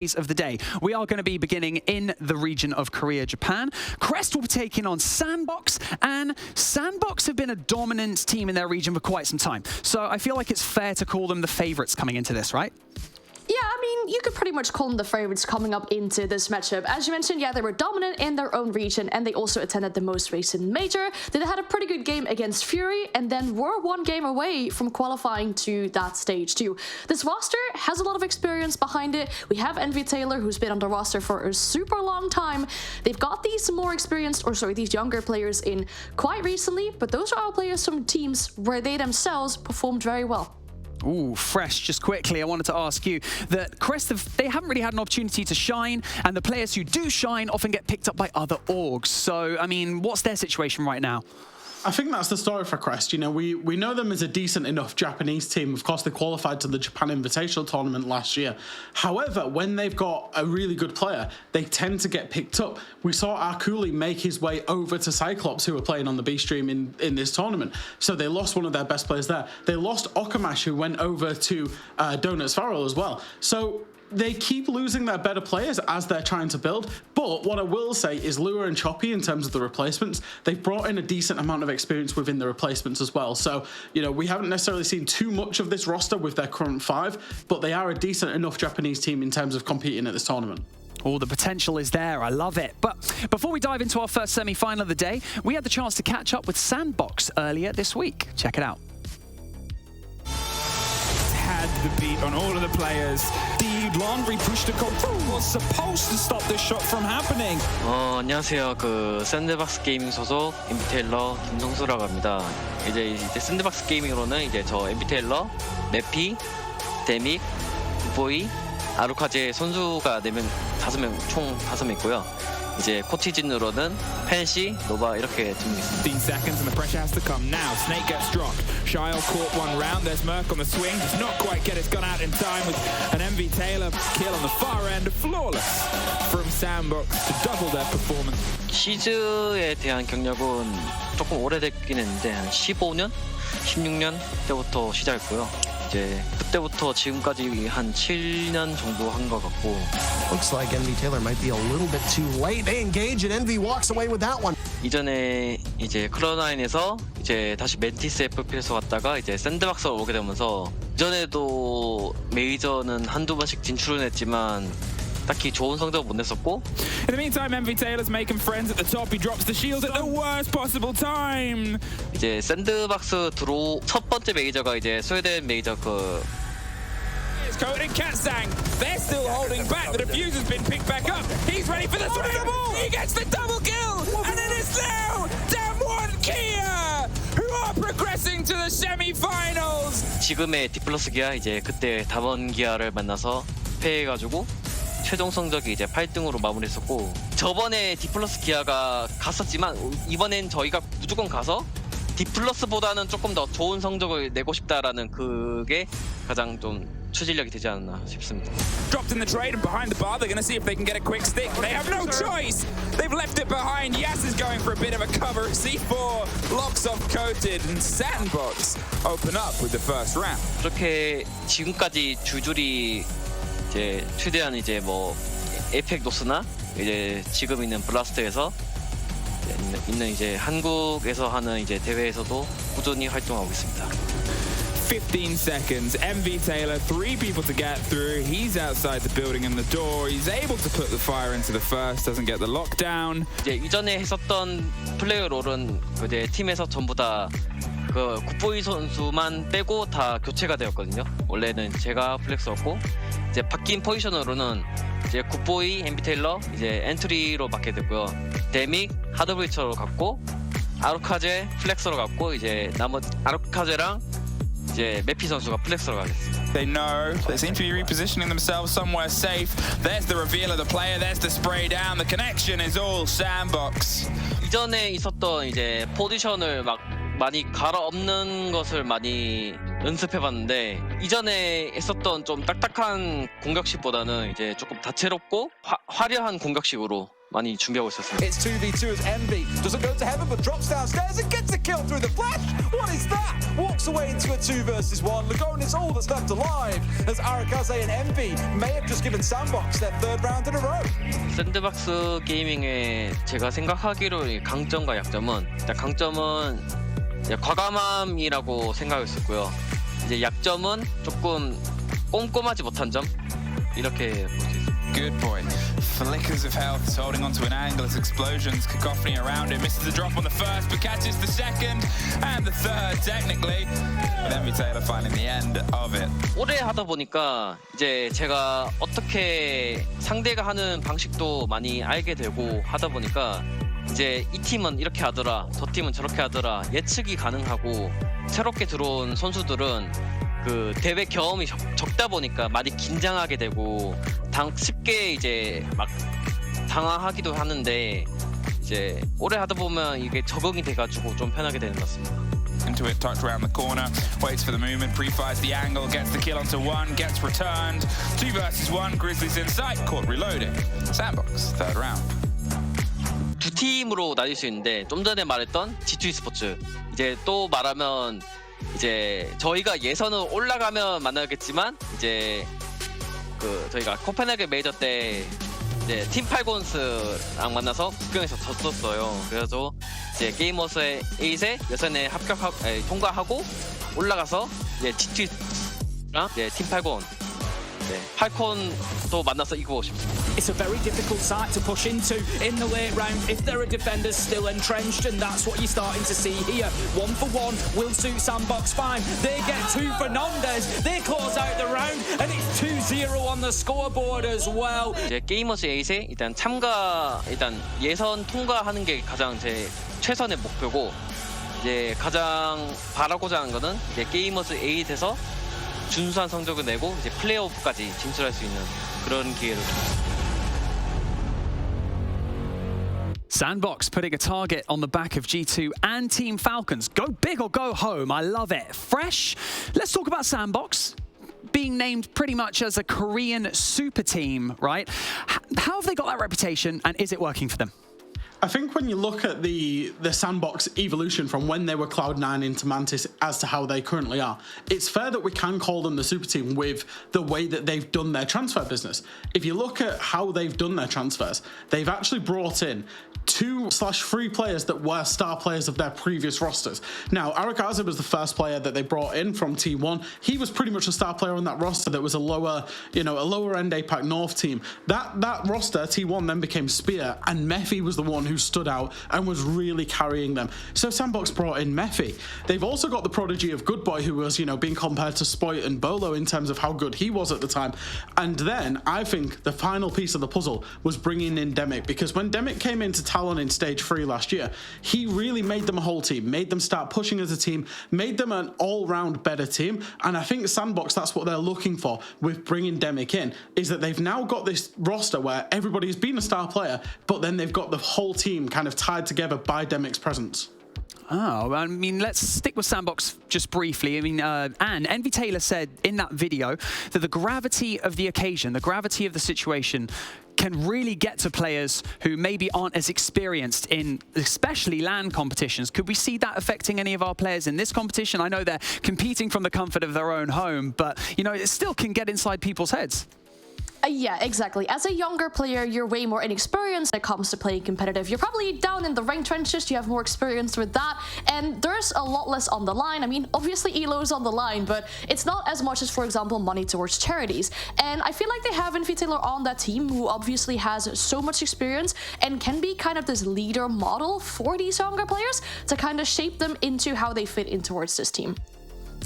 of the day. We are going to be beginning in the region of Korea, Japan. Crest will be taking on SANDBOX, and SANDBOX have been a dominant team in their region for quite some time. So I feel like it's fair to call them the favorites coming into this, right? Yeah, I mean, you could pretty much call them the favorites coming up into this matchup. As you mentioned, yeah, they were dominant in their own region, and they also attended the most recent major. They had a pretty good game against Fury, and then were one game away from qualifying to that stage too. This roster has a lot of experience behind it. We have Envy Taylor, who's been on the roster for a super long time. They've got these more experienced, or sorry, these younger players in quite recently, but those are all players from teams where they themselves performed very well. Ooh, fresh. Just quickly, I wanted to ask you that Crest, they haven't really had an opportunity to shine, and the players who do shine often get picked up by other orgs. So, I mean, what's their situation right now? I think that's the story for Crest. You know, we know them as a decent enough Japanese team. Of course, they qualified to the Japan Invitational Tournament last year. However, when they've got a really good player, they tend to get picked up. We saw Arkuli make his way over to Cyclops, who were playing on the B stream in this tournament. So they lost one of their best players there. They lost Okamash, who went over to Donuts Farrell as well. So they keep losing their better players as they're trying to build. But what I will say is Lua and Choppy, in terms of the replacements, they've brought in a decent amount of experience within the replacements as well. So, you know, we haven't necessarily seen too much of this roster with their current five, but they are a decent enough Japanese team in terms of competing at this tournament. Oh, the potential is there. I love it. But before we dive into our first semi-final of the day, we had the chance to catch up with SANDBOX earlier this week. Check it out. Had the beat on all of the players. The laundry push to come through was supposed to stop this shot from happening. 안녕하세요. 샌드박스 게이밍 소속 엠비테일러 김성수라고 합니다. 이제 샌드박스 게이밍으로는 이제 저 엠비테일러, 매피, 데믹, 굿보이, 아루카제 선수가 4명, 5명, 총 5명 있고요. 이제 코티진으로는 펜시, 노바 이렇게 두 명 있습니다. 15 seconds and the pressure has to come now. Snake gets dropped. Shyle caught one round. There's Merc on the swing. Does not quite get his gun out in time with an MV Taylor kill on the far end. Flawless from SANDBOX to double their performance. 시즈에 대한 경력은 조금 오래됐긴 했는데 한 15년? 16년 때부터 시작했고요. 이제 그때부터 지금까지 한 7년 정도 한 것 같고. Looks like Envy Taylor might be a little bit too late. They engage and Envy walks away with that one. 이전에 이제 클라우드9에서 이제 다시 멘티스 FPS로 갔다가 이제 샌드박스로 오게 되면서 이전에도 메이저는 한두 번씩 진출은 했지만 딱히 좋은 성적 못 냈었고. In the meantime, Envy Taylor's making friends at the top. He drops the shield at the worst possible time. 이제 샌드박스 들어 첫 번째 메이저가 이제 스웨덴 메이저 It's Code and Katsang. They're still holding back. The diffuser's been picked back up. He's ready for the swing. He gets the double kill, and it is now Damwon Kia who are progressing to the semi-finals. 지금의 디플러스 기아 이제 그때 다번 기아를 만나서 패해가지고 최종 성적이 이제 8등으로 마무리했었고 저번에 디플러스 기아가 갔었지만 이번엔 저희가 무조건 가서 디플러스보다는 조금 더 좋은 성적을 내고 싶다라는 그게 가장 좀 추진력이 되지 않았나 싶습니다. Dropped in the trade and behind the bar, they're going to see if they can get a quick stick. They have no choice. They've left it behind. Yas is going for a bit of a cover. C4 locks off Coated and SANDBOX open up with the first round. 그렇게 지금까지 줄줄이 이제 최대한 이제 뭐 에펙 노스나 이제 지금 있는 블라스트에서 있는 이제 한국에서 하는 이제 대회에서도 꾸준히 활동하고 있습니다. 15 seconds. MV Taylor, 3 people to get through. He's outside the building and the door. He's able to put the fire into the first. Doesn't get the lockdown. 이제 이전에 했었던 플레이어 롤은 이제 팀에서 전부 다 그 굿보이 선수만 빼고 다 교체가 되었거든요. 원래는 제가 플렉스였고 이제 바뀐 포지션으로는 이제 굿보이, 엠비 테일러 이제 엔트리로 맡게 됐고요. 데믹, 하드브리처로 갔고 아루카제 플렉서로 갔고 이제 나머지 아루카제랑 이제 매피 선수가 플렉서로 가겠습니다. They know. They seem to be repositioning themselves somewhere safe. There's the reveal of the player. There's the spray down. The connection is all SANDBOX. 이전에 있었던 이제 포지션을 막 많이 갈아엎는 것을 많이 연습해봤는데 이전에 했었던 좀 딱딱한 공격식보다는 이제 조금 다채롭고 화려한 공격식으로 많이 준비하고 있었습니다. It's 2v2 as Envy doesn't go to heaven but drops downstairs and gets a kill through the flash. What is that? Walks away into a 2 versus 1. Lagon is all that's left alive as Arakaze and Envy may have just given SANDBOX their third round in a row. 샌드박스 게이밍의 제가 생각하기로 강점과 약점은 일단 강점은 이제 과감함이라고 생각했었고요. 이제 약점은 조금 꼼꼼하지 못한 점 이렇게 볼 수 있습니다. Good boy. Flickers of health, is holding onto an angle as explosions, cacophony around him. Misses the drop on the first, but catches the second and the third, technically. But then Taylor finding the end of it. 오래 하다 보니까 이제 제가 어떻게 상대가 하는 방식도 많이 알게 되고 하다 보니까 이제 이 팀은 이렇게 하더라, 저 팀은 저렇게 하더라 예측이 가능하고 새롭게 들어온 선수들은 그 대회 경험이 적다 보니까 많이 긴장하게 되고 쉽게 이제 막 당황하기도 하는데 이제 오래 하다 보면 이게 적응이 돼가지고 좀 편하게 되는 것 같습니다. Into it, tucked around the corner, waits for the movement, pre-fires the angle, gets the kill onto one, gets returned. 2 versus 1, Grizzlies in sight, caught reloading. SANDBOX, third round. 두 팀으로 나뉠 수 있는데 좀 전에 말했던 G2 esports 이제 또 말하면 이제 저희가 예선을 올라가면 만나겠지만 이제 그 저희가 코펜하겐 메이저 때 이제 팀 팔곤스랑 만나서 국경에서 졌었어요. 그래서 이제 게이머스의 8에 예선에 통과하고 올라가서 이제 G2랑 이제 팀 팔곤 팔콘도 만나서 이기고 싶습니다. It's a very difficult site to push into in the late round if there are defenders still entrenched, and that's what you're starting to see here. 1 for 1 will suit SANDBOX fine. They get 2 for Nondes. They close out the round, and it's 2-0 on the scoreboard as well. 이제 게이머스 8에 일단 예선 통과하는 게 가장 제 최선의 목표고 이제 가장 바라고자 하는 거는 이제 게이머스 8에서 준수한 성적을 내고 이제 플레이오프까지 진출할 수 있는 그런 기회를 줍니다. SANDBOX putting a target on the back of G2 and Team Falcons. Go big or go home. I love it. Fresh. Let's talk about SANDBOX. Being named pretty much as a Korean super team, right? How have they got that reputation, and is it working for them? I think when you look at the SANDBOX evolution from when they were Cloud9 into Mantis as to how they currently are, it's fair that we can call them the super team with the way that they've done their transfer business. If you look at how they've done their transfers, they've actually brought in 2/3 players that were star players of their previous rosters. Now, Arakaze was the first player that they brought in from T1. He was pretty much a star player on that roster that was a lower end APAC North team. That roster, T1, then became Spear, and Mephi was the one who stood out and was really carrying them. So SANDBOX brought in Mephi. They've also got the prodigy of Good Boy, who was, being compared to Spoit and Bolo in terms of how good he was at the time. And then I think the final piece of the puzzle was bringing in Demic, because when Demic came into Talon in Stage 3 last year, he really made them a whole team, made them start pushing as a team, made them an all-round better team. And I think SANDBOX, that's what they're looking for with bringing Demic in, is that they've now got this roster where everybody's been a star player, but then they've got the whole team kind of tied together by Demic's presence. Oh, I mean, let's stick with SANDBOX just briefly. I mean, Envy Taylor said in that video that the gravity of the occasion, the gravity of the situation can really get to players who maybe aren't as experienced in especially LAN competitions. Could we see that affecting any of our players in this competition? I know they're competing from the comfort of their own home, but, it still can get inside people's heads. Yeah, exactly. As a younger player, you're way more inexperienced when it comes to playing competitive. You're probably down in the rank trenches, you have more experience with that, and there's a lot less on the line. I mean, obviously ELO's on the line, but it's not as much as, for example, money towards charities. And I feel like they have Envy Taylor on that team, who obviously has so much experience and can be kind of this leader model for these younger players to kind of shape them into how they fit in towards this team.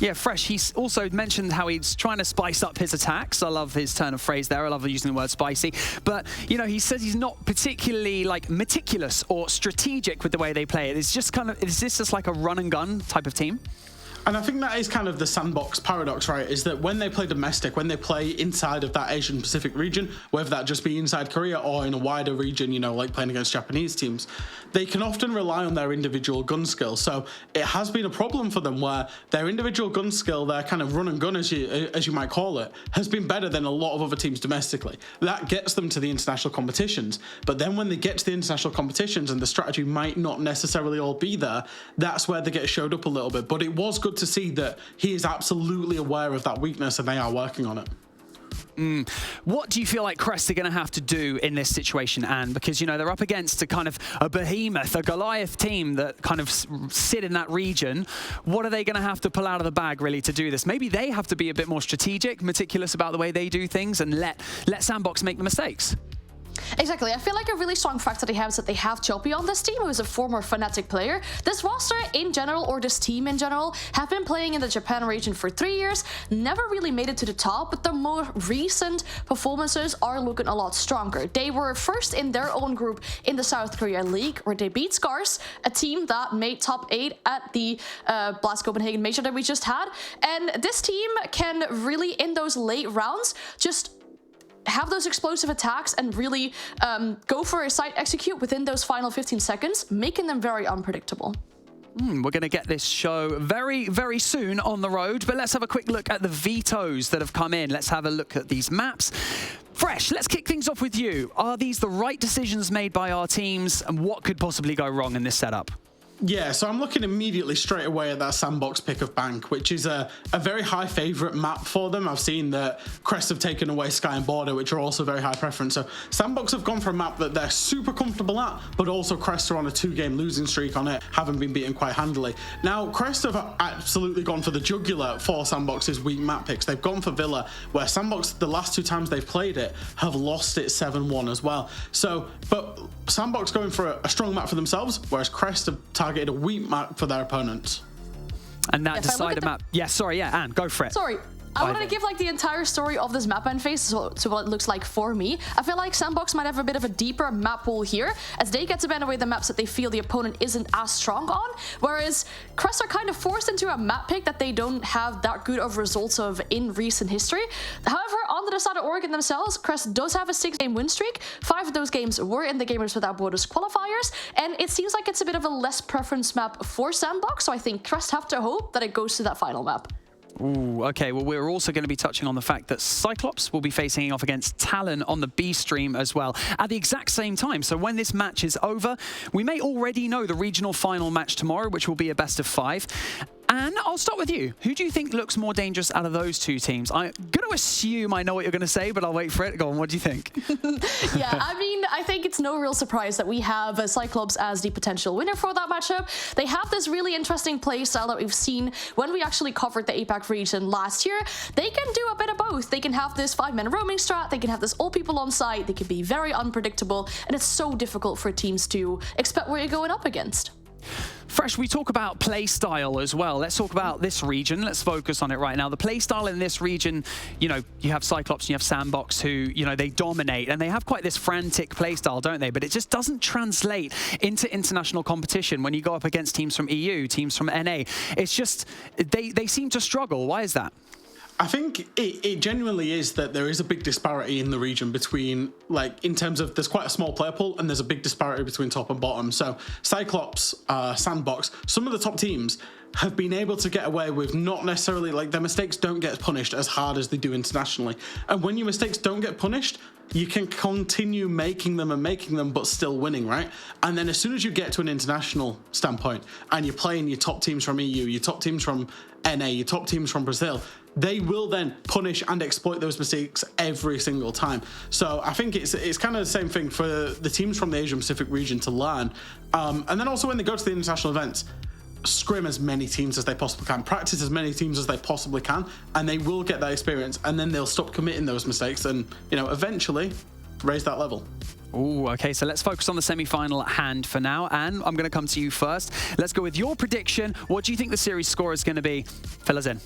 Yeah, Fresh, he's also mentioned how he's trying to spice up his attacks. I love his turn of phrase there. I love using the word spicy. But, he says he's not particularly, meticulous or strategic with the way they play it. It's just is this just like a run and gun type of team? And I think that is kind of the SANDBOX paradox, right? Is that when they play domestic, when they play inside of that Asian Pacific region, whether that just be inside Korea or in a wider region, you know, like playing against Japanese teams, they can often rely on their individual gun skill. So it has been a problem for them where their individual gun skill, their kind of run and gun, as you might call it, has been better than a lot of other teams domestically. That gets them to the international competitions. But then when they get to the international competitions and the strategy might not necessarily all be there, that's where they get showed up a little bit. But it was good to see that he is absolutely aware of that weakness and they are working on it. What do you feel like Crest are going to have to do in this situation, Anne? Because, you know, they're up against a kind of a behemoth, a Goliath team that kind of sit in that region. What are they going to have to pull out of the bag, really, to do this? Maybe they have to be a bit more strategic, meticulous about the way they do things and let SANDBOX make the mistakes. Exactly. I feel like a really strong factor they have is that they have Choppy on this team, who is a former Fnatic player. This roster in general, or this team in general, have been playing in the Japan region for 3 years, never really made it to the top, but their more recent performances are looking a lot stronger. They were first in their own group in the South Korea League, where they beat Scars, a team that made top 8 at the Blast Copenhagen Major that we just had. And this team can really, in those late rounds, just have those explosive attacks and really go for a side execute within those final 15 seconds, making them very unpredictable. We're going to get this show very, very soon on the road, but let's have a quick look at the vetoes that have come in. Let's have a look at these maps. Fresh, let's kick things off with you. Are these the right decisions made by our teams, and what could possibly go wrong in this setup? Yeah, so I'm looking immediately straight away at that SANDBOX pick of Bank, which is a very high favourite map for them. I've seen that Crest have taken away Sky and Border, which are also very high preference. So SANDBOX have gone for a map that they're super comfortable at, but also Crest are on a 2-game losing streak on it, haven't been beaten quite handily. Now, Crest have absolutely gone for the jugular for SANDBOX's weak map picks. They've gone for Villa, where SANDBOX, the last 2 times they've played it, have lost it 7-1 as well. So, but SANDBOX going for a strong map for themselves, whereas Crest have targeted a weak map for their opponents. And that decider map. Yeah, sorry, yeah, Anne, go for it. Sorry. I wanted to give like the entire story of this map phase to what it looks like for me. I feel like SANDBOX might have a bit of a deeper map pool here, as they get to ban away the maps that they feel the opponent isn't as strong on, whereas Crest are kind of forced into a map pick that they don't have that good of results of in recent history. However, on the Decider Oregon themselves, Crest does have a 6-game win streak. 5 of those games were in the Gamers Without Borders qualifiers, and it seems like it's a bit of a less preference map for SANDBOX, so I think Crest have to hope that it goes to that final map. Ooh, okay, well, we're also going to be touching on the fact that Cyclops will be facing off against Talon on the B stream as well at the exact same time. So when this match is over, we may already know the regional final match tomorrow, which will be a best of 5. And I'll start with you. Who do you think looks more dangerous out of those 2 teams? I'm going to assume I know what you're going to say, but I'll wait for it. Go on, what do you think? Yeah, I mean, I think it's no real surprise that we have Cyclops as the potential winner for that matchup. They have this really interesting playstyle that we've seen when we actually covered the APAC region last year. They can do a bit of both. They can have this 5-man roaming strat, they can have this all people on site, they can be very unpredictable, and it's so difficult for teams to expect what you're going up against. Fresh, we talk about play style as well. Let's talk about this region. Let's focus on it right now. The play style in this region, you know, you have Cyclops and you have SANDBOX who, you know, they dominate and they have quite this frantic play style, don't they? But it just doesn't translate into international competition when you go up against teams from EU, teams from NA. It's just, they seem to struggle. Why is that? I think it genuinely is that there is a big disparity in the region between, like, in terms of there's quite a small player pool and there's a big disparity between top and bottom. So Cyclops, SANDBOX, some of the top teams have been able to get away with not necessarily, like, their mistakes don't get punished as hard as they do internationally. And when your mistakes don't get punished, you can continue making them but still winning, right? And then as soon as you get to an international standpoint and you're playing your top teams from EU, your top teams from NA, your top teams from Brazil, they will then punish and exploit those mistakes every single time. So I think it's kind of the same thing for the teams from the Asian Pacific region to learn. And then also when they go to the international events, scrim as many teams as they possibly can, practice as many teams as they possibly can, and they will get that experience, and then they'll stop committing those mistakes and, you know, eventually raise that level. Ooh, okay, so let's focus on the semi-final at hand for now. Anne, I'm going to come to you first. Let's go with your prediction. What do you think the series score is going to be? Fill us in.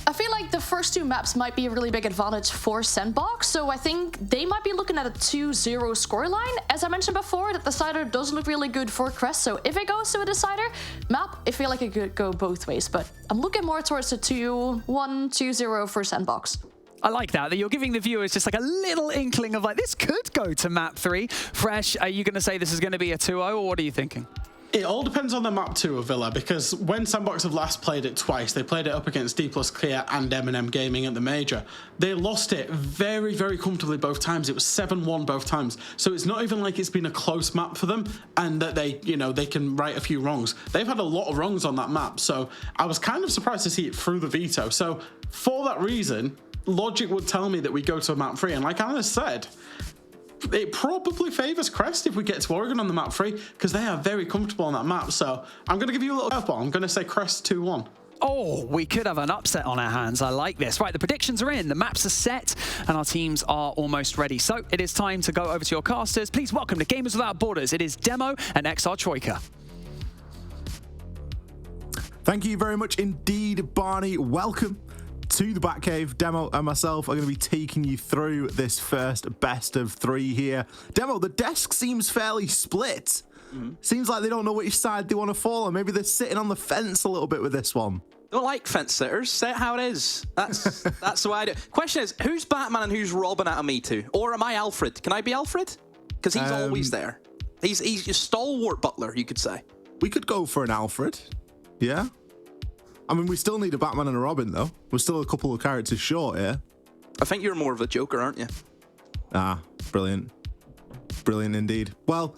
I feel like like the first two maps might be a really big advantage for SANDBOX, so I think they might be looking at a 2-0 scoreline. As I mentioned before, that decider does look really good for Crest, so if it goes to a decider map, I feel like it could go both ways, but I'm looking more towards the 2-1, 2-0 for SANDBOX. I like that you're giving the viewers just like a little inkling of like, this could go to map 3. Fresh, are you going to say this is going to be a 2-0, or what are you thinking? It all depends on the map 2 of Villa, because when SANDBOX have last played it twice, they played it up against D+Clear and M&M Gaming at the Major. They lost it very, very comfortably both times. It was 7-1 both times. So it's not even like it's been a close map for them and that they, you know, they can right a few wrongs. They've had a lot of wrongs on that map. So I was kind of surprised to see it through the veto. So for that reason, logic would tell me that we go to a map 3. And like Anna said, it probably favours Crest if we get to Oregon on the map 3, because they are very comfortable on that map. So I'm going to give you a little curveball. I'm going to say Crest 2-1. Oh, we could have an upset on our hands. I like this. Right, the predictions are in, the maps are set, and our teams are almost ready. So it is time to go over to your casters. Please welcome to Gamers Without Borders. It is Demo and XR Troika. Thank you very much indeed, Barney. Welcome to the Batcave. Demo and myself are going to be taking you through this first best of 3 here. Demo, the desk seems fairly split. Seems like they don't know which side they want to fall on. Maybe they're sitting on the fence a little bit with this one. Don't like fence sitters. Say it how it is. That's the way I do. Question is, who's Batman and who's Robin out of me two? Or am I Alfred? Can I be Alfred? Because he's always there. He's a stalwart butler, you could say. We could go for an Alfred. Yeah. I mean, we still need a Batman and a Robin, though. We're still a couple of characters short here. I think you're more of a Joker, aren't you? Ah, brilliant. Brilliant indeed. Well,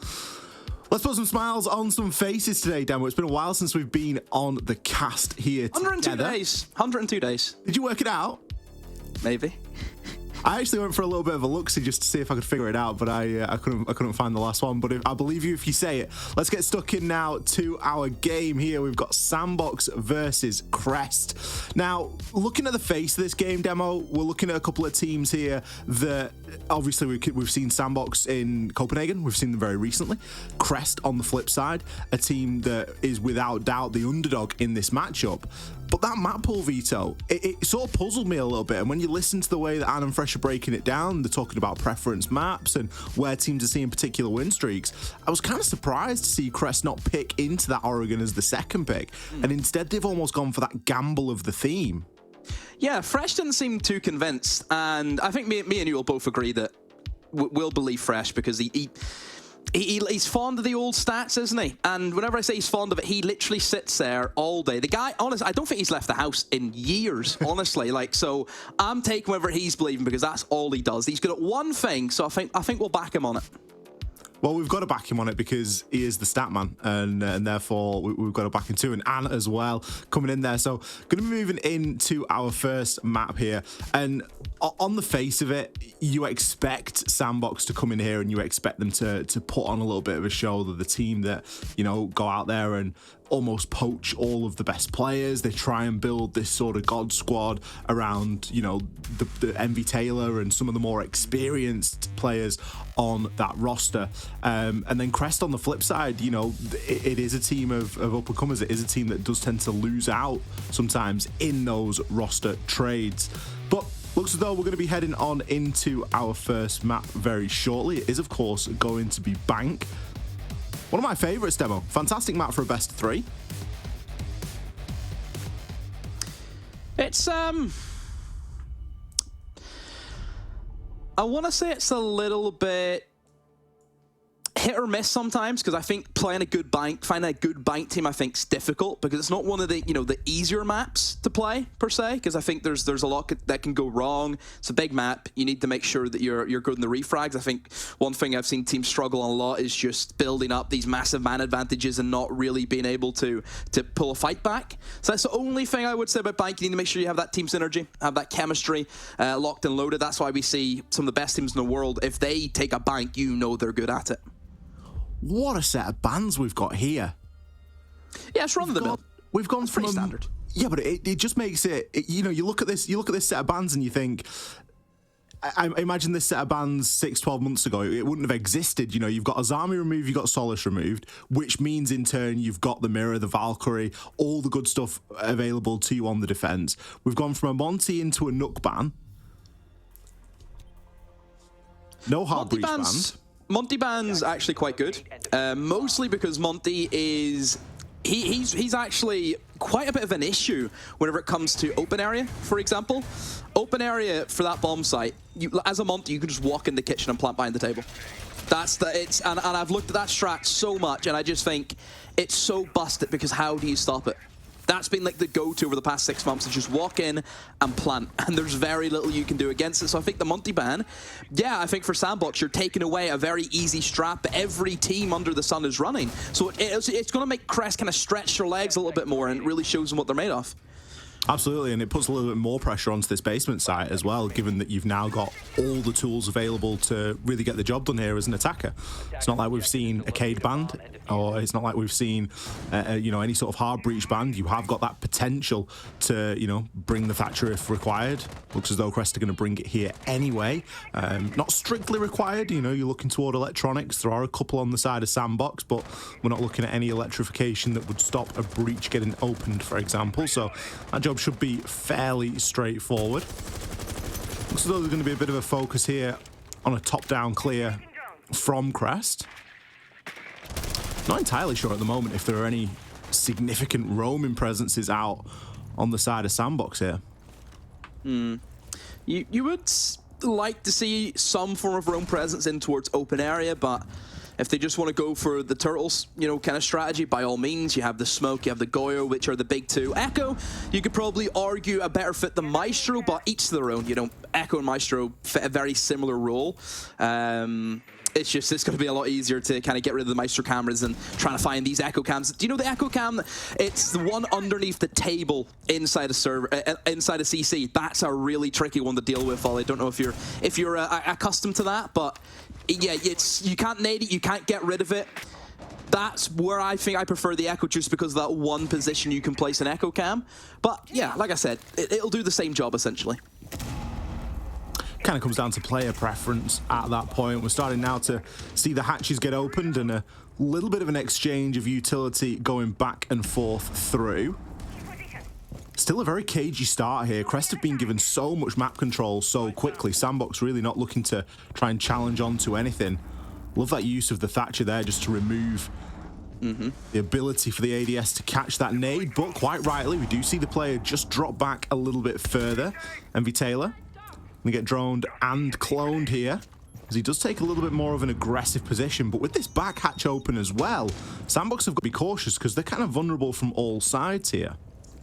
let's put some smiles on some faces today, Demo. It's been a while since we've been on the cast here 102 together. days. 102 days. Did you work it out? Maybe. I actually went for a little bit of a look-see just to see if I could figure it out, but I couldn't find the last one. But I believe you if you say it. Let's get stuck in now to our game here. We've got SANDBOX versus Crest. Now, looking at the face of this game, Demo, we're looking at a couple of teams here that obviously we've seen SANDBOX in Copenhagen. We've seen them very recently. Crest, on the flip side, a team that is without doubt the underdog in this matchup. But that map pool veto, it sort of puzzled me a little bit. And when you listen to the way that Ann and Fresh are breaking it down, they're talking about preference maps and where teams are seeing particular win streaks. I was kind of surprised to see Crest not pick into that Oregon as the second pick. And instead, they've almost gone for that gamble of the theme. Yeah, Fresh didn't seem too convinced. And I think me and you will both agree that we'll believe Fresh because he's fond of the old stats, isn't he? And whenever I say he's fond of it, he literally sits there all day. The guy, honestly, I don't think he's left the house in years, honestly. So I'm taking whatever he's believing because that's all he does. He's good at one thing, so I think we'll back him on it. Well, we've got to back him on it because he is the stat man, and therefore we've got to back him too. And Anna as well coming in there. So going to be moving into our first map here. And on the face of it, you expect SANDBOX to come in here and you expect them to put on a little bit of a show. They're the team that, you know, go out there and almost poach all of the best players. They try and build this sort of god squad around, you know, the Envy Taylor and some of the more experienced players on that roster. And then Crest on the flip side, you know, it is a team of up-and-comers. It is a team that does tend to lose out sometimes in those roster trades. But looks as though we're going to be heading on into our first map very shortly. It is, of course, going to be Bank. One of my favourites, Demo. Fantastic map for a best of 3. It's, I want to say it's a little bit hit or miss sometimes because I think playing a good bank, finding a good bank team, I think is difficult because it's not one of the, you know, the easier maps to play per se, because I think there's a lot that can go wrong. It's a big map. You need to make sure that you're good in the refrags. I think one thing I've seen teams struggle on a lot is just building up these massive man advantages and not really being able to pull a fight back. So that's the only thing I would say about bank. You need to make sure you have that team synergy, have that chemistry locked and loaded. That's why we see some of the best teams in the world. If they take a bank, you know they're good at it. What a set of bans we've got here. Yeah, it's run of the mill. We've gone from pretty standard. Yeah, but it just makes it, you know, you look at this set of bans and you think, I imagine this set of bans 6-12 months ago, it wouldn't have existed. You know, you've got Azami removed, you've got Solace removed, which means in turn you've got the Mirror, the Valkyrie, all the good stuff available to you on the defense. We've gone from a Monty into a Nook ban. No hard breach bans. Monty ban's actually quite good, mostly because Monty is he's actually quite a bit of an issue whenever it comes to open area, for example. Open area for that bomb site, as a Monty, you can just walk in the kitchen and plant behind the table. And I've looked at that strat so much, and I just think it's so busted because how do you stop it? That's been like the go-to over the past 6 months, is just walk in and plant, and there's very little you can do against it. So I think the Monty ban, yeah, I think for SANDBOX, you're taking away a very easy strat that every team under the sun is running. So it's going to make Crest kind of stretch their legs a little bit more, and it really shows them what they're made of. Absolutely, and it puts a little bit more pressure onto this basement site as well, given that you've now got all the tools available to really get the job done here as an attacker. It's not like we've seen a Cade banned, or it's not like we've seen, you know, any sort of hard breach banned. You have got that potential to, you know, bring the Thatcher if required. Looks as though Crest are going to bring it here anyway. Not strictly required, you know, you're looking toward electronics. There are a couple on the side of SANDBOX, but we're not looking at any electrification that would stop a breach getting opened, for example. So that job should be fairly straightforward. Looks as though there's going to be a bit of a focus here on a top-down clear from Crest. Not entirely sure at the moment if there are any significant roaming presences out on the side of SANDBOX here. You would like to see some form of roam presence in towards open area, but if they just want to go for the turtles, you know, kind of strategy, by all means. You have the Smoke, you have the Goyo, which are the big two. Echo, you could probably argue a better fit than Maestro, but each to their own. You know, Echo and Maestro fit a very similar role. It's just, it's going to be a lot easier to kind of get rid of the Maestro cameras and trying to find these Echo cams. Do you know the Echo cam? It's the one underneath the table inside a server, inside a CC. That's a really tricky one to deal with. I don't know if you're accustomed to that, but yeah, you can't nade it, you can't get rid of it. That's where I think I prefer the Echo, just because of that one position you can place an Echo cam. But yeah, like I said, it'll do the same job essentially. Kind of comes down to player preference at that point. We're starting now to see the hatches get opened and a little bit of an exchange of utility going back and forth through. Still a very cagey start here. Crest have been given so much map control so quickly. SANDBOX really not looking to try and challenge onto anything. Love that use of the Thatcher there just to remove the ability for the ADS to catch that nade, but quite rightly, we do see the player just drop back a little bit further. MV Taylor gonna get droned and cloned here, as he does take a little bit more of an aggressive position. But with this back hatch open as well, SANDBOX have got to be cautious because they're kind of vulnerable from all sides here.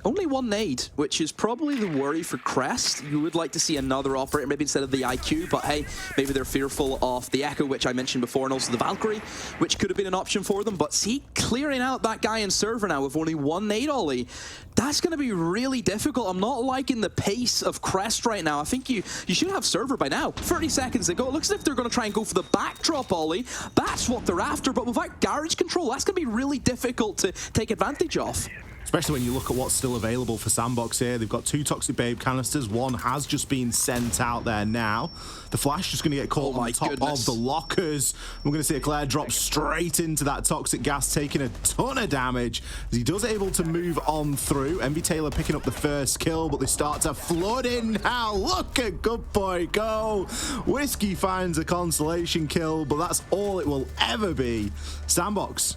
Only one nade, which is probably the worry for Crest. You would like to see another operator, maybe instead of the IQ, but hey, maybe they're fearful of the Echo, which I mentioned before, and also the Valkyrie, which could have been an option for them. But see, clearing out that guy in server now with only one nade ollie, that's going to be really difficult. I'm not liking the pace of Crest right now. I think you should have server by now. 30 seconds to go. It looks as if they're going to try and go for the backdrop ollie. That's what they're after, but without garage control, that's going to be really difficult to take advantage of. Especially when you look at what's still available for SANDBOX here. They've got 2 Toxic Babe canisters. One has just been sent out there now. The Flash just going to get caught on top of the lockers. We're going to see Eclair drop straight into that Toxic Gas, taking a ton of damage. As he does able to move on through. MV Taylor picking up the first kill, but they start to flood in now. Look at Good Boy go. Whiskey finds a consolation kill, but that's all it will ever be. SANDBOX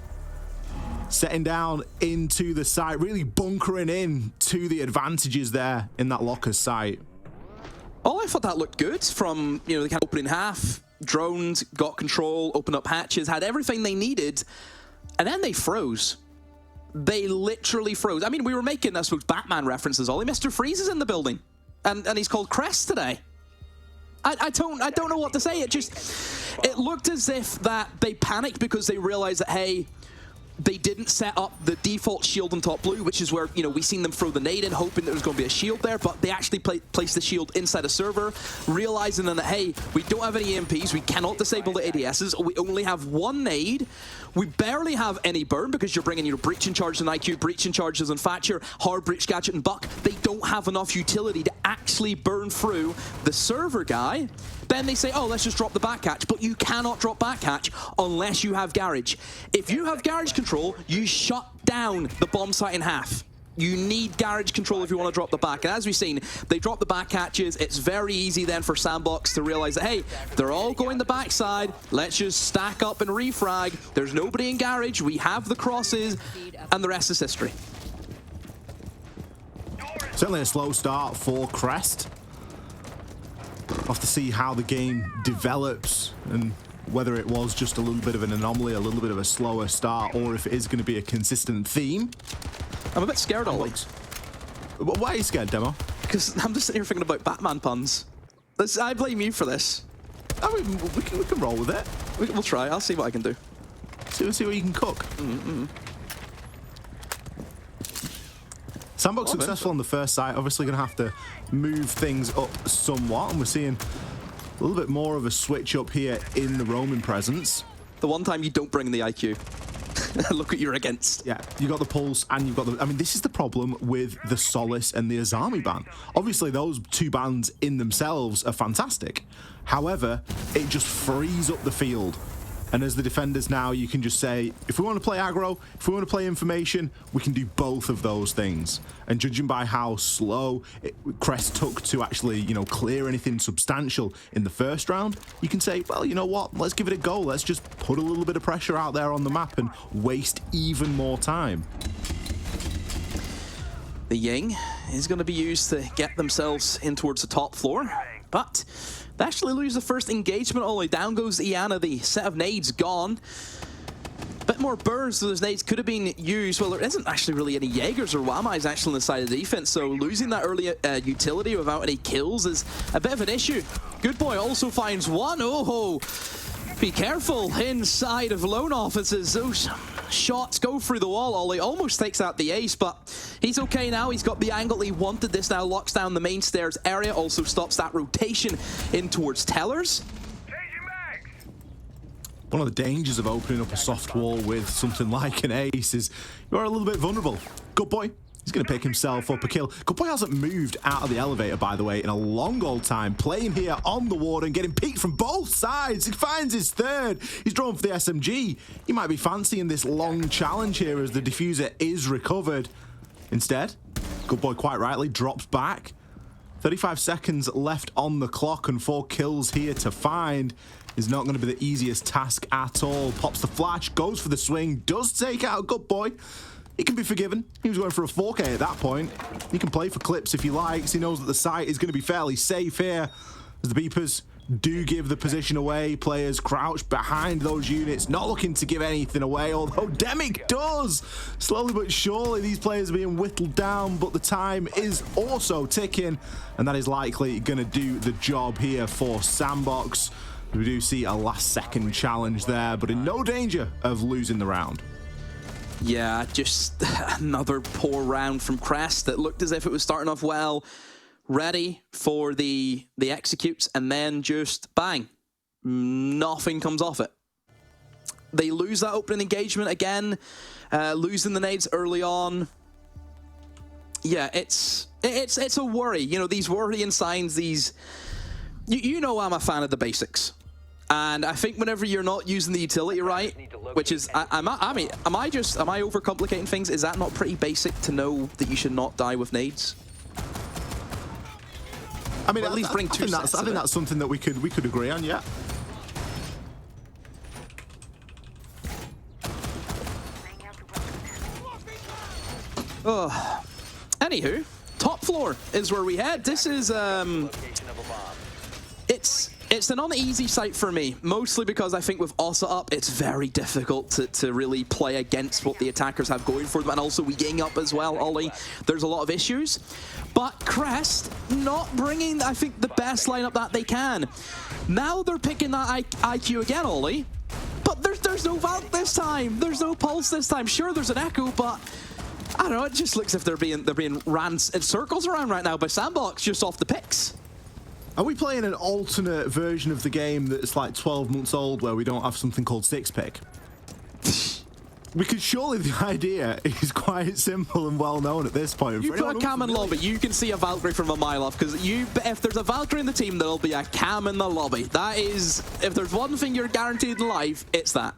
setting down into the site, really bunkering in to the advantages there in that locker site. Oh, I thought that looked good from, you know, the kind of opening half. Droned, got control, opened up hatches, had everything they needed, and then they froze. They literally froze. I mean, we were making, I suppose, Batman references. Ollie, Mr. Freeze is in the building, and he's called Crest today. I don't know what to say. It looked as if that they panicked because they realized that, hey, they didn't set up the default shield on top blue, which is where, you know, we seen them throw the nade in, hoping there was going to be a shield there, but they actually placed the shield inside a server, realizing then that, hey, we don't have any EMPs, we cannot disable the ADSs, we only have one nade, we barely have any burn because you're bringing your breaching charges and IQ, breaching charges and Thatcher, hard breach, gadget and buck. They don't have enough utility to actually burn through the server guy. Then they say, oh, let's just drop the backhatch. But you cannot drop backhatch unless you have garage. If you have garage control, you shut down the bomb site in half. You need garage control if you want to drop the back. And as we've seen, they drop the back hatches. It's very easy then for SANDBOX to realize that, hey, they're all going the backside. Let's just stack up and refrag. There's nobody in garage. We have the crosses, and the rest is history. Certainly a slow start for Crest. We'll have to see how the game develops and whether it was just a little bit of an anomaly, a little bit of a slower start, or if it is going to be a consistent theme. I'm a bit scared, Ollie. Why are you scared, Demo? Because I'm just sitting here thinking about Batman puns. I blame you for this. I mean, we can roll with it. We'll try. I'll see what I can do. See what you can cook. SANDBOX successful on the first site. Obviously going to have to move things up somewhat, and we're seeing a little bit more of a switch up here in the Roman presence. The one time you don't bring the IQ. Look what you're against. Yeah, you got the pulse and you've got the... I mean, this is the problem with the Solace and the Azami ban. Obviously, those two bans in themselves are fantastic. However, it just frees up the field. And as the defenders now, you can just say, if we want to play aggro, if we want to play information, we can do both of those things. And judging by how slow Crest took to actually, you know, clear anything substantial in the first round, you can say, well, you know what, let's give it a go. Let's just put a little bit of pressure out there on the map and waste even more time. The Ying is going to be used to get themselves in towards the top floor, but they actually lose the first engagement. Only down goes Iana. The set of nades gone. A bit more burns, so those nades could have been used. Well, there isn't actually really any Jaegers or Wamais actually on the side of the defense, so losing that early utility without any kills is a bit of an issue. Good Boy also finds one. Oh, be careful inside of Lone Offices. Those shots go through the wall. Ollie almost takes out the ace, but he's okay now. He's got the angle he wanted. This now locks down the main stairs area, also stops that rotation in towards Tellers. One of the dangers of opening up a soft wall with something like an ace is you're a little bit vulnerable. Good Boy, he's going to pick himself up a kill. Good Boy hasn't moved out of the elevator, by the way, in a long old time. Playing here on the ward and getting peeked from both sides. He finds his third. He's drawn for the SMG. He might be fancying this long challenge here as the diffuser is recovered. Instead, Good Boy quite rightly drops back. 35 seconds left on the clock and 4 kills here to find. Is not going to be the easiest task at all. Pops the flash, goes for the swing, does take out Good Boy. He can be forgiven. He was going for a 4K at that point. He can play for clips if he likes. He knows that the site is going to be fairly safe here as the beepers do give the position away. Players crouch behind those units, not looking to give anything away, although Demic does. Slowly but surely, these players are being whittled down, but the time is also ticking, and that is likely going to do the job here for SANDBOX. We do see a last-second challenge there, but in no danger of losing the round. Yeah, just another poor round from Crest that looked as if it was starting off well, ready for the executes, and then just bang, nothing comes off it. They lose that opening engagement again, losing the nades early on. Yeah, it's a worry. You know, these worrying signs, these... You know I'm a fan of the basics. And I think whenever you're not using the utility right, which is, I mean, am I overcomplicating things? Is that not pretty basic to know that you should not die with nades? I mean, or at least bring two sets. I think that's something that we could agree on, yeah. Oh, anywho, top floor is where we head. This is It's an uneasy site for me, mostly because I think with Ossa up, it's very difficult to really play against what the attackers have going for them, and also with Ying up as well, Ollie. There's a lot of issues, but Crest not bringing, I think, the best lineup that they can. Now they're picking that IQ again, Ollie, but But there's no Valk this time. There's no Pulse this time. Sure, there's an Echo, but I don't know. It just looks as if they're being ran in circles around right now by SANDBOX just off the picks. Are we playing an alternate version of the game that's like 12 months old where we don't have something called 6-pick? Because surely the idea is quite simple and well known at this point. You put a cam in lobby, you can see a Valkyrie from a mile off, because if there's a Valkyrie in the team, there'll be a cam in the lobby. That is, if there's one thing you're guaranteed in life, it's that.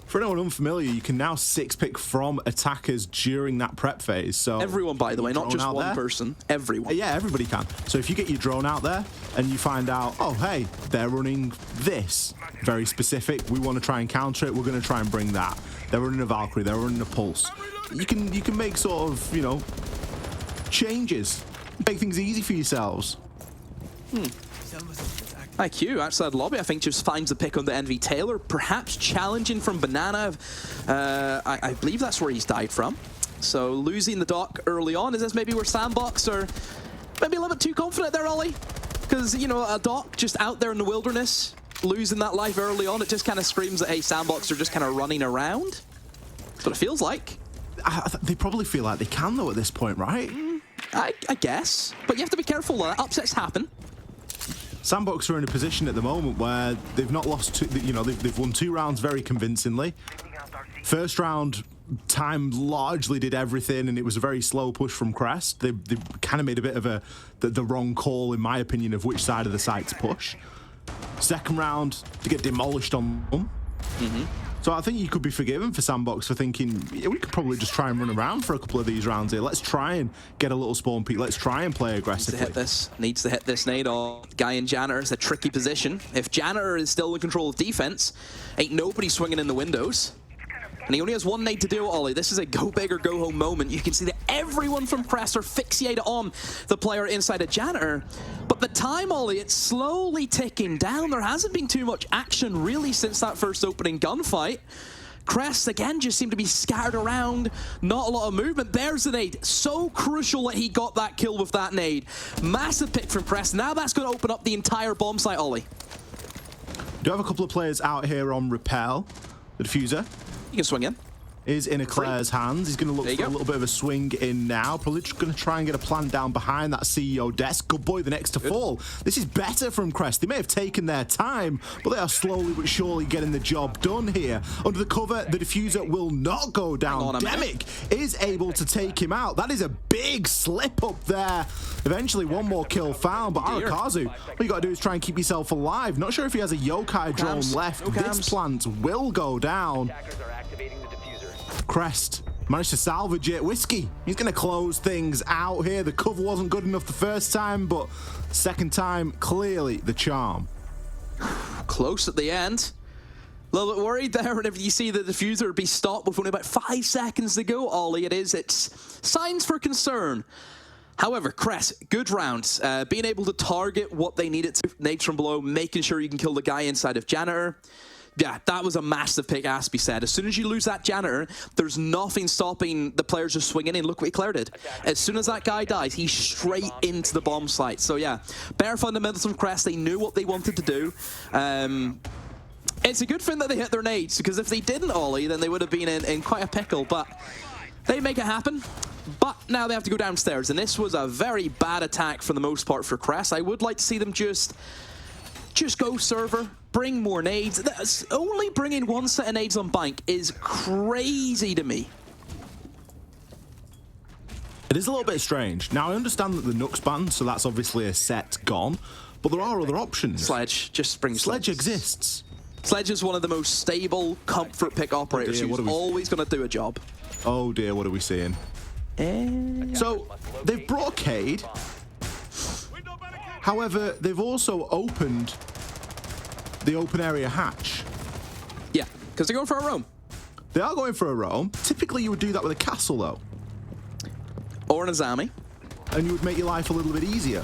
For anyone unfamiliar, you can now 6-pick from attackers during that prep phase. So everyone, by the way, not just one person. Everyone. Yeah, everybody can. So if you get your drone out there and you find out, oh, hey, they're running this. Very specific. We want to try and counter it. We're going to try and bring that. They're running a Valkyrie. They're running a Pulse. You can make sort of, you know, changes. Make things easy for yourselves. IQ outside lobby, I think, just finds the pick on the Envy Taylor, perhaps challenging from Banana. I believe that's where he's died from. So losing the dock early on. Is this maybe where SANDBOX are maybe a little bit too confident there, Ollie? Because, you know, a dock just out there in the wilderness, losing that life early on, it just kind of screams that, hey, SANDBOX are just kind of running around. That's what it feels like. They probably feel like they can, though, at this point, right? I guess. But you have to be careful. Upsets happen. SANDBOX are in a position at the moment where they've not lost two, you know, they've won 2 rounds very convincingly. First round, time largely did everything, and it was a very slow push from Crest. They kind of made a bit of the wrong call, in my opinion, of which side of the site to push. Second round, to get demolished on them. So I think you could be forgiven for SANDBOX for thinking, yeah, we could probably just try and run around for a couple of these rounds here. Let's try and get a little spawn peek. Let's try and play aggressively. Needs to hit this nade on Guy and Janitor. It's a tricky position. If Janitor is still in control of defense, ain't nobody swinging in the windows. And he only has 1 nade to do, Ollie. This is a go big or go home moment. You can see that everyone from Crest are fixated on the player inside a Janitor. But the time, Ollie, it's slowly ticking down. There hasn't been too much action, really, since that first opening gunfight. Crest, again, just seem to be scattered around. Not a lot of movement. There's the nade. So crucial that he got that kill with that nade. Massive pick from Crest. Now that's going to open up the entire bomb site, Ollie. We do have a couple of players out here on Repel. The diffuser. You can swing in. Is in Eclair's hands. He's going to look for a little bit of a swing in now. Probably just going to try and get a plan down behind that CEO desk. Good boy, the next to fall. This is better from Crest. They may have taken their time, but they are slowly but surely getting the job done here. Under the cover, the diffuser will not go down. Demic is able to take him out. That is a big slip up there. Eventually, one more kill found, but Arakazu, what you got to do is try and keep yourself alive. Not sure if he has a yokai drone left. This plant will go down. Crest managed to salvage it. Whiskey, he's going to close things out here. The cover wasn't good enough the first time, but second time, clearly the charm. Close at the end. A little bit worried there whenever you see the diffuser be stopped with only about 5 seconds to go, Ollie. It's signs for concern. However, Crest, good rounds. Being able to target what they needed to, nades from below, making sure you can kill the guy inside of Janitor. Yeah, that was a massive pick, Aspie said. As soon as you lose that Janitor, there's nothing stopping the players just swinging in. Look what Eclair did. As soon as that guy dies, he's straight into the bomb site. So yeah, bare fundamentals from Crest. They knew what they wanted to do. It's a good thing that they hit their nades, because if they didn't, Ollie, then they would have been in quite a pickle. But they make it happen. But now they have to go downstairs, and this was a very bad attack for the most part for Crest. I would like to see them just go server, bring more nades. That's only bringing 1 set of nades on bank is crazy to me. It is a little bit strange. Now, I understand that the Nuke's banned, so that's obviously a set gone, but there are other options. Sledge, just bring Sledge exists. Sledge is one of the most stable comfort pick operators who's always going to do a job. Oh dear, what are we seeing? So, they've brought Cade. However, they've also opened the open area hatch. Yeah, because they're going for a roam. They are going for a roam. Typically, you would do that with a castle, though. Or an Azami. And you would make your life a little bit easier.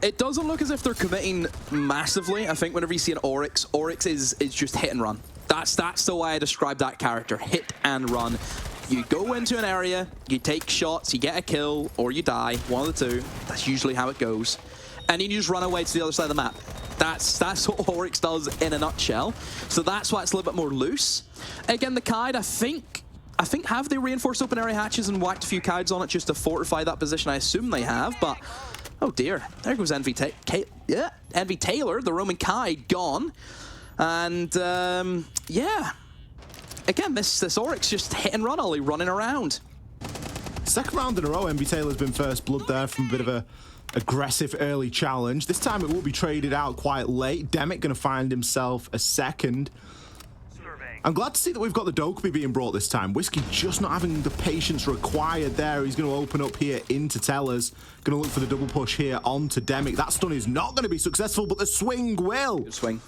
It doesn't look as if they're committing massively. I think whenever you see an Oryx, Oryx is just hit and run. That's the way I describe that character, hit and run. You go into an area, you take shots, you get a kill, or you die, one of the two. That's usually how it goes. And then you just run away to the other side of the map. That's what Oryx does in a nutshell. So that's why it's a little bit more loose. Again, the Kide, I think have they reinforced open area hatches and whacked a few Kides on it just to fortify that position? I assume they have, but oh dear, there goes Envy Taylor, the Roman Kide, gone. And yeah, again, this Oryx just hit and run, Ollie, running around. Second round in a row, Envy Taylor's been first blood there from a bit of a aggressive early challenge. This time it will be traded out quite late. Demic going to find himself a second. I'm glad to see that we've got the Dokkaebi being brought this time. Whiskey just not having the patience required there. He's going to open up here into Tellers. Going to look for the double push here onto Demic. That stun is not going to be successful, but the swing will. Good swing.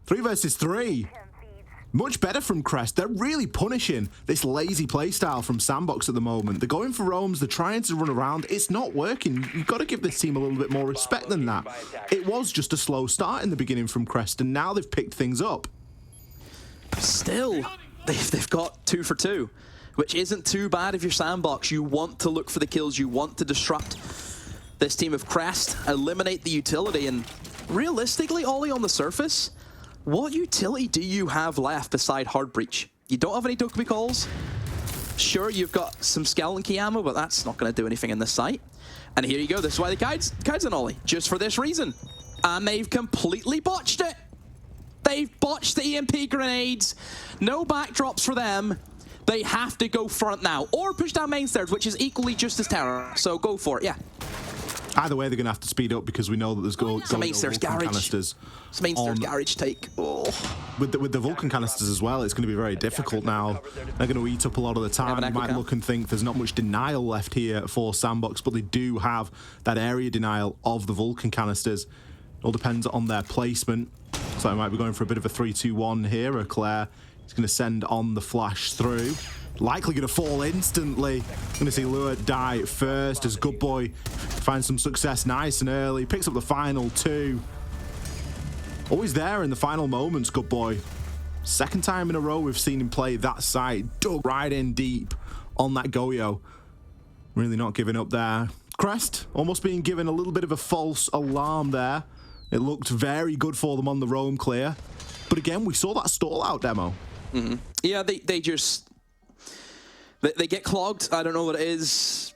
3 versus 3. Much better from Crest. They're really punishing this lazy playstyle from SANDBOX at the moment. They're going for roams. They're trying to run around. It's not working. You've got to give this team a little bit more respect than that. It was just a slow start in the beginning from Crest, and now they've picked things up. Still, they've got 2 for 2, which isn't too bad if you're SANDBOX. You want to look for the kills. You want to disrupt this team of Crest, eliminate the utility, and realistically, Ollie, on the surface, what utility do you have left beside Hard Breach? You don't have any Dokkaebi calls. Sure, you've got some Skeleton Key ammo, but that's not going to do anything in this site. And here you go. This is why the Kide's an Ollie, just for this reason. And they've completely botched it. They've botched the EMP grenades. No backdrops for them. They have to go front now, or push down main stairs, which is equally just as terror. So go for it, yeah. Either way, they're going to have to speed up because we know that there's main stairs garage canisters. It's main stairs garage take. Oh. With the Vulcan canisters as well, it's going to be very difficult now. They're going to eat up a lot of the time. They might look and think there's not much denial left here for SANDBOX, but they do have that area denial of the Vulcan canisters. It all depends on their placement. So I might be going for a bit of a 3-2-1 here. Eclair is going to send on the flash through. Likely going to fall instantly. Going to see Lua die first as Good Boy finds some success nice and early. Picks up the final 2. Always there in the final moments, Good Boy. Second time in a row we've seen him play that side. Dug right in deep on that Goyo. Really not giving up there. Crest almost being given a little bit of a false alarm there. It looked very good for them on the roam clear. But again, we saw that stall out demo. Mm-hmm. Yeah, they just... They get clogged. I don't know what it is.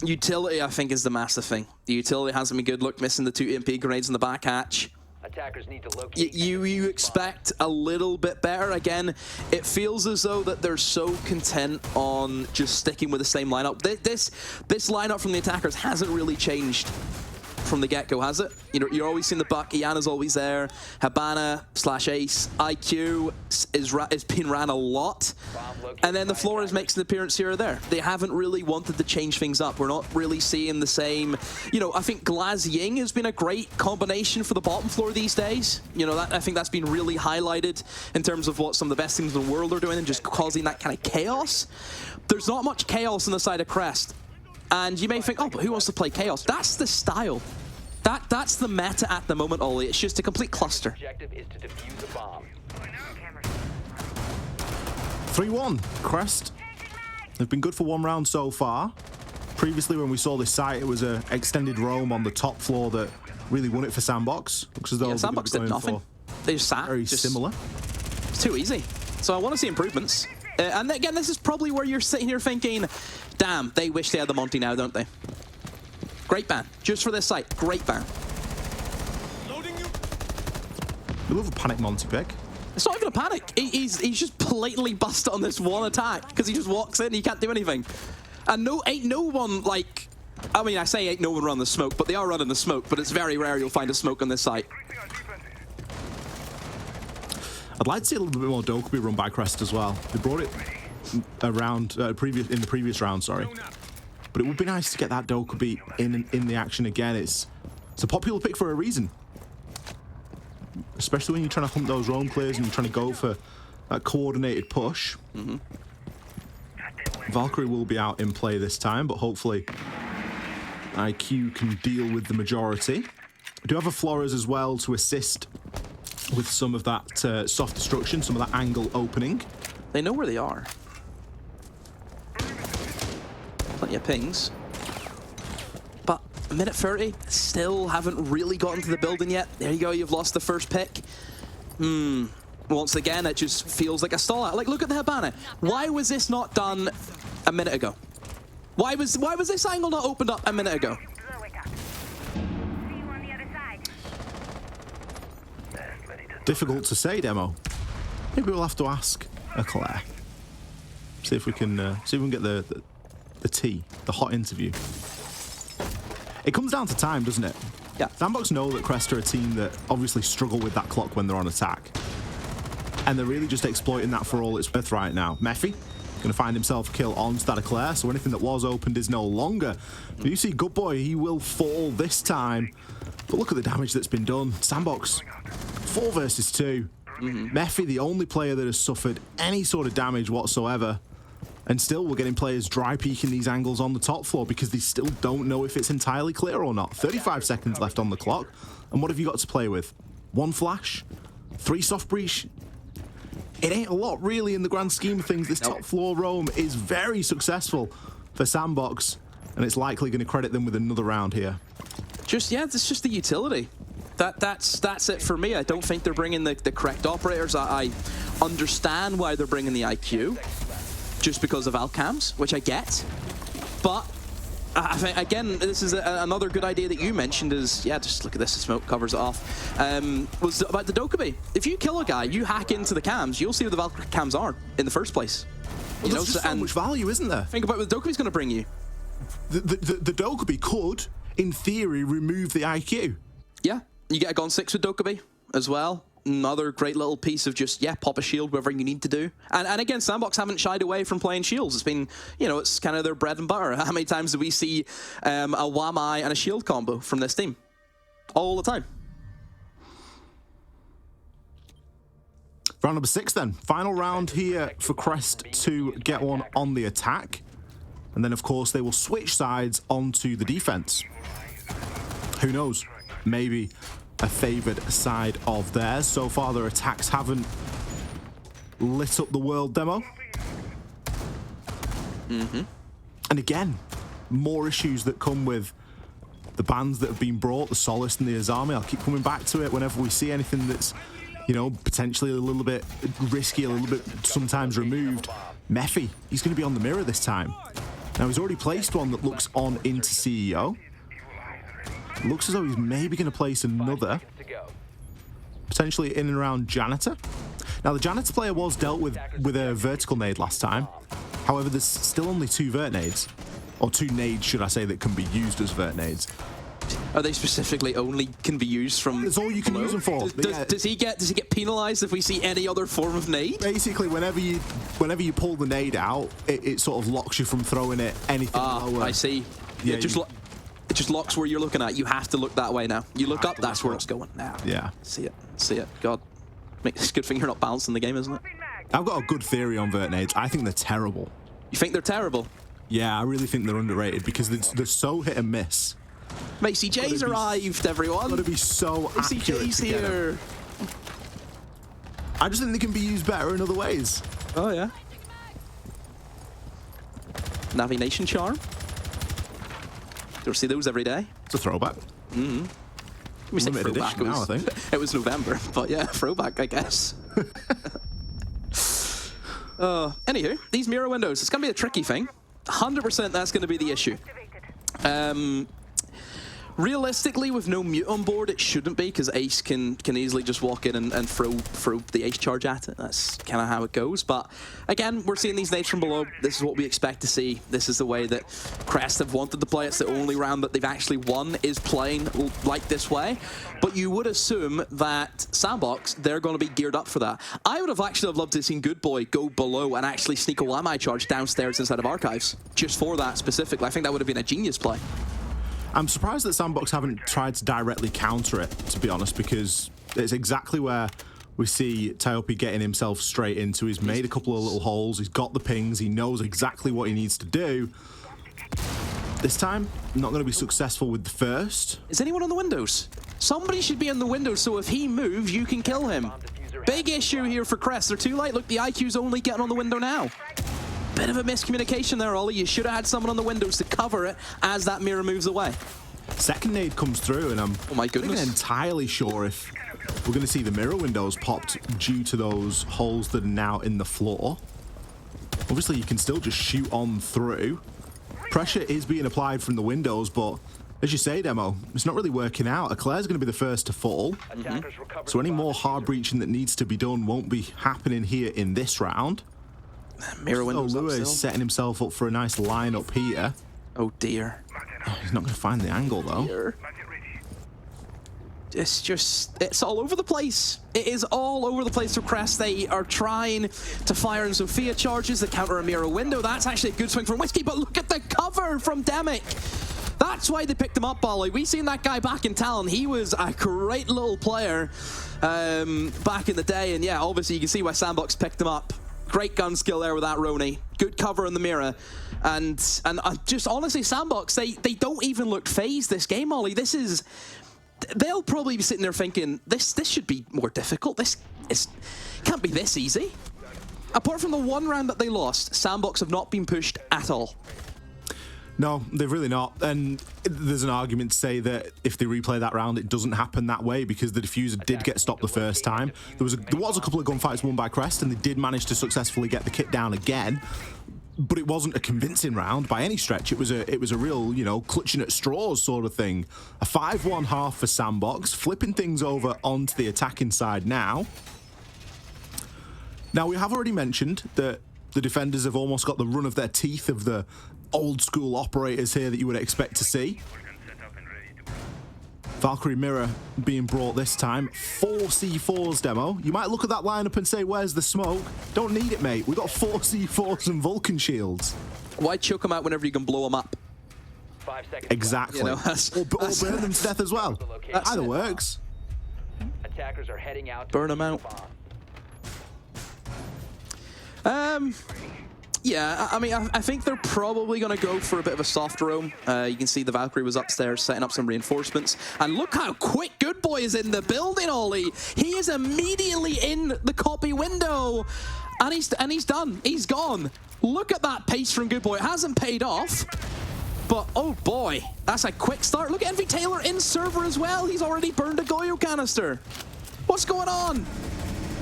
Utility, I think, is the massive thing. The utility hasn't been good. Look, missing the 2 EMP grenades in the back hatch. Attackers need to locate. You expect a little bit better. Again, it feels as though that they're so content on just sticking with the same lineup. This lineup from the attackers hasn't really changed from the get-go, has it? You know, you're always seeing the Buck. Iana's always there. Habana/Ace. IQ is being ran a lot. And then the Flores makes an appearance here or there. They haven't really wanted to change things up. We're not really seeing the same... You know, I think Glaz Ying has been a great combination for the bottom floor these days. You know, I think that's been really highlighted in terms of what some of the best teams in the world are doing and just causing that kind of chaos. There's not much chaos on the side of Crest. And you may think, oh, but who wants to play Chaos? That's the style. That's the meta at the moment, Ollie. It's just a complete cluster. Objective is to defuse a bomb. 3-1, Crest. They've been good for 1 round so far. Previously, when we saw this site, it was an extended roam on the top floor that really won it for SANDBOX. Looks as though SANDBOX did nothing. They just sat. Very similar. It's too easy. So I want to see improvements. And again, this is probably where you're sitting here thinking, damn, they wish they had the Monty now, don't they? Great ban. Just for this site. Great ban. We love a panic Monty pick. It's not even a panic. He's just blatantly busted on this one attack because he just walks in and he can't do anything. And ain't no one, like... I mean, I say ain't no one running the smoke, but they are running the smoke, but it's very rare you'll find a smoke on this site. I'd like to see a little bit more Dokkaebi run by Crest as well. They brought it around in the previous round, sorry. But it would be nice to get that Dokkaebi in the action again. It's a popular pick for a reason. Especially when you're trying to hunt those roam clears and you're trying to go for that coordinated push. Mm-hmm. Valkyrie will be out in play this time, but hopefully IQ can deal with the majority. We do have a Flores as well to assist with some of that soft destruction, some of that angle opening. They know where they are. Plenty of pings. But A minute 30, still haven't really gotten to the building yet. There you go, you've lost the first pick. Once again, it just feels like a stall out. Like, look at the Hibana. Why was this not done a minute ago? Why was this angle not opened up a minute ago? Difficult to say, Demo. Maybe we'll have to ask Eclair. See if we can get the tea, the hot interview. It comes down to time, doesn't it? Yeah. SANDBOX know that Crest are a team that obviously struggle with that clock when they're on attack. And they're really just exploiting that for all it's worth right now. Mephi going to find himself a kill onto that Eclair, so anything that was opened is no longer. But you see Good Boy, he will fall this time. But look at the damage that's been done. SANDBOX, 4 versus 2. Mephi, the only player that has suffered any sort of damage whatsoever. And still, we're getting players dry peeking these angles on the top floor because they still don't know if it's entirely clear or not. 35 seconds left on the clock. And what have you got to play with? 1 flash? 3 soft breach? It ain't a lot, really, in the grand scheme of things. This top floor roam is very successful for SANDBOX, and it's likely going to credit them with another round here. It's just the utility. That's it for me. I don't think they're bringing the correct operators. I understand why they're bringing the IQ, just because of Alcams, which I get. But I think, again, this is another good idea that you mentioned is, yeah, just look at this, the smoke covers it off, was about the Dokkaebi. If you kill a guy, you hack into the cams, you'll see where the Valkyrie cams are in the first place. Well, there's just so much value, isn't there? Think about what the Dokkaebi's going to bring you. The Dokkaebi could, in theory, remove the IQ. Yeah, you get a Gon 6 with Dokkaebi as well. Another great little piece of just, yeah, pop a shield, whatever you need to do. And again, SANDBOX haven't shied away from playing shields. It's been, you know, it's kind of their bread and butter. How many times do we see a Wamai and a shield combo from this team? All the time. Round number 6 then. Final round here for Crest to get one on the attack. And then, of course, they will switch sides onto the defense. Who knows? Maybe a favoured side of theirs. So far, their attacks haven't lit up the world, Demo. And again, more issues that come with the bans that have been brought, the Solace and the Azami. I'll keep coming back to it whenever we see anything that's, you know, potentially a little bit risky, a little bit sometimes removed. Mephi, he's going to be on the mirror this time. Now, he's already placed one that looks on into CEO. Looks as though he's maybe going to place another, potentially in and around Janitor. Now, the Janitor player was dealt with a vertical nade last time. However, there's still only 2 vert nades, or 2 nades, should I say, that can be used as vert nades. Are they specifically only can be used from? That's all you can use them for. Does he get penalized if we see any other form of nade? Basically, whenever you pull the nade out, it sort of locks you from throwing it anything lower. I see. Yeah, it just locks where you're looking at. You have to look that way now. You look up, that's where it's going now. Yeah. See it. God, it's a good thing you're not balancing the game, isn't it? I've got a good theory on vert nades. I think they're terrible. You think they're terrible? Yeah, I really think they're underrated because they're so hit and miss. Mate, CJ's arrived, everyone. Got to be so accurate. CJ's here. I just think they can be used better in other ways. Oh yeah. Navi Nation charm. You'll see those every day. It's a throwback. We say throwback. Now, I think. It was November, but yeah, throwback, I guess. Anywho, these mirror windows, it's going to be a tricky thing. 100% that's going to be the issue. Realistically, with no mute on board, it shouldn't be, because Ace can easily just walk in and throw the Ace charge at it. That's kind of how it goes. But again, we're seeing these nades from below. This is what we expect to see. This is the way that Crest have wanted to play. It's the only round that they've actually won is playing like this way. But you would assume that SANDBOX, they're going to be geared up for that. I would have actually loved to have seen Good Boy go below and actually sneak a Wamai charge downstairs inside of Archives, just for that specifically. I think that would have been a genius play. I'm surprised that SANDBOX haven't tried to directly counter it, to be honest, because it's exactly where we see Tyopi getting himself straight into. He's made a couple of little holes, he's got the pings, he knows exactly what he needs to do. This time, not going to be successful with the first. Is anyone on the windows? Somebody should be on the windows, so if he moves, you can kill him. Big issue here for Crest. They're too late. Look, the IQ's only getting on the window now. Bit of a miscommunication there, Ollie. You should have had someone on the windows to cover it as that mirror moves away. Second nade comes through, and I'm Oh my not goodness. even entirely sure if we're going to see the mirror windows popped due to those holes that are now in the floor. Obviously, you can still just shoot on through. Pressure is being applied from the windows, but as you say, Demo, it's not really working out. Eclair's going to be the first to fall. So any more hard breaching that needs to be done won't be happening here in this round. Mirror windows so up Lua still. is setting himself up for a nice lineup here. Oh dear. Oh, he's not going to find the angle, though. Here. It's all over the place. It is all over the place for Crest. They are trying to fire in Sophia charges to counter a mirror window. That's actually a good swing from Whiskey, but look at the cover from Demic. That's why they picked him up, Ollie. We seen that guy back in Talon. He was a great little player back in the day, and yeah, obviously you can see why SANDBOX picked him up. Great gun skill there with that Roni. Good cover in the mirror. And just honestly, SANDBOX, they don't even look phased this game, Ollie. They'll probably be sitting there thinking, this should be more difficult. This can't be this easy. Apart from the one round that they lost, SANDBOX have not been pushed at all. No, they've really not. And there's an argument to say that if they replay that round, it doesn't happen that way because the diffuser did get stopped the first time. There was a couple of gunfights won by Crest, and they did manage to successfully get the kit down again. But it wasn't a convincing round by any stretch. It was a real, you know, clutching at straws sort of thing. A 5-1 half for SANDBOX, flipping things over onto the attacking side now. Now, we have already mentioned that the defenders have almost got the run of their teeth of the old school operators here that you would expect to see. Valkyrie Mirror being brought this time. 4 C4s, Demo. You might look at that lineup and say, where's the smoke? Don't need it, mate. We've got 4 C4s and Vulcan shields. Why choke them out whenever you can blow them up? 5 seconds. Exactly. You know, or burn them to death as well. Either works. Attackers are heading out. Burn them out. Yeah, I mean, I think they're probably going to go for a bit of a soft roam. You can see the Valkyrie was upstairs setting up some reinforcements. And look how quick Good Boy is in the building, Ollie. He is immediately in the copy window. And he's done. He's gone. Look at that pace from Good Boy. It hasn't paid off. But, oh boy, that's a quick start. Look at Envy Taylor in server as well. He's already burned a Goyo canister. What's going on?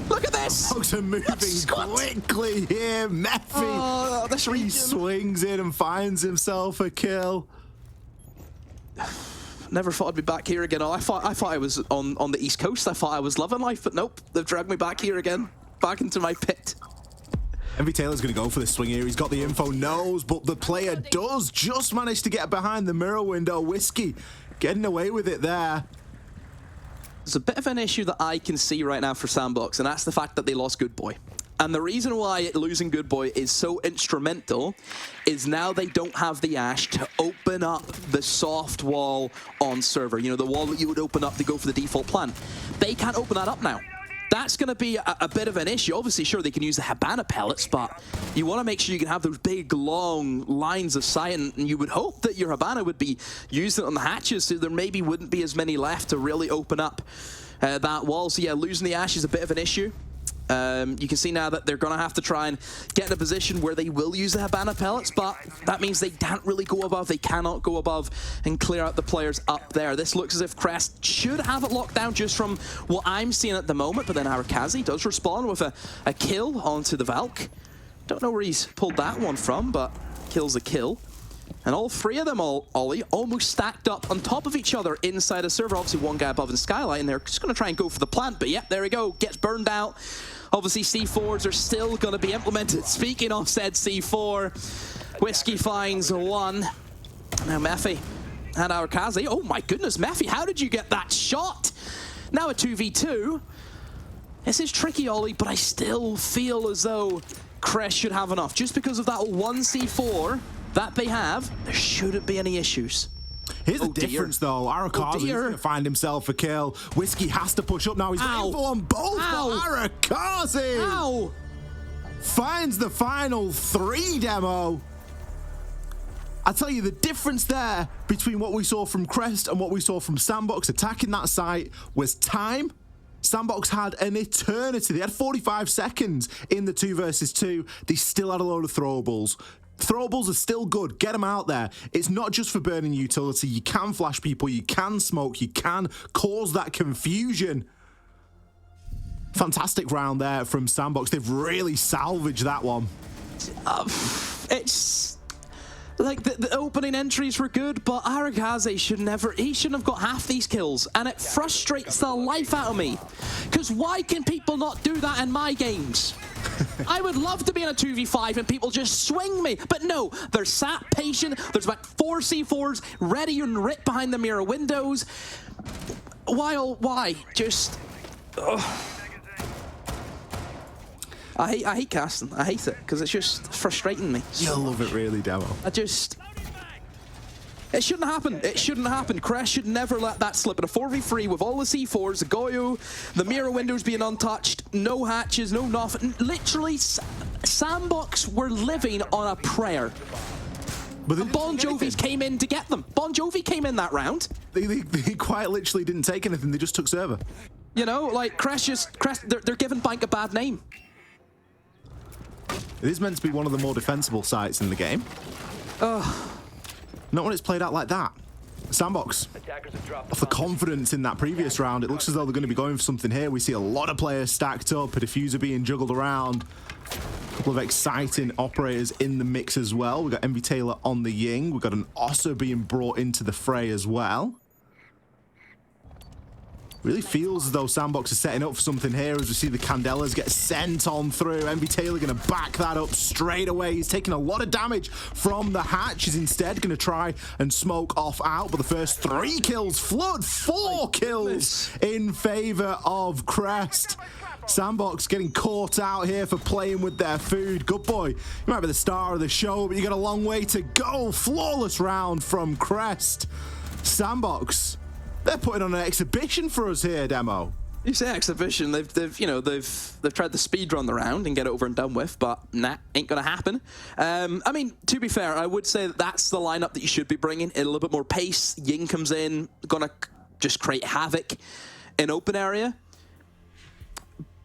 Look at this! Folks are moving quickly here. Mephi, he swings in and finds himself a kill. Never thought I'd be back here again. I thought I was on the East Coast. I thought I was loving life, but nope. They've dragged me back here again. Back into my pit. Envy Taylor's going to go for this swing here. He's got the info, knows, but the player does just manage to get behind the mirror window. Whiskey getting away with it there. There's a bit of an issue that I can see right now for SANDBOX, and that's the fact that they lost Good Boy. And the reason why losing Good Boy is so instrumental is now they don't have the Ash to open up the soft wall on server. You know, the wall that you would open up to go for the default plan. They can't open that up now. That's going to be a bit of an issue. Obviously, sure, they can use the Habana pellets, but you want to make sure you can have those big, long lines of sight, and you would hope that your Habana would be using it on the hatches, so there maybe wouldn't be as many left to really open up that wall. So yeah, losing the Ash is a bit of an issue. You can see now that they're going to have to try and get in a position where they will use the Habana pellets, but that means they can't really go above. They cannot go above and clear out the players up there. This looks as if Crest should have it locked down just from what I'm seeing at the moment, but then Arakazi does respond with a kill onto the Valk. Don't know where he's pulled that one from, but kills a kill. And all three of them, Ollie, almost stacked up on top of each other inside a server. Obviously, one guy above in Skylight, and they're just going to try and go for the plant. But yep, there we go. Gets burned out. Obviously, C4s are still going to be implemented. Speaking of said C4, Whiskey finds one. Now, Mephi and Arakazi. Oh my goodness, Mephi, how did you get that shot? Now a 2v2. This is tricky, Ollie, but I still feel as though Crest should have enough. Just because of that one C4 that they have, there shouldn't be any issues. Here's the difference, though. Arakazi is going to find himself a kill. Whiskey has to push up now. He's got info on both. Arakazi finds the final 3 Demo. I tell you, the difference there between what we saw from Crest and what we saw from SANDBOX attacking that site was time. SANDBOX had an eternity. They had 45 seconds in the 2 versus 2. They still had a load of throwables. Throwables are still good. Get them out there. It's not just for burning utility. You can flash people. You can smoke. You can cause that confusion. Fantastic round there from SANDBOX. They've really salvaged that one. It's like the opening entries were good, but Arakaze shouldn't have got half these kills, and it frustrates the life out of me. Because why can people not do that in my games? I would love to be in a 2v5 and people just swing me, but no, they're sat patient. There's about 4 C4s ready and ripped behind the mirror windows. Why? Just... I hate casting. I hate it because it's just frustrating me. You love it really, Demo. It shouldn't happen. It shouldn't happen. Crest should never let that slip. In a 4v3 with all the C4s, the Goyo, the mirror windows being untouched, no hatches, no nothing. Literally, SANDBOX were living on a prayer. But and Bon Jovi's came in to get them. Bon Jovi came in that round. They quite literally didn't take anything. They just took server. You know, like Crest, they're giving Bank a bad name. It is meant to be one of the more defensible sites in the game. Not when it's played out like that. SANDBOX, off the confidence in that previous round, it looks as though they're going to be going for something here. We see a lot of players stacked up, a diffuser being juggled around. A couple of exciting operators in the mix as well. We've got Envy Taylor on the Ying. We've got an Ossa being brought into the fray as well. Really feels as though SANDBOX is setting up for something here as we see the Candelas get sent on through. Envy Taylor going to back that up straight away. He's taking a lot of damage from the hatch. He's instead going to try and smoke off out. But the first 3 kills, Flood, 4 kills in favor of Crest. SANDBOX getting caught out here for playing with their food. Good boy. You might be the star of the show, but you got a long way to go. Flawless round from Crest. SANDBOX, they're putting on an exhibition for us here, Demo. You say exhibition, they've tried to speed run the round and get it over and done with, but nah, ain't gonna happen. I mean, to be fair, I would say that's the lineup that you should be bringing. A little bit more pace. Ying comes in, gonna just create havoc in open area.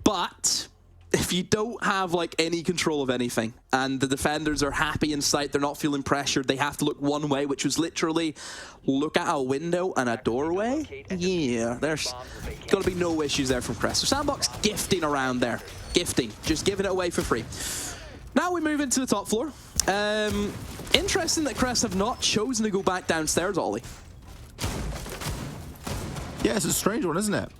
But if you don't have like any control of anything and the defenders are happy in sight, they're not feeling pressured, they have to look one way, which was literally look at a window and a doorway. Yeah, there's gonna be no issues there from Crest. So SANDBOX gifting around there. Gifting, just giving it away for free. Now we move into the top floor. Interesting that Crest have not chosen to go back downstairs, Ollie. Yeah, it's a strange one, isn't it?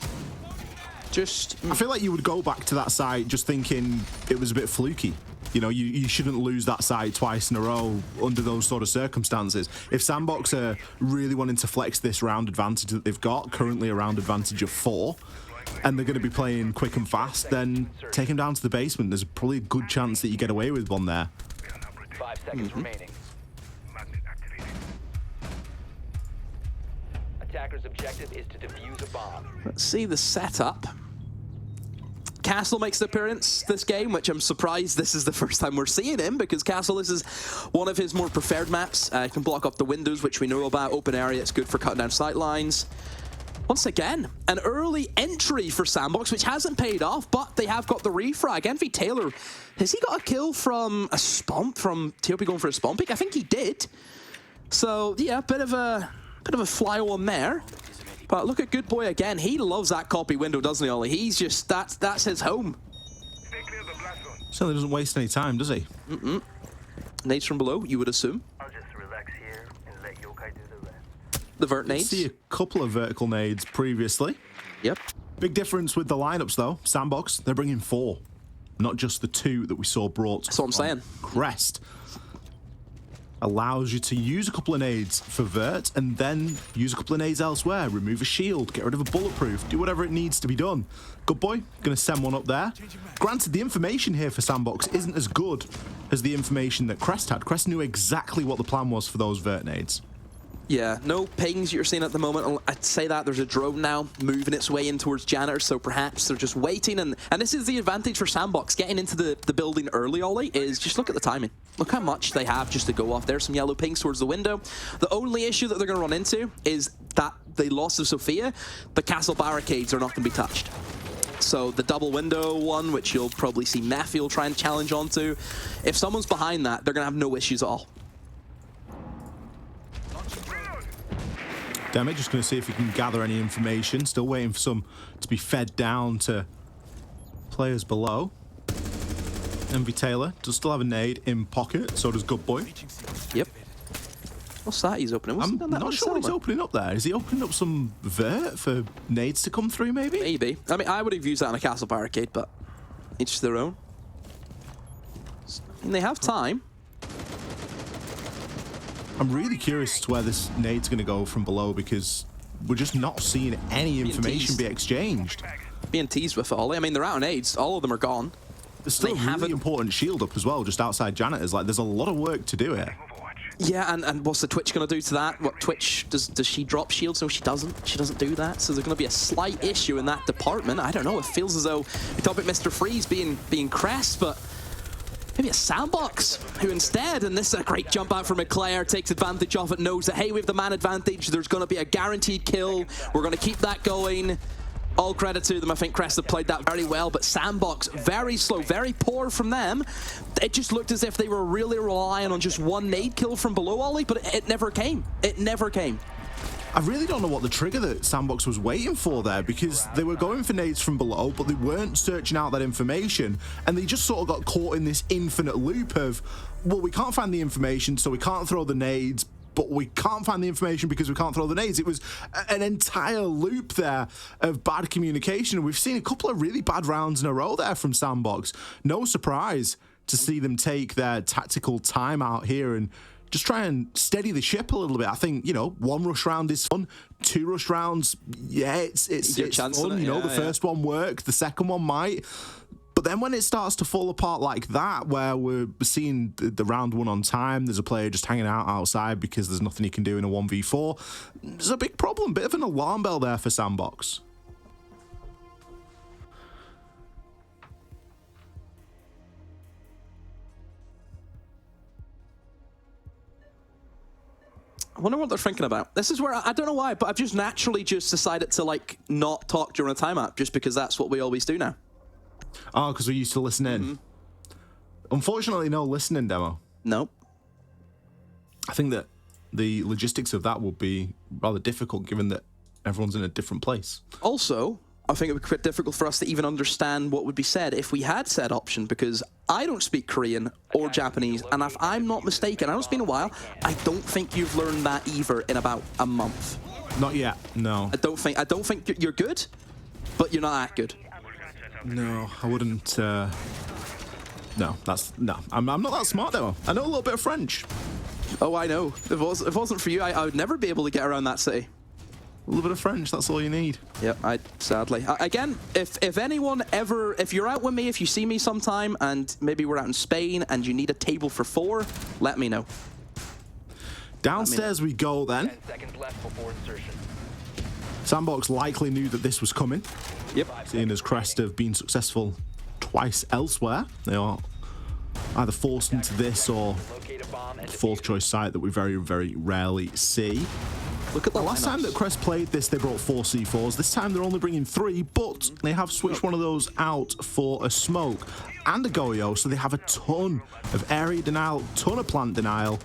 I feel like you would go back to that site just thinking it was a bit fluky. You know, you shouldn't lose that site twice in a row under those sort of circumstances. If SANDBOX are really wanting to flex this round advantage that they've got, currently a round advantage of 4, and they're going to be playing quick and fast, then take them down to the basement. There's probably a good chance that you get away with one there. 5 seconds remaining. Attacker's objective is to defuse a bomb. Let's see the setup. Castle makes the appearance this game, which I'm surprised this is the first time we're seeing him, because Castle, this is one of his more preferred maps. He can block off the windows, which we know about. Open area, it's good for cutting down sight lines. Once again, an early entry for SANDBOX, which hasn't paid off, but they have got the refrag. Envy Taylor, has he got a kill from a spawn, from TOP going for a spawn pick? I think he did. So yeah, bit of a fly on there. But look at Good Boy again. He loves that copy window, doesn't he, Ollie? He's just, that's his home. Certainly doesn't waste any time, does he? Nades from below, you would assume. I'll just relax here and let Yokai do the rest. The vert nades. See a couple of vertical nades previously. Yep. Big difference with the lineups, though. SANDBOX, they're bringing 4. Not just the 2 that we saw brought. That's what I'm saying. Crest allows you to use a couple of nades for vert and then use a couple of nades elsewhere. Remove a shield, get rid of a bulletproof, do whatever it needs to be done. Good boy, gonna send one up there. Granted, the information here for SANDBOX isn't as good as the information that Crest had. Crest knew exactly what the plan was for those vert nades. Yeah, no pings you're seeing at the moment. I'd say that there's a drone now moving its way in towards Janitor, so perhaps they're just waiting. And this is the advantage for SANDBOX. Getting into the building early, Ollie, is just look at the timing. Look how much they have just to go off. There's some yellow pings towards the window. The only issue that they're going to run into is that they lost of Sophia. The castle barricades are not going to be touched. So the double window one, which you'll probably see Mephi will try and challenge onto. If someone's behind that, they're going to have no issues at all. Damn it, just going to see if we can gather any information. Still waiting for some to be fed down to players below. Envy Taylor does still have a nade in pocket, so does Good Boy. Yep. What's that he's opening? What's I'm that not sure what he's opening up there. Is he opening up some vert for nades to come through, maybe? Maybe. I mean, I would have used that on a castle barricade, but each their own. And they have time. I'm really curious as to where this nade's going to go from below, because we're just not seeing any information be exchanged. Being teased with Ollie. I mean, they're out of nades. All of them are gone. There's still a really important shield up as well, just outside Janitors. Like, there's a lot of work to do here. Yeah, and what's the Twitch going to do to that? What Twitch, does she drop shields? No, she doesn't. She doesn't do that. So there's going to be a slight issue in that department. I don't know. It feels as though we talk about Mr. Freeze being Crest, but maybe a SANDBOX, who instead, and this is a great jump out from Eclair, takes advantage of it, knows that, hey, we have the man advantage. There's going to be a guaranteed kill. We're going to keep that going. All credit to them. I think Crest have played that very well, but SANDBOX, very slow, very poor from them. It just looked as if they were really relying on just one nade kill from below Ollie, but it never came. It never came. I really don't know what the trigger that SANDBOX was waiting for there, because they were going for nades from below, but they weren't searching out that information, and they just sort of got caught in this infinite loop of, well, we can't find the information, so we can't throw the nades, but we can't find the information because we can't throw the nades. It was an entire loop there of bad communication. We've seen a couple of really bad rounds in a row there from SANDBOX. No surprise to see them take their tactical time out here and just try and steady the ship a little bit. I think, you know, 1 rush round is fun. 2 rush rounds, yeah, it's fun. You know, the first one worked, the second one might. But then when it starts to fall apart like that, where we're seeing the round 1 on time, there's a player just hanging out outside because there's nothing he can do in a 1v4, there's a big problem, bit of an alarm bell there for SANDBOX. I wonder what they're thinking about. This is where, I don't know why, but I've just naturally just decided to, like, not talk during a timeout, just because that's what we always do now. Oh, because we used to listen in. Unfortunately, no listening demo. Nope. I think that the logistics of that would be rather difficult, given that everyone's in a different place. Also, I think it would be quite difficult for us to even understand what would be said if we had said option, because I don't speak Korean or Japanese, and if I'm not mistaken, I know it's been a while, I don't think you've learned that either in about a month. Not yet, no. I don't think you're good, but you're not that good. No, I wouldn't. No, I'm not that smart though. I know a little bit of French. Oh, I know. If it wasn't for you, I would never be able to get around that city. A little bit of French, that's all you need. Yep, sadly. Again, if anyone ever, if you're out with me, if you see me sometime, and maybe we're out in Spain and you need a table for 4, let me know. Downstairs we go then. 10 seconds left before insertion. SANDBOX likely knew that this was coming. Yep. Seeing as Crest have been successful twice elsewhere, they are either forced into this or the 4th choice site that we very, very rarely see. Look at the last time that Crest played this, they brought 4 C4s. This time they're only bringing 3, but they have switched one of those out for a smoke and a Goyo, so they have a ton of area denial, ton of plant denial.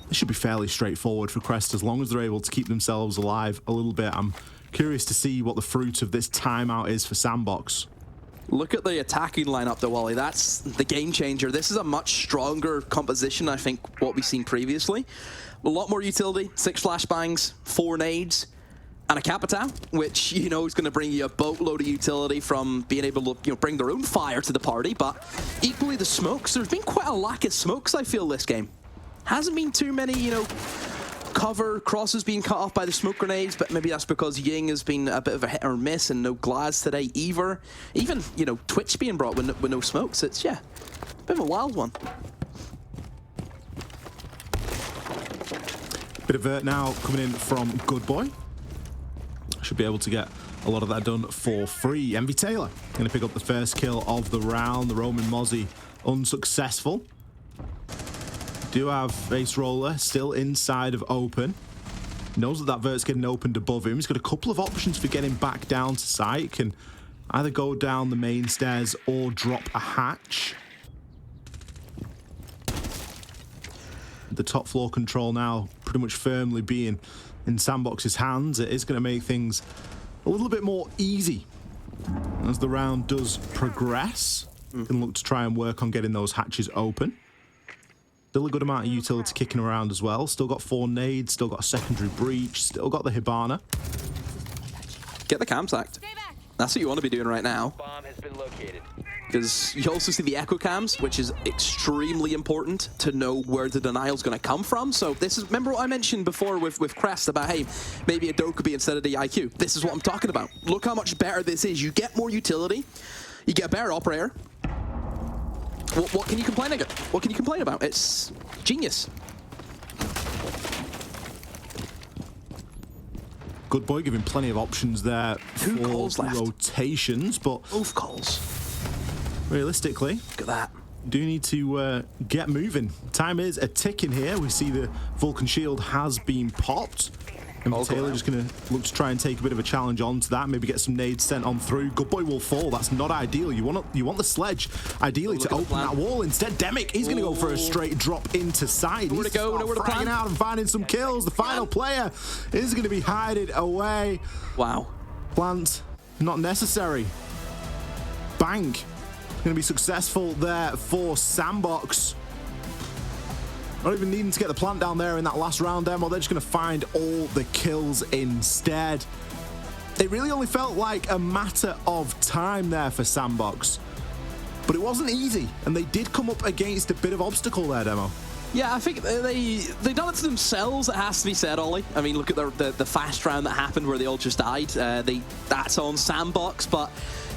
This should be fairly straightforward for Crest as long as they're able to keep themselves alive a little bit. I'm curious to see what the fruit of this timeout is for SANDBOX. Look at the attacking lineup though, Wally. That's the game changer. This is a much stronger composition, I think, what we've seen previously. A lot more utility, 6 flashbangs, 4 nades, and a Capitao, which, you know, is going to bring you a boatload of utility from being able to, you know, bring their own fire to the party, but equally the smokes. There's been quite a lack of smokes, I feel, this game. Hasn't been too many, you know, cover crosses being cut off by the smoke grenades, but maybe that's because Ying has been a bit of a hit or miss and no glads today either. Even, you know, Twitch being brought with no smokes. It's, yeah, a bit of a wild one. Bit of vert now coming in from Good Boy. Should be able to get a lot of that done for free. Envy Taylor going to pick up the first kill of the round. The Roman Mozzie unsuccessful. Do have Ace Roller still inside of open. Knows that that vert's getting opened above him. He's got a couple of options for getting back down to site. Can either go down the main stairs or drop a hatch. The top floor control now pretty much firmly being in SANDBOX's hands. It is going to make things a little bit more easy as the round does progress. Can look to try and work on getting those hatches open. Still a good amount of utility kicking around as well. Still got 4 nades, still got a secondary breach, still got the Hibana. Get the cam sacked. That's what you want to be doing right now. Bomb has been located. Because you also see the echo cams, which is extremely important to know where the denial's going to come from. So this is, remember what I mentioned before with Crest about, hey, maybe a Dokubi instead of the IQ. This is what I'm talking about. Look how much better this is. You get more utility, you get a better operator. What can you complain about? What can you complain about? It's genius. Good boy, giving plenty of options there Two for calls left. rotations, but Both calls. realistically, Look at that. do need to get moving. Time is a ticking here. We see the Vulcan shield has been popped. And Taylor just going to look to try and take a bit of a challenge onto that. Maybe get some nades sent on through. Good boy will fall. That's not ideal. You want the sledge ideally to open that wall. Instead, Demic, he's going to go for a straight drop into side. Nowhere to go, nowhere to plan. Out and finding some kills. The final player is going to be hiding away. Wow. Plant, not necessary. Bank, going to be successful there for SANDBOX. Not even needing to get the plant down there in that last round demo. They're just going to find all the kills instead. It really only felt like a matter of time there for SANDBOX. But it wasn't easy, and they did come up against a bit of obstacle there, Demo. Yeah, I think they done it to themselves, it has to be said, Ollie. I mean, look at the fast round that happened where they all just died. That's on SANDBOX, but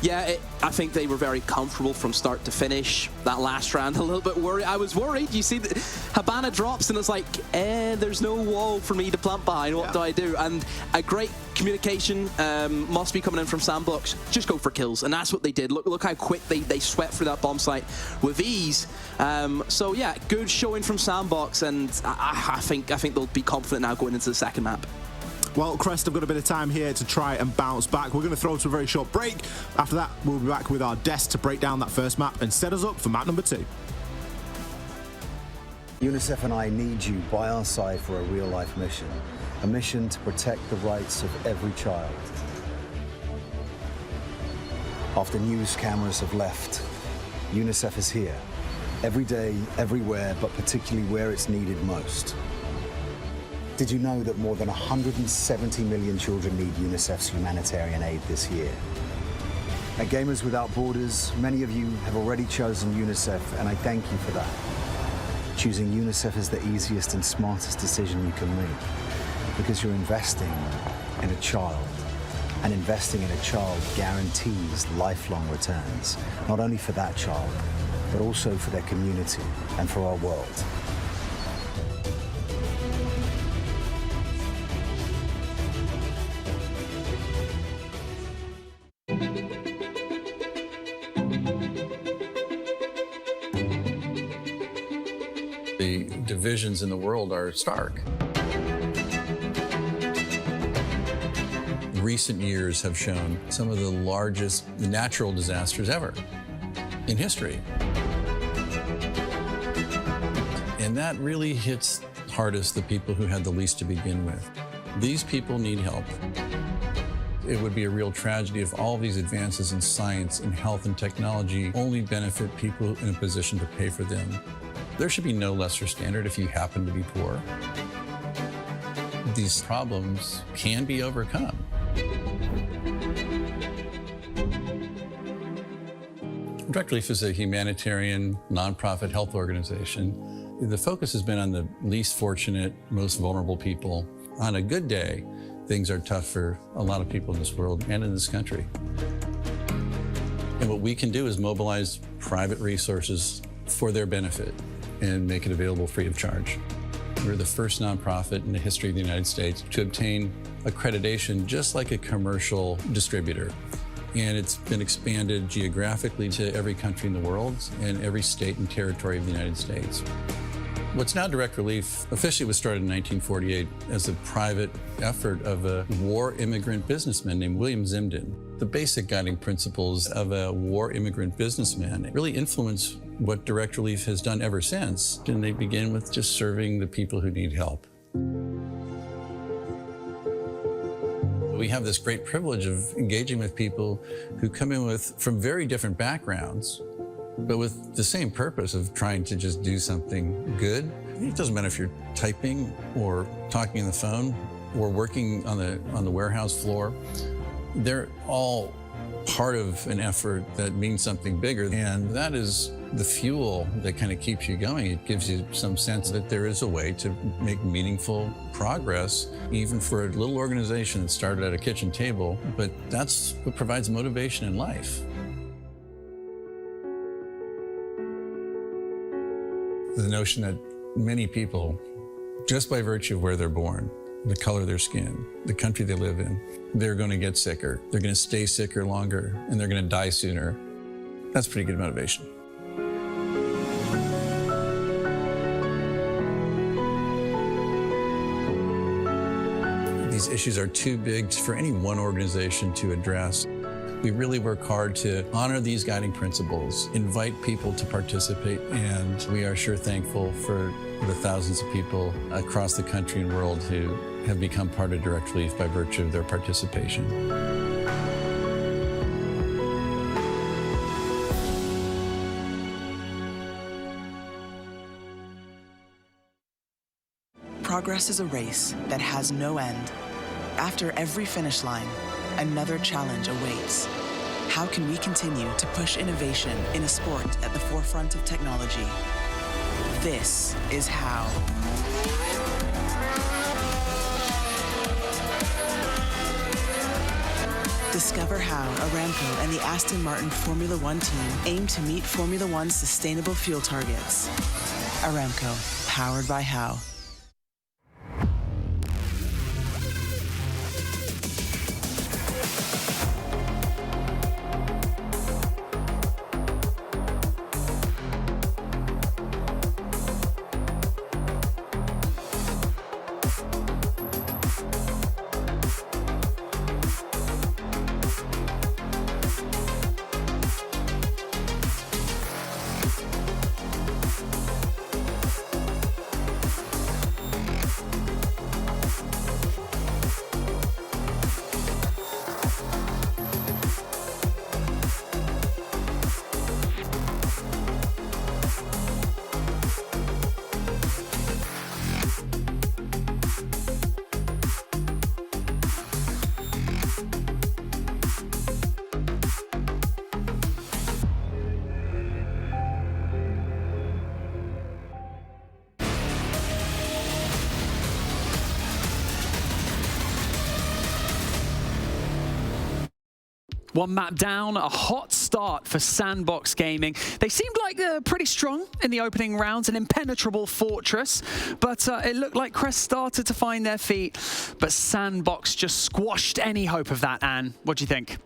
yeah, I think they were very comfortable from start to finish. That last round, a little bit worried. I was worried. You see, Hibana drops, and it's like, there's no wall for me to plant behind. What do I do? And a great communication must be coming in from SANDBOX. Just go for kills, and that's what they did. Look how quick they swept through that bomb site with ease. So yeah, good showing from SANDBOX, and I think they'll be confident now going into the second map. Well, Crest have got a bit of time here to try and bounce back. We're going to throw to a very short break. After that, we'll be back with our desk to break down that first map and set us up for map number 2. UNICEF and I need you by our side for a real-life mission. A mission to protect the rights of every child. After news cameras have left, UNICEF is here. Every day, everywhere, but particularly where it's needed most. Did you know that more than 170 million children need UNICEF's humanitarian aid this year? At Gamers Without Borders, many of you have already chosen UNICEF, and I thank you for that. Choosing UNICEF is the easiest and smartest decision you can make, because you're investing in a child. And investing in a child guarantees lifelong returns, not only for that child, but also for their community and for our world. The divisions in the world are stark. Recent years have shown some of the largest natural disasters ever in history. And that really hits hardest the people who had the least to begin with. These people need help. It would be a real tragedy if all these advances in science and health and technology only benefit people in a position to pay for them. There should be no lesser standard if you happen to be poor. These problems can be overcome. Direct Relief is a humanitarian, nonprofit health organization. The focus has been on the least fortunate, most vulnerable people. On a good day, things are tough for a lot of people in this world and in this country. And what we can do is mobilize private resources for their benefit and make it available free of charge. We're the first nonprofit in the history of the United States to obtain accreditation just like a commercial distributor. And it's been expanded geographically to every country in the world and every state and territory of the United States. What's now Direct Relief officially was started in 1948 as a private effort of a war immigrant businessman named William Zimden. The basic guiding principles of a war immigrant businessman really influence what Direct Relief has done ever since. And they begin with just serving the people who need help. We have this great privilege of engaging with people who come in from very different backgrounds, but with the same purpose of trying to just do something good. It doesn't matter if you're typing or talking on the phone or working on the warehouse floor. They're all part of an effort that means something bigger, and that is the fuel that kind of keeps you going. It gives you some sense that there is a way to make meaningful progress, even for a little organization that started at a kitchen table, but that's what provides motivation in life. The notion that many people, just by virtue of where they're born, the color of their skin, the country they live in, they're going to get sicker, they're going to stay sicker longer, and they're going to die sooner. That's pretty good motivation. These issues are too big for any one organization to address. We really work hard to honor these guiding principles, invite people to participate, and we are sure thankful for the thousands of people across the country and world who have become part of Direct Relief by virtue of their participation. Progress is a race that has no end. After every finish line, another challenge awaits. How can we continue to push innovation in a sport at the forefront of technology? This is how. Discover how Aramco and the Aston Martin Formula One team aim to meet Formula One's sustainable fuel targets. Aramco, powered by How. One map down, a hot start for SANDBOX Gaming. They seemed like they're pretty strong in the opening rounds, an impenetrable fortress, but it looked like Crest started to find their feet, but SANDBOX just squashed any hope of that, Anne. What do you think?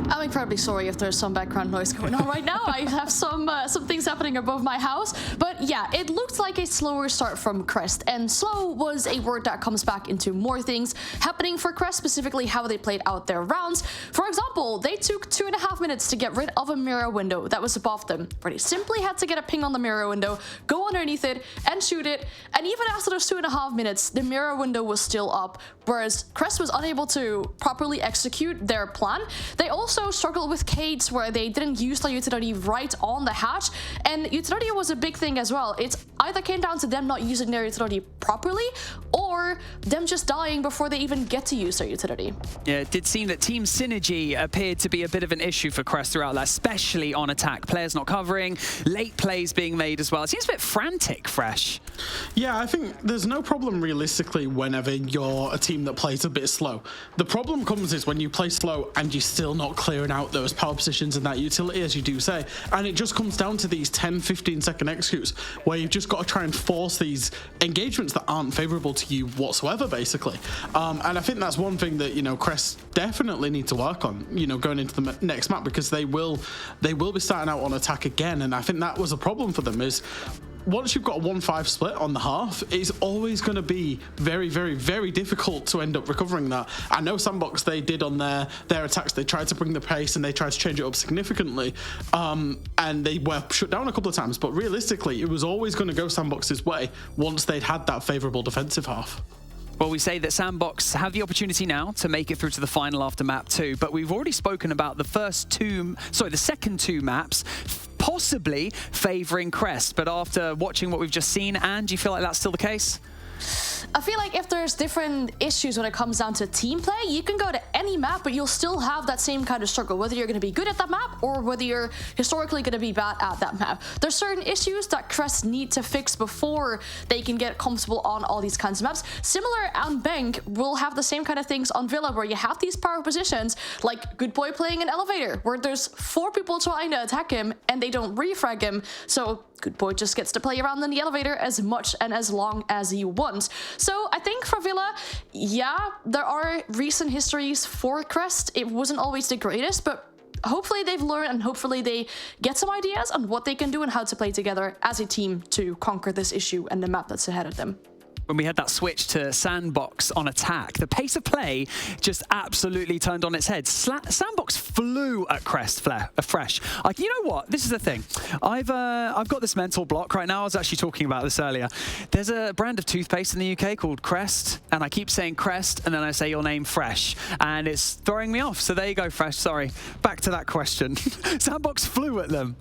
I'm incredibly sorry if there's some background noise going on right now. I have some things happening above my house. But yeah, it looked like a slower start from Crest. And slow was a word that comes back into more things happening for Crest, specifically how they played out their rounds. For example, they took 2.5 minutes to get rid of a mirror window that was above them, where they simply had to get a ping on the mirror window, go underneath it, and shoot it. And even after those 2.5 minutes, the mirror window was still up, whereas Crest was unable to properly execute their plan. They also struggled with Cades, where they didn't use the utility right on the hatch, and utility was a big thing as well. It either came down to them not using their utility properly, or them just dying before they even get to use their utility. Yeah, it did seem that team synergy appeared to be a bit of an issue for Crest throughout that, especially on attack. Players not covering, late plays being made as well. It seems a bit frantic, Fresh. Yeah, I think there's no problem realistically whenever you're a team that plays a bit slow. The problem comes is when you play slow and you're still not clearing out those power positions and that utility, as you do say, and it just comes down to these 10-15 second executes where you've just got to try and force these engagements that aren't favorable to you whatsoever, basically. And I think that's one thing that, you know, Crest definitely need to work on, you know, going into the next map, because they will be starting out on attack again, and I think that was a problem for them. Is once you've got a 1-5 split on the half, it's always going to be very, very, very difficult to end up recovering that. I know SANDBOX, they did on their attacks, they tried to bring the pace and they tried to change it up significantly, and they were shut down a couple of times, but realistically, it was always going to go SANDBOX's way once they'd had that favourable defensive half. Well, we say that SANDBOX have the opportunity now to make it through to the final after map 2, but we've already spoken about the second two maps possibly favouring Crest. But after watching what we've just seen, Anne, do you feel like that's still the case? I feel like if there's different issues when it comes down to team play, you can go to any map, but you'll still have that same kind of struggle, whether you're going to be good at that map or whether you're historically going to be bad at that map. There's certain issues that Crest need to fix before they can get comfortable on all these kinds of maps. Similar, and Bank will have the same kind of things on Villa, where you have these power positions, like Good Boy playing an elevator, where there's 4 people trying to attack him and they don't refrag him, so Good Boy just gets to play around in the elevator as much and as long as he wants. So I think for Villa, yeah, there are recent histories for Crest. It wasn't always the greatest, but hopefully they've learned and hopefully they get some ideas on what they can do and how to play together as a team to conquer this issue and the map that's ahead of them. When we had that switch to SANDBOX on attack, the pace of play just absolutely turned on its head. SANDBOX flew at Crest fresh. Like, you know what? This is the thing. I've got this mental block right now. I was actually talking about this earlier. There's a brand of toothpaste in the UK called Crest, and I keep saying Crest, and then I say your name Fresh, and it's throwing me off. So there you go, Fresh. Sorry. Back to that question. SANDBOX flew at them.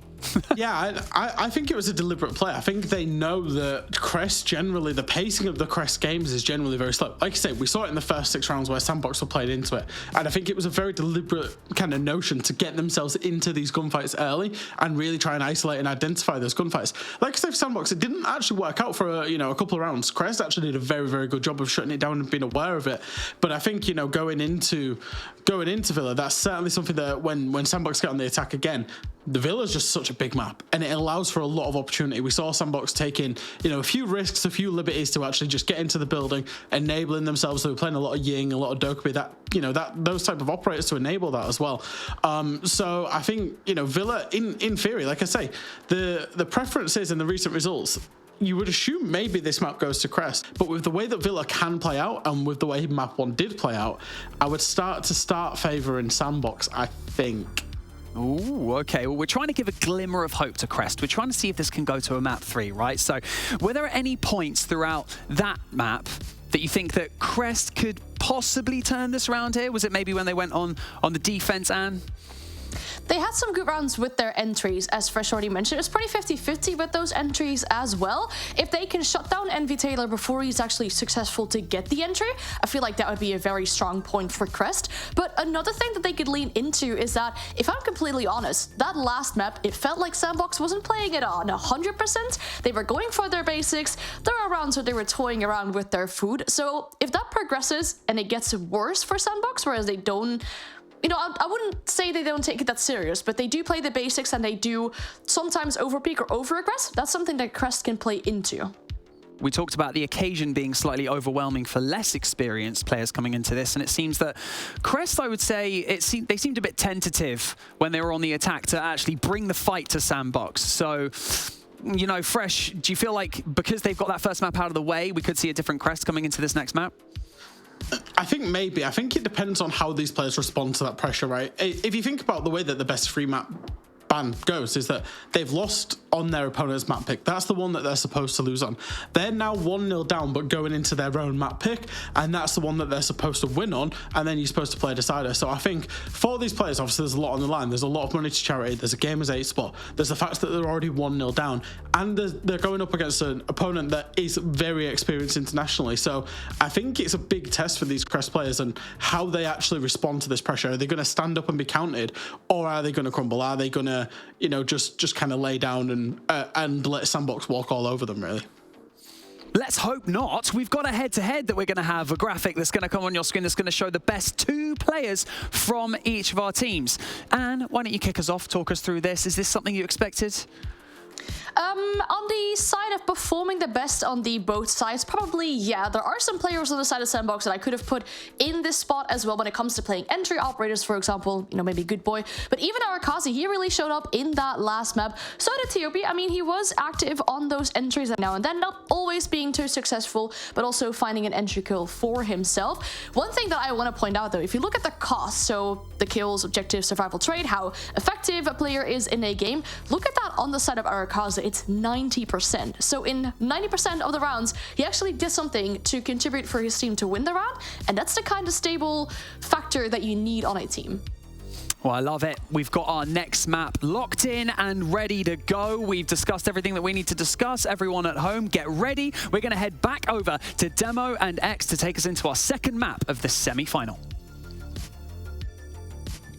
Yeah, I think it was a deliberate play. I think they know that Crest generally, the pacing of the Crest games is generally very slow. Like I say, we saw it in the first 6 rounds where SANDBOX were played into it. And I think it was a very deliberate kind of notion to get themselves into these gunfights early and really try and isolate and identify those gunfights. Like I say, for SANDBOX, it didn't actually work out for a couple of rounds. Crest actually did a very, very good job of shutting it down and being aware of it. But I think, going into Villa, that's certainly something that when SANDBOX get on the attack again, the Villa's just such a big map, and it allows for a lot of opportunity. We saw SANDBOX taking, a few risks, a few liberties to actually just get into the building, enabling themselves. They were playing a lot of Ying, a lot of Dokkaebi, those type of operators to enable that as well. So I think, Villa, in theory, like I say, the preferences and the recent results, you would assume maybe this map goes to Crest, but with the way that Villa can play out and with the way map 1 did play out, I would start favouring SANDBOX, I think. Ooh, okay. Well, we're trying to give a glimmer of hope to Crest. We're trying to see if this can go to a map 3, right? So were there any points throughout that map that you think that Crest could possibly turn this around here? Was it maybe when they went on the defense, Anne? They had some good rounds with their entries, as Fresh already mentioned. It's pretty 50-50 with those entries as well. If they can shut down Envy Taylor before he's actually successful to get the entry, I feel like that would be a very strong point for Crest. But another thing that they could lean into is that, if I'm completely honest, that last map, it felt like SANDBOX wasn't playing it on 100%. They were going for their basics. There are rounds where they were toying around with their food. So if that progresses and it gets worse for SANDBOX, whereas they don't, I wouldn't say they don't take it that serious, but they do play the basics and they do sometimes overpeak or over-aggress. That's something that Crest can play into. We talked about the occasion being slightly overwhelming for less experienced players coming into this, and it seems that Crest, I would say, they seemed a bit tentative when they were on the attack to actually bring the fight to SANDBOX. So, Fresh, do you feel like because they've got that first map out of the way, we could see a different Crest coming into this next map? I think maybe. I think it depends on how these players respond to that pressure, right? If you think about the way that the best free map ban goes, is that they've lost on their opponent's map pick. That's the one that they're supposed to lose on. They're now 1-0 down, but going into their own map pick, and that's the one that they're supposed to win on, and then you're supposed to play a decider. So I think for these players, obviously there's a lot on the line. There's a lot of money to charity. There's a Gamers 8 spot. There's the fact that they're already 1-0 down, and they're going up against an opponent that is very experienced internationally. So I think it's a big test for these Crest players and how they actually respond to this pressure. Are they going to stand up and be counted, or are they going to crumble? Are they going to, just kind of lay down and let SANDBOX walk all over them, really? Let's hope not. We've got a head-to-head that we're going to have, a graphic that's going to come on your screen that's going to show the best 2 players from each of our teams. Anne, why don't you kick us off, talk us through this? Is this something you expected? On the side of performing the best on the both sides, probably, yeah. There are some players on the side of SANDBOX that I could have put in this spot as well when it comes to playing entry operators, for example, you know, maybe Good Boy. But even Arakazi, he really showed up in that last map. So did TOP. I mean, he was active on those entries now and then, not always being too successful, but also finding an entry kill for himself. One thing that I want to point out, though, if you look at the cost, so the kills, objective, survival trade, how effective a player is in a game, look at that on the side of Arakazi. It's 90%. So in 90% of the rounds, he actually did something to contribute for his team to win the round, and that's the kind of stable factor that you need on a team. Well, I love it. We've got our next map locked in and ready to go. We've discussed everything that we need to discuss. Everyone at home, get ready. We're going to head back over to Demo and X to take us into our second map of the semi-final.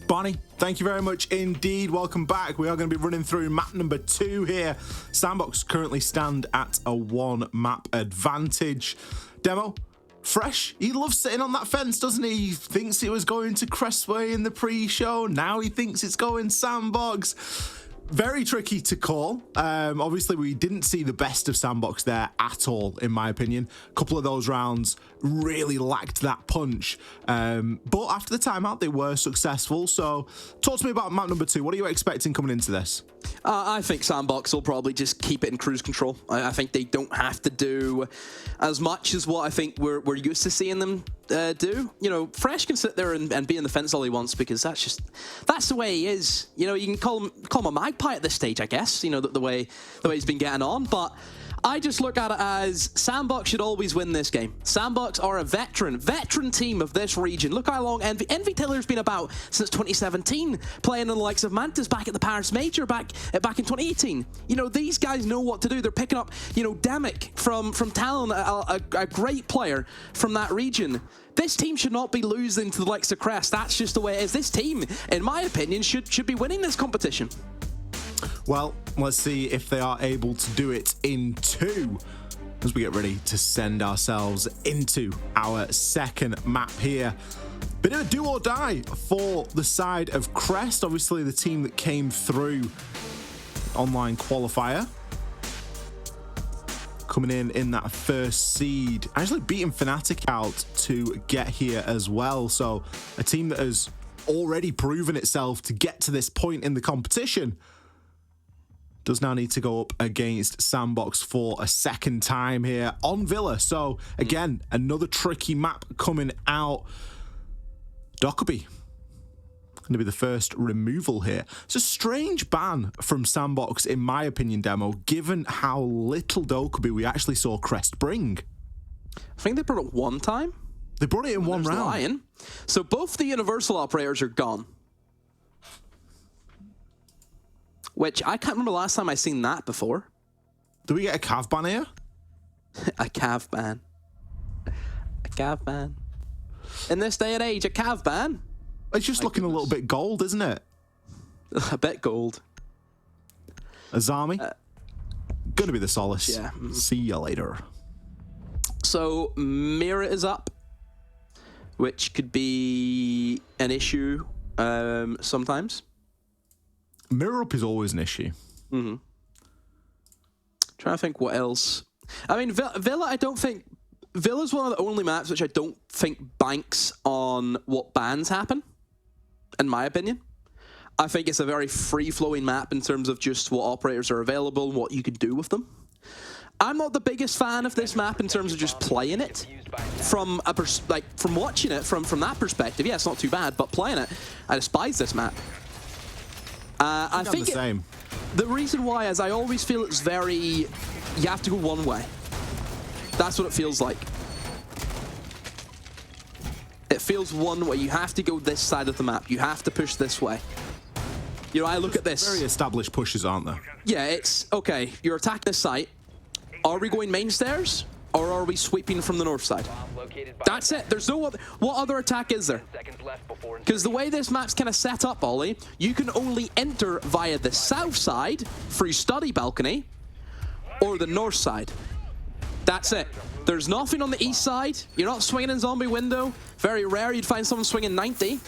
Bonnie, thank you very much indeed. Welcome back. We are going to be running through map number 2 here. SANDBOX currently stand at a 1-map advantage. Demo, fresh. He loves sitting on that fence, doesn't he? He thinks it was going to Crestway in the pre-show. Now he thinks it's going SANDBOX. Very tricky to call. Obviously, we didn't see the best of SANDBOX there at all, in my opinion. A couple of those rounds really lacked that punch. But after the timeout, they were successful. So talk to me about map number 2. What are you expecting coming into this? I think SANDBOX will probably just keep it in cruise control. I think they don't have to do as much as what I think we're used to seeing them do. You know, Fresh can sit there and be in the fence all he wants, because that's the way he is. You know, you can call him a magpie at this stage, I guess. You know, the way he's been getting on, but I just look at it as SANDBOX should always win this game. SANDBOX are a veteran team of this region. Look how long Envy Taylor's been about since 2017, playing on the likes of Mantis back at the Paris Major back in 2018. You know, these guys know what to do. They're picking up, you know, Demic from Talon, a great player from that region. This team should not be losing to the likes of Crest. That's just the way it is. This team, in my opinion, should be winning this competition. Well, let's see if they are able to do it in 2 as we get ready to send ourselves into our second map here. Bit of a do or die for the side of Crest, obviously the team that came through online qualifier. Coming in that first seed, actually beating Fnatic out to get here as well. So a team that has already proven itself to get to this point in the competition does now need to go up against SANDBOX for a second time here on Villa. So again, another tricky map coming out. Dockerby going to be the first removal here. It's a strange ban from SANDBOX, in my opinion, Demo, given how little Dockerby we actually saw Crest bring. I think they brought it one time. They brought it in one round. Lion. So both the Universal operators are gone. Which, I can't remember the last time I seen that before. Do we get a Cav ban here? A Cav ban. A Cav ban. In this day and age, a Cav ban? It's just looking a little bit gold, isn't it? A bit gold. Azami? Gonna be the Solace. Yeah. See you later. So, Mira is up, which could be an issue sometimes. Mirror up is always an issue. Trying to think what else. I mean, Villa, I don't think... Villa's one of the only maps which I don't think banks on what bans happen, in my opinion. I think it's a very free-flowing map in terms of just what operators are available and what you can do with them. I'm not the biggest fan of this map in terms of just playing it. From watching it, from that perspective, yeah, it's not too bad, but playing it, I despise this map. I think the same. The reason why is I always feel it's very... You have to go one way. That's what it feels like. It feels one way. You have to go this side of the map. You have to push this way. You know, I look at this. Very established pushes, aren't there? Yeah, it's... Okay, you're attacking this site. Are we going main stairs? Or are we sweeping from the north side? That's it. There's no other... What other attack is there? Because the way this map's kind of set up, Ollie, you can only enter via the south side through study balcony or the north side. That's it. There's nothing on the east side. You're not swinging in zombie window. Very rare you'd find someone swinging 90.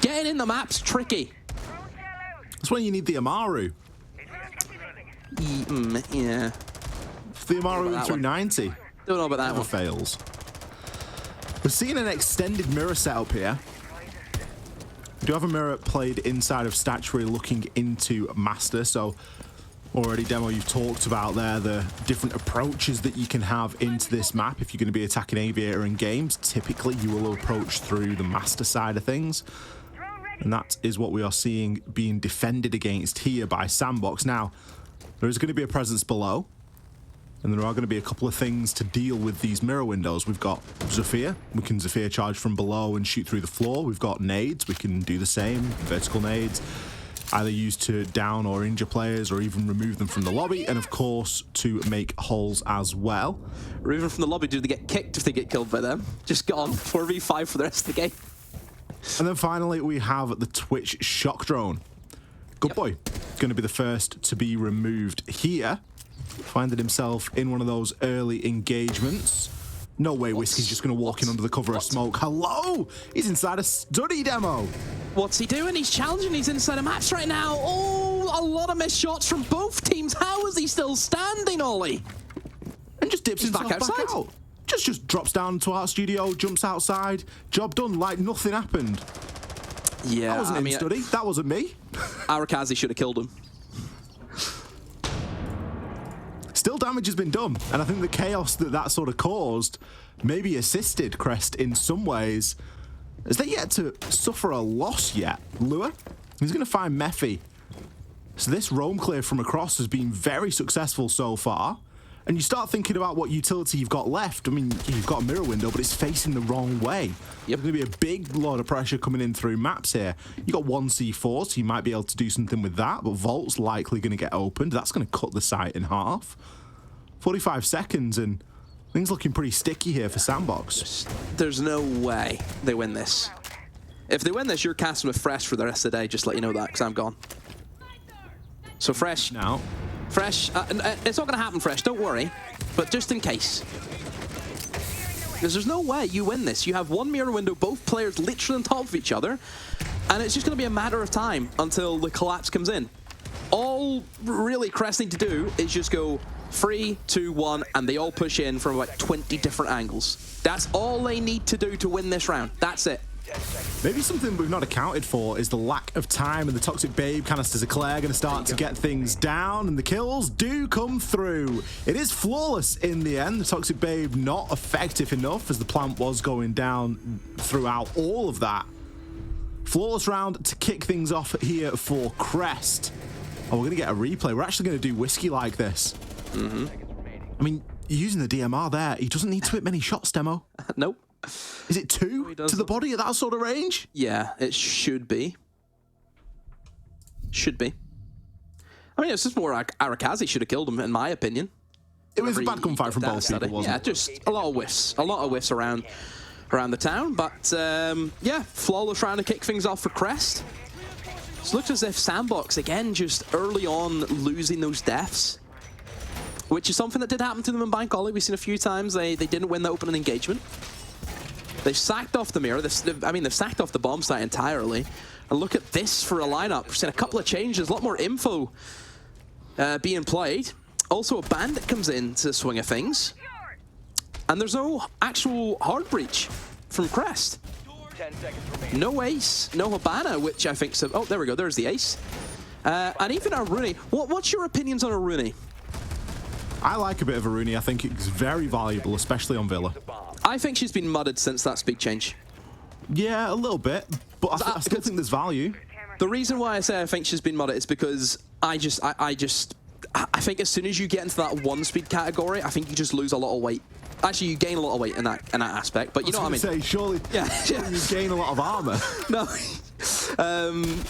Getting in the map's tricky. That's when you need the Amaru. Yeah. Theomaru through 90. Don't know about that Never one. fails. We're seeing an extended mirror setup here. We do have a mirror played inside of Statuary looking into Master, so already, Demo, you've talked about there the different approaches that you can have into this map. If you're going to be attacking Aviator in games, typically you will approach through the Master side of things. And that is what we are seeing being defended against here by SANDBOX. Now, there is going to be a presence below, and there are going to be a couple of things to deal with these mirror windows. We've got Zephyr. We can Zephyr charge from below and shoot through the floor. We've got nades. We can do the same, vertical nades, either used to down or injure players or even remove them from the lobby, and of course to make holes as well. Remove them from the lobby, do they get kicked if they get killed by them? Just gone, 4v5 for the rest of the game. And then finally we have the Twitch shock drone. Good boy, going to be the first to be removed here. Finding himself in one of those early engagements. No way Whiskey's just going to walk in under the cover of smoke. Hello! He's inside a study, Demo. What's he doing? He's challenging. He's inside of maps right now. Oh, a lot of missed shots from both teams. How is he still standing, Ollie? And just dips himself back out. Just drops down to our studio, jumps outside. Job done, like nothing happened. Yeah, that wasn't in study. That wasn't me. Arakazi should have killed him. Still, damage has been done, and I think the chaos that sort of caused maybe assisted Crest in some ways, as they're yet to suffer a loss yet. Lua, he's going to find Mephi. So this roam clear from across has been very successful so far, and you start thinking about what utility you've got left. I mean, you've got a mirror window, but it's facing the wrong way. There's going to be a big lot of pressure coming in through maps here. You got 1 C4, so you might be able to do something with that, but Vault's likely going to get opened. That's going to cut the site in half. 45 seconds, and things looking pretty sticky here for SANDBOX. There's no way they win this. If they win this, you're casting with Fresh for the rest of the day. Just let you know that, because I'm gone. So Fresh now. Fresh, it's not going to happen, Fresh, don't worry. But just in case. Because there's no way you win this. You have one mirror window, both players literally on top of each other, and it's just going to be a matter of time until the collapse comes in. All really Crest need to do is just go 3, 2, 1, and they all push in from about 20 different angles. That's all they need to do to win this round. That's it. Maybe something we've not accounted for is the lack of time, and the Toxic Babe canisters are Claire going to start to get things down, and the kills do come through. It is flawless in the end. The Toxic Babe not effective enough, as the plant was going down throughout all of that. Flawless round to kick things off here for Crest. Oh, we're going to get a replay. We're actually going to do Whiskey like this. I mean, using the DMR there, he doesn't need to hit many shots, Demo. Nope. Is it 2 to the body at that sort of range? Yeah, it should be. Should be. I mean, it's just more Arakazi should have killed him, in my opinion. It was a bad gunfight from both people, wasn't it? Yeah, it? just a lot of whiffs. A lot of whiffs around the town. But, yeah, flawless round to kick things off for Crest. It looks as if SANDBOX, again, just early on losing those deaths, which is something that did happen to them in Bank Ollie. We've seen a few times they didn't win the opening engagement. They've sacked off the mirror. They've sacked off the bomb site entirely. And look at this for a lineup. We're seeing a couple of changes, a lot more info being played. Also, a bandit comes in to the swing of things. And there's no actual hard breach from Crest. 10 seconds remaining. No ace, no Habana, which I think... Oh, there we go. There's the ace. And even Aruni. What's your opinions on Aruni? I like a bit of Aruni. I think it's very valuable, especially on Villa. I think she's been mudded since that speed change. Yeah, a little bit, but I still think there's value. The reason why I say I think she's been mudded is because I think as soon as you get into that 1-speed category, I think you just lose a lot of weight. Actually, you gain a lot of weight in that aspect, but you know what I mean. Say, surely you gain a lot of armor. No.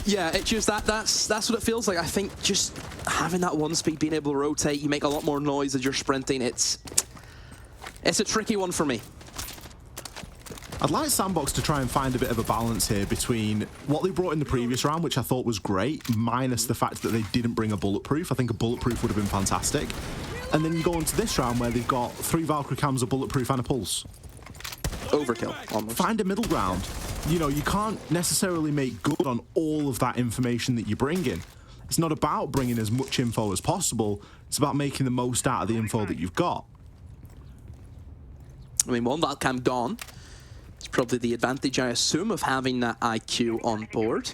Yeah, it's just that's what it feels like. I think just having that 1-speed, being able to rotate, you make a lot more noise as you're sprinting. It's a tricky one for me. I'd like SANDBOX to try and find a bit of a balance here between what they brought in the previous round, which I thought was great, minus the fact that they didn't bring a bulletproof. I think a bulletproof would have been fantastic. And then you go into this round where they've got 3 Valkyrie cams, a bulletproof, and a pulse. Overkill, almost. Find a middle ground. You know, you can't necessarily make good on all of that information that you bring in. It's not about bringing as much info as possible. It's about making the most out of the info that you've got. I mean, one Valcam gone. It's probably the advantage, I assume, of having that IQ on board.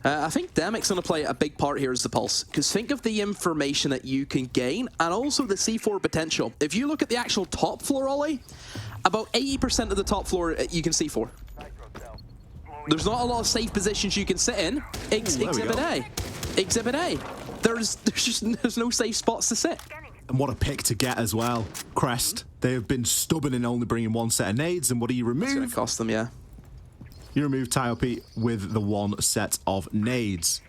I think Demic's going to play a big part here as the Pulse, because think of the information that you can gain and also the C4 potential. If you look at the actual top floor, Ollie, about 80% of the top floor you can C4. There's not a lot of safe positions you can sit in. Exhibit A. Exhibit A. There's no safe spots to sit. And what a pick to get as well. Crest, they have been stubborn in only bringing one set of nades, and what do you remove? It's going to cost them, yeah. You remove Tyope with the one set of nades.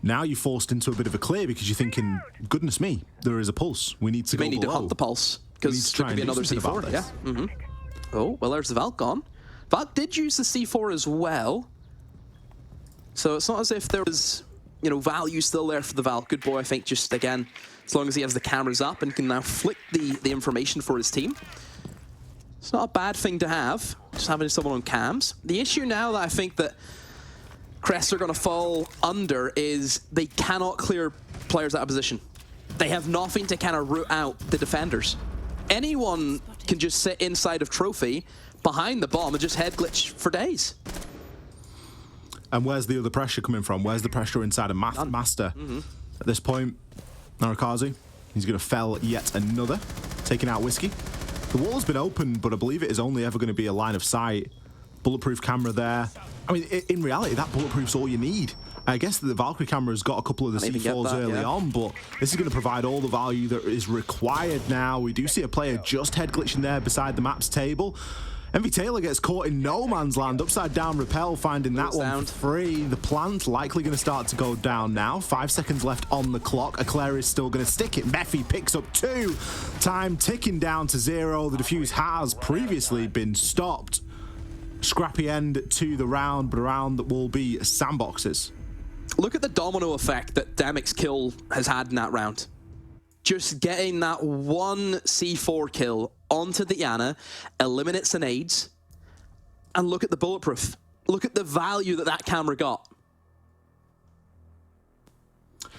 Now you're forced into a bit of a clear because you're thinking, goodness me, there is a pulse. We need to go below. We need to hunt the pulse because there could be another C4. Yeah. Oh, well, there's the Valk gone. Valk did use the C4 as well. So it's not as if there was, you know, value still there for the Valk. Good boy, I think, just again, as long as he has the cameras up and can now flick the information for his team. It's not a bad thing to have, just having someone on cams. The issue now that I think that Crest are going to fall under is they cannot clear players out of position. They have nothing to kind of root out the defenders. Anyone can just sit inside of Trophy behind the bomb and just head glitch for days. And where's the other pressure coming from? Where's the pressure inside of Master? At this point, Narakazu, he's going to fell yet another, taking out Whiskey. The wall has been open, but I believe it is only ever going to be a line of sight. Bulletproof camera there. I mean, in reality, that bulletproof's all you need. I guess that the Valkyrie camera has got a couple of the C4s early on, but this is going to provide all the value that is required now. We do see a player just head glitching there beside the map's table. Envy Taylor gets caught in no man's land, upside down rappel, finding that one free. The plant likely going to start to go down now. 5 seconds left on the clock. Eclair is still going to stick it. Mephi picks up 2. Time ticking down to 0. The defuse has previously been stopped. Scrappy end to the round, but a round that will be sandboxes. Look at the domino effect that Demic's kill has had in that round. Just getting that one C4 kill onto the Yana, eliminates the nades, and look at the bulletproof. Look at the value that that camera got.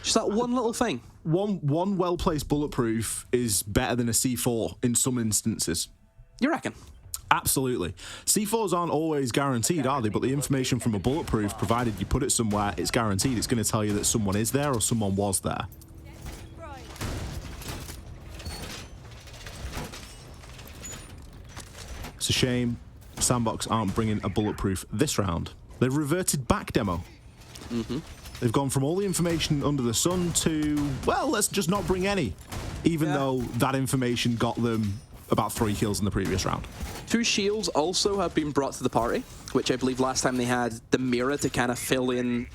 Just that one little thing. One well-placed bulletproof is better than a C4 in some instances. You reckon? Absolutely. C4s aren't always guaranteed, are they? But the information from a bulletproof, provided you put it somewhere, it's guaranteed. It's going to tell you that someone is there or someone was there. It's a shame Sandbox aren't bringing a bulletproof this round. They've reverted back demo. They've gone from all the information under the sun to, well, let's just not bring any. Even though that information got them about 3 kills in the previous round. 2 shields also have been brought to the party, which I believe last time they had the mirror to kind of fill in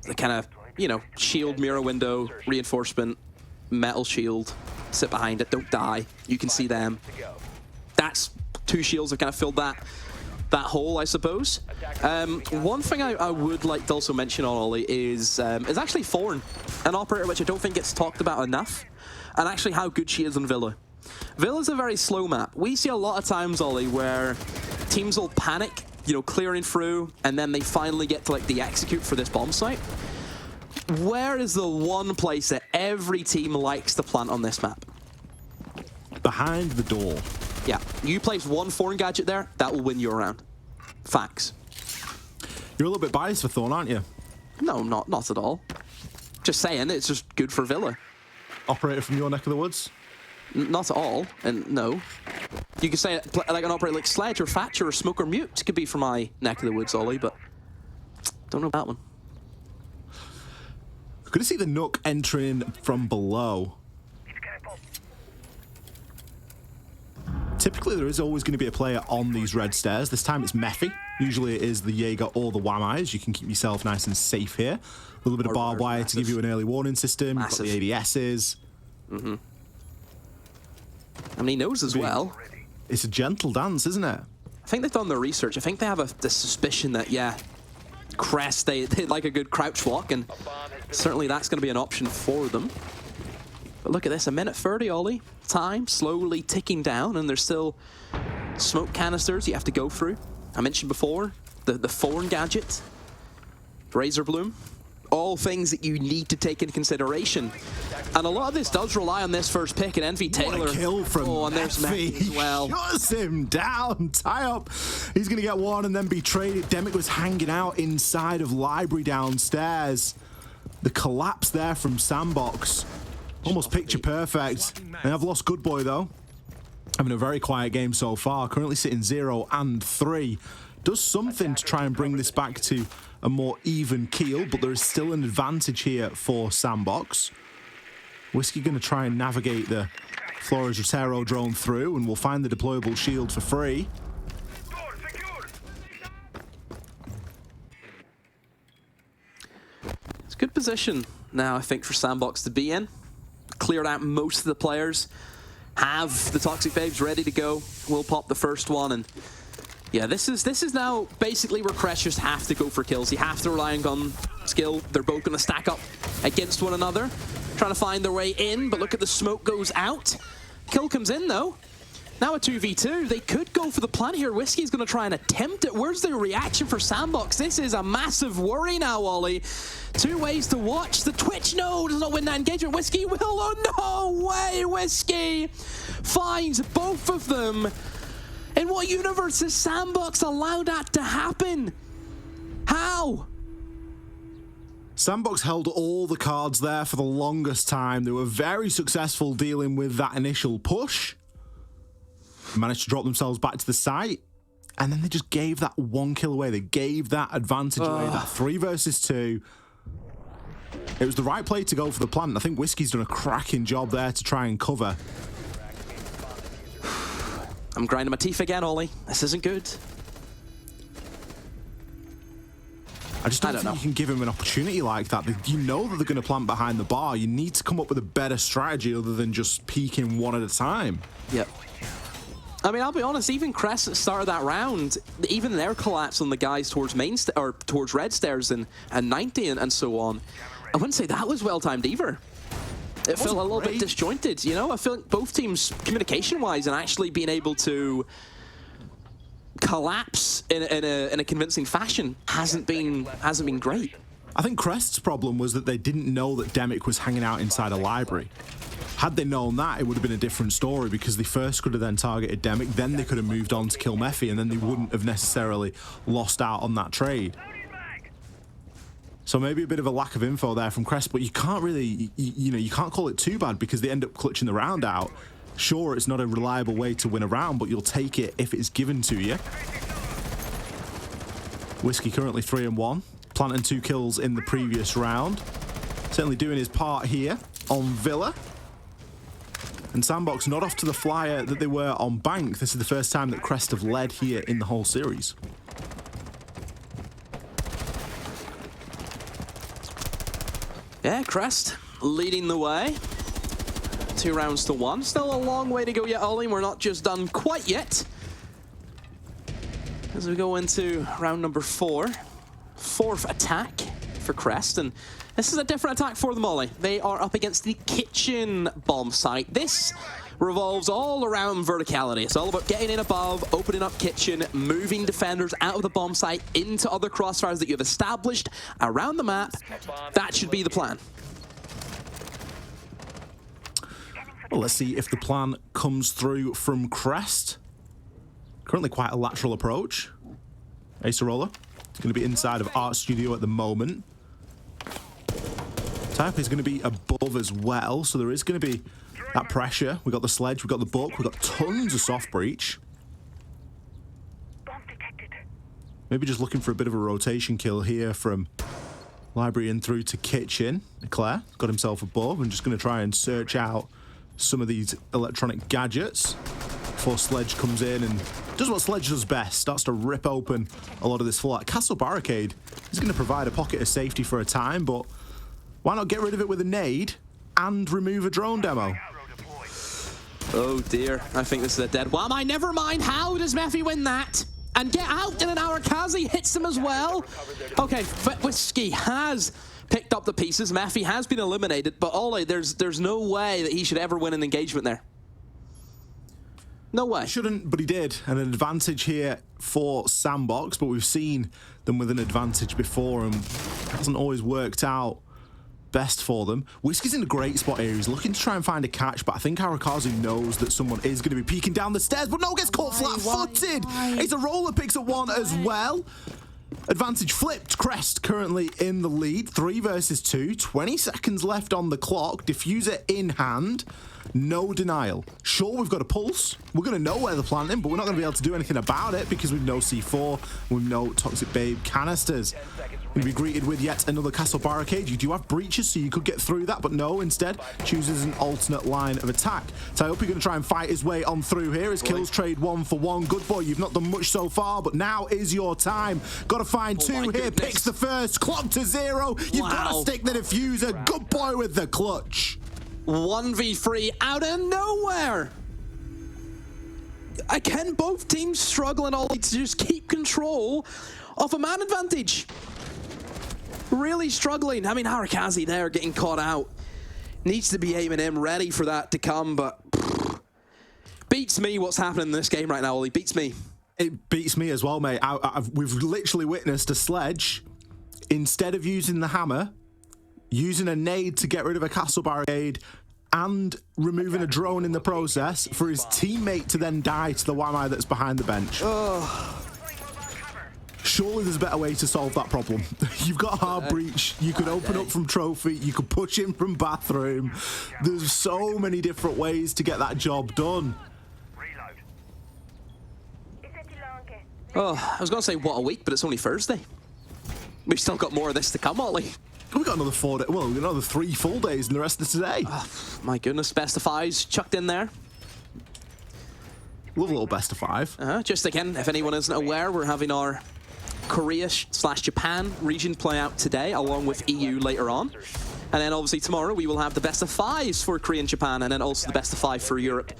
the kind of, you know, shield, mirror window, reinforcement, metal shield, sit behind it, don't die. You can see them. That's 2 shields have kind of filled that hole, I suppose. One thing I would like to also mention on Ollie is actually Thorn, an operator which I don't think gets talked about enough, and actually how good she is on Villa. Villa's a very slow map. We see a lot of times, Ollie, where teams will panic, you know, clearing through, and then they finally get to like the execute for this bomb site. Where is the one place that every team likes to plant on this map? Behind the door. Yeah, you place one Thorn gadget there, that will win you a round. Facts. You're a little bit biased for Thorn, aren't you? No, not at all. Just saying, it's just good for Villa. Operator from your neck of the woods? Not at all, and no. You could say like an operator like Sledge or Thatcher or Smoke or Mute could be from my neck of the woods, Ollie, but don't know that one. Good to see the Nook entering from below. Typically, there is always going to be a player on these red stairs. This time it's Mephi. Usually it is the Jaeger or the Wamais. You can keep yourself nice and safe here. A little bit of barbed wire to give you an early warning system. You've got the ADSs. I mean, he knows as well. It's a gentle dance, isn't it? I think they've done their research. I think they have the suspicion that, yeah, Crest, they like a good crouch walk, and certainly that's going to be an option for them. But look at this, 1:30, Ollie. Time slowly ticking down, and there's still smoke canisters you have to go through. I mentioned before, the Thorn gadget, Razor Bloom, all things that you need to take into consideration. And a lot of this does rely on this first pick, and Envy Taylor. What a kill from and there's Meffy as well. Shuts him down. Tie up. He's going to get one and then be traded. Demic was hanging out inside of Library downstairs. The collapse there from SANDBOX. Almost picture perfect. They have lost Good Boy, though. Having a very quiet game so far. Currently sitting 0-3. Does something to try and bring this back to a more even keel, but there is still an advantage here for SANDBOX. Whiskey going to try and navigate the Flores Rotero drone through, and we'll find the deployable shield for free. It's a good position now, I think, for SANDBOX to be in. Cleared out most of the players. Have the Toxic Babes ready to go. We'll pop the first one, and yeah, this is now basically where Crest just have to go for kills. You have to rely on gun skill. They're both going to stack up against one another, trying to find their way in, but look at the smoke goes out. Kill comes in, though. Now a 2v2. They could go for the plant here. Whiskey's going to try and attempt it. Where's the reaction for SANDBOX? This is a massive worry now, Ollie. 2 ways to watch. The Twitch, no, does not win that engagement. Whiskey will, oh, no way, Whiskey finds both of them. In what universe has SANDBOX allowed that to happen? How? SANDBOX held all the cards there for the longest time. They were very successful dealing with that initial push. Managed to drop themselves back to the site, and then they just gave that 1 kill away. They gave that advantage away, that 3 versus 2. It was the right play to go for the plant. I think Whiskey's done a cracking job there to try and cover. I'm grinding my teeth again, Ollie. This isn't good. I just don't think you can give him an opportunity like that. You know that they're going to plant behind the bar. You need to come up with a better strategy other than just peeking one at a time. Yep. I mean, I'll be honest, even Crest at the start of that round, even their collapse on the guys towards towards red stairs and 90 and so on, I wouldn't say that was well-timed either. It felt a little bit disjointed, you know? I feel like both teams, communication-wise, and actually being able to collapse in a convincing fashion hasn't been great. I think Crest's problem was that they didn't know that Demic was hanging out inside a library. Had they known that, it would have been a different story, because they first could have then targeted Demic, then they could have moved on to kill Meffy, and then they wouldn't have necessarily lost out on that trade. So maybe a bit of a lack of info there from Crest, but you can't really, you can't call it too bad because they end up clutching the round out. Sure, it's not a reliable way to win a round, but you'll take it if it's given to you. Whiskey currently 3-1, planting 2 kills in the previous round. Certainly doing his part here on Villa. And SANDBOX not off to the flyer that they were on Bank. This is the first time that Crest have led here in the whole series. Yeah, Crest leading the way. 2 rounds to 1. Still a long way to go yet, Ollie. We're not just done quite yet. As we go into round number 4. 4th attack for Crest, and this is a different attack for them, Ollie. They are up against the kitchen bomb site. This revolves all around verticality. It's all about getting in above, opening up kitchen, moving defenders out of the bomb site into other crossfires that you've established around the map. That should be the plan. Well, let's see if the plan comes through from Crest. Currently quite a lateral approach. Acerola is going to be inside of Art Studio at the moment. Type is going to be above as well, so there is going to be that pressure. We got the sledge, we got the book, we got tons of soft breach. Maybe just looking for a bit of a rotation kill here from library and through to kitchen. Eclair got himself above and just going to try and search out some of these electronic gadgets before Sledge comes in and does what Sledge does best, starts to rip open a lot of this floor. Castle Barricade is going to provide a pocket of safety for a time, but why not get rid of it with a nade and remove a drone demo? Oh dear, I think this is a dead one. Never mind, how does Meffy win that? And get out, and then Arakaze hits him as well. Okay, but Whiskey has picked up the pieces. Meffy has been eliminated, but Ollie, there's no way that he should ever win an engagement there. No way. Shouldn't, but he did. And an advantage here for SANDBOX, but we've seen them with an advantage before and it hasn't always worked out best for them. Whiskey's in a great spot here. He's looking to try and find a catch, but I think Arakazu knows that someone is going to be peeking down the stairs, but no, gets caught flat-footed. Asarola picks up one as well. Advantage flipped. Crest currently in the lead. 3 versus 2. 20 seconds left on the clock. Diffuser in hand. No denial. Sure, we've got a pulse. We're going to know where they're planting, but we're not going to be able to do anything about it because we've no C4. We've no Toxic Babe canisters. Going to be greeted with yet another castle barricade. You do have breaches, so you could get through that, but no, instead chooses an alternate line of attack. So I hope you're going to try and fight his way on through here. His kills trade 1 for 1. Good boy, you've not done much so far, but now is your time. Got to find 2 here. Picks the first. Clock to 0. You've got to stick the diffuser. Good boy with the clutch. 1v3 out of nowhere. Again, both teams struggling all to just keep control of a man advantage. Really struggling. I mean, Arakazi there getting caught out. Needs to be aiming in, ready for that to come, but beats me what's happening in this game right now, Ollie. Beats me. It beats me as well, mate. We've literally witnessed a sledge, instead of using the hammer, using a nade to get rid of a castle barricade and removing a drone in the process for his teammate to then die to the Wamai that's behind the bench. Surely there's a better way to solve that problem. You've got hard breach. You could open up from trophy. You could push in from bathroom. There's so many different ways to get that job done. Oh, I was going to say what a week, but it's only Thursday. We've still got more of this to come, Ollie. We've got another 4 days. Well, we've got another 3 full days in the rest of today. Oh, my goodness, best of 5s chucked in there. Love a little best of 5. Just again, if anyone isn't aware, we're having our Korea/Japan region play out today, along with EU later on. And then obviously tomorrow we will have the best of 5s for Korea and Japan, and then also the best of 5 for Europe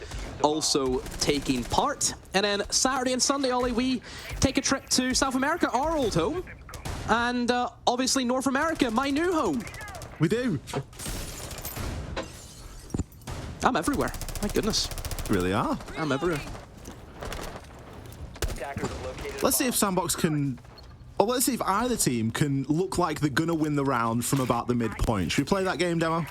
also taking part. And then Saturday and Sunday, Ollie, we take a trip to South America, our old home. And obviously North America, my new home. We do. I'm everywhere. My goodness. You really are. I'm everywhere. Let's see if SANDBOX can... Or let's see if either team can look like they're going to win the round from about the midpoint. Should we play that game demo?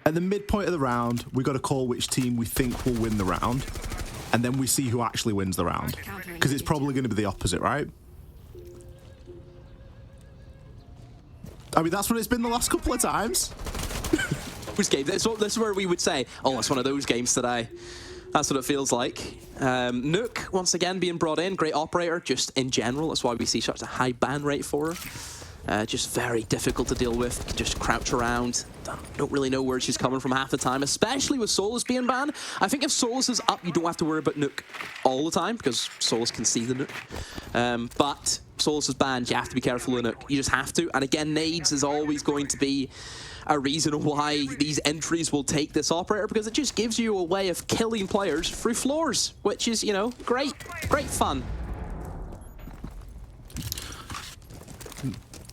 At the midpoint of the round, we've got to call which team we think will win the round. And then we see who actually wins the round. Because it's probably going to be the opposite, right? I mean, that's what it's been the last couple of times. Which game? This is where we would say, oh, it's one of those games today. That's what it feels like. Nook, once again, being brought in. Great operator, just in general. That's why we see such a high ban rate for her. Just very difficult to deal with. Can just crouch around. Don't really know where she's coming from half the time, especially with Solus being banned. I think if Solus is up, you don't have to worry about Nook all the time, because Solus can see the Nook. But Solus is banned, you have to be careful of Nook. You just have to. And again, nades is always going to be a reason why these entries will take this operator, because it just gives you a way of killing players through floors, which is, you know, great fun.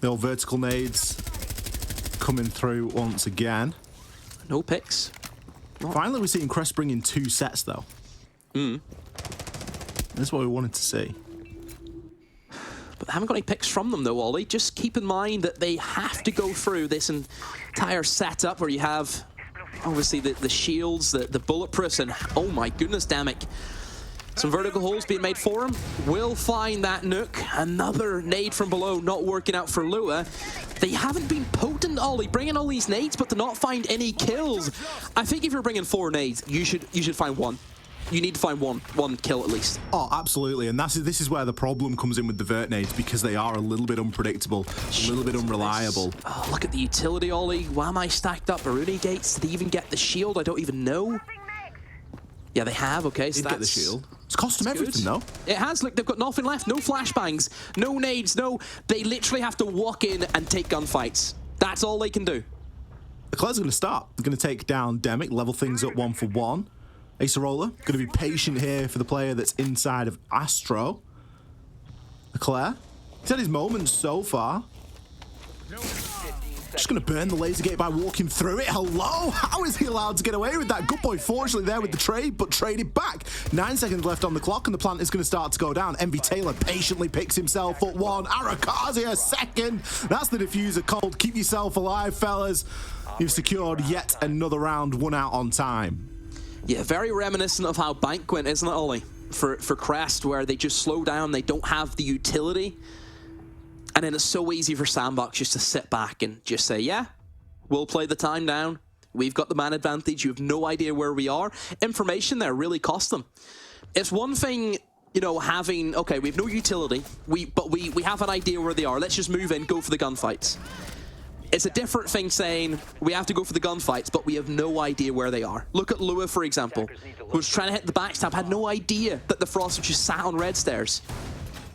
The old vertical nades coming through once again. No picks. Finally, we're seeing Crest bring in 2 sets, though. That's what we wanted to see. But they haven't got any picks from them, though, Ollie. Just keep in mind that they have to go through this entire setup where you have, obviously, the shields, the bulletproofs, and, oh my goodness, damn it. Some vertical holes being made for him. Will find that Nook. Another nade from below, not working out for Lua. They haven't been potent, Ollie, bringing all these nades, but to not find any kills. I think if you're bringing 4 nades, you should find 1. You need to find one kill at least. Oh, absolutely. And this is where the problem comes in with the vert nades, because they are a little bit unpredictable, a little bit unreliable. Oh, look at the utility, Ollie. Wamai stacked up Baruni gates. Did they even get the shield? I don't even know. Yeah, they have. Okay, so that's... get the shield. It's cost them everything, though. It has. Look, they've got nothing left. No flashbangs, no nades, no... They literally have to walk in and take gunfights. That's all they can do. The Eclair's going to start. They're going to take down Demic, level things up 1 for 1. Asarola, going to be patient here for the player that's inside of Astro. Eclair, he's had his moments so far. Just going to burn the laser gate by walking through it. Hello? How is he allowed to get away with that? Good boy, fortunately, there with the trade, but traded back. 9 seconds left on the clock, and the plant is going to start to go down. Envy Taylor patiently picks himself up one. Arakazi a second. That's the diffuser cold. Keep yourself alive, fellas. You've secured yet another round, 1 out on time. Yeah, very reminiscent of how Bank went, isn't it, Ollie? For Crest, where they just slow down, they don't have the utility. And then it's so easy for SANDBOX just to sit back and just say, yeah, we'll play the time down. We've got the man advantage. You have no idea where we are. Information there really cost them. It's one thing, you know, having, okay, we have no utility, but we have an idea where they are. Let's just move in, go for the gunfights. It's a different thing saying we have to go for the gunfights, but we have no idea where they are. Look at Lua, for example, who was trying to hit the backstab, had no idea that the Frost just sat on red stairs.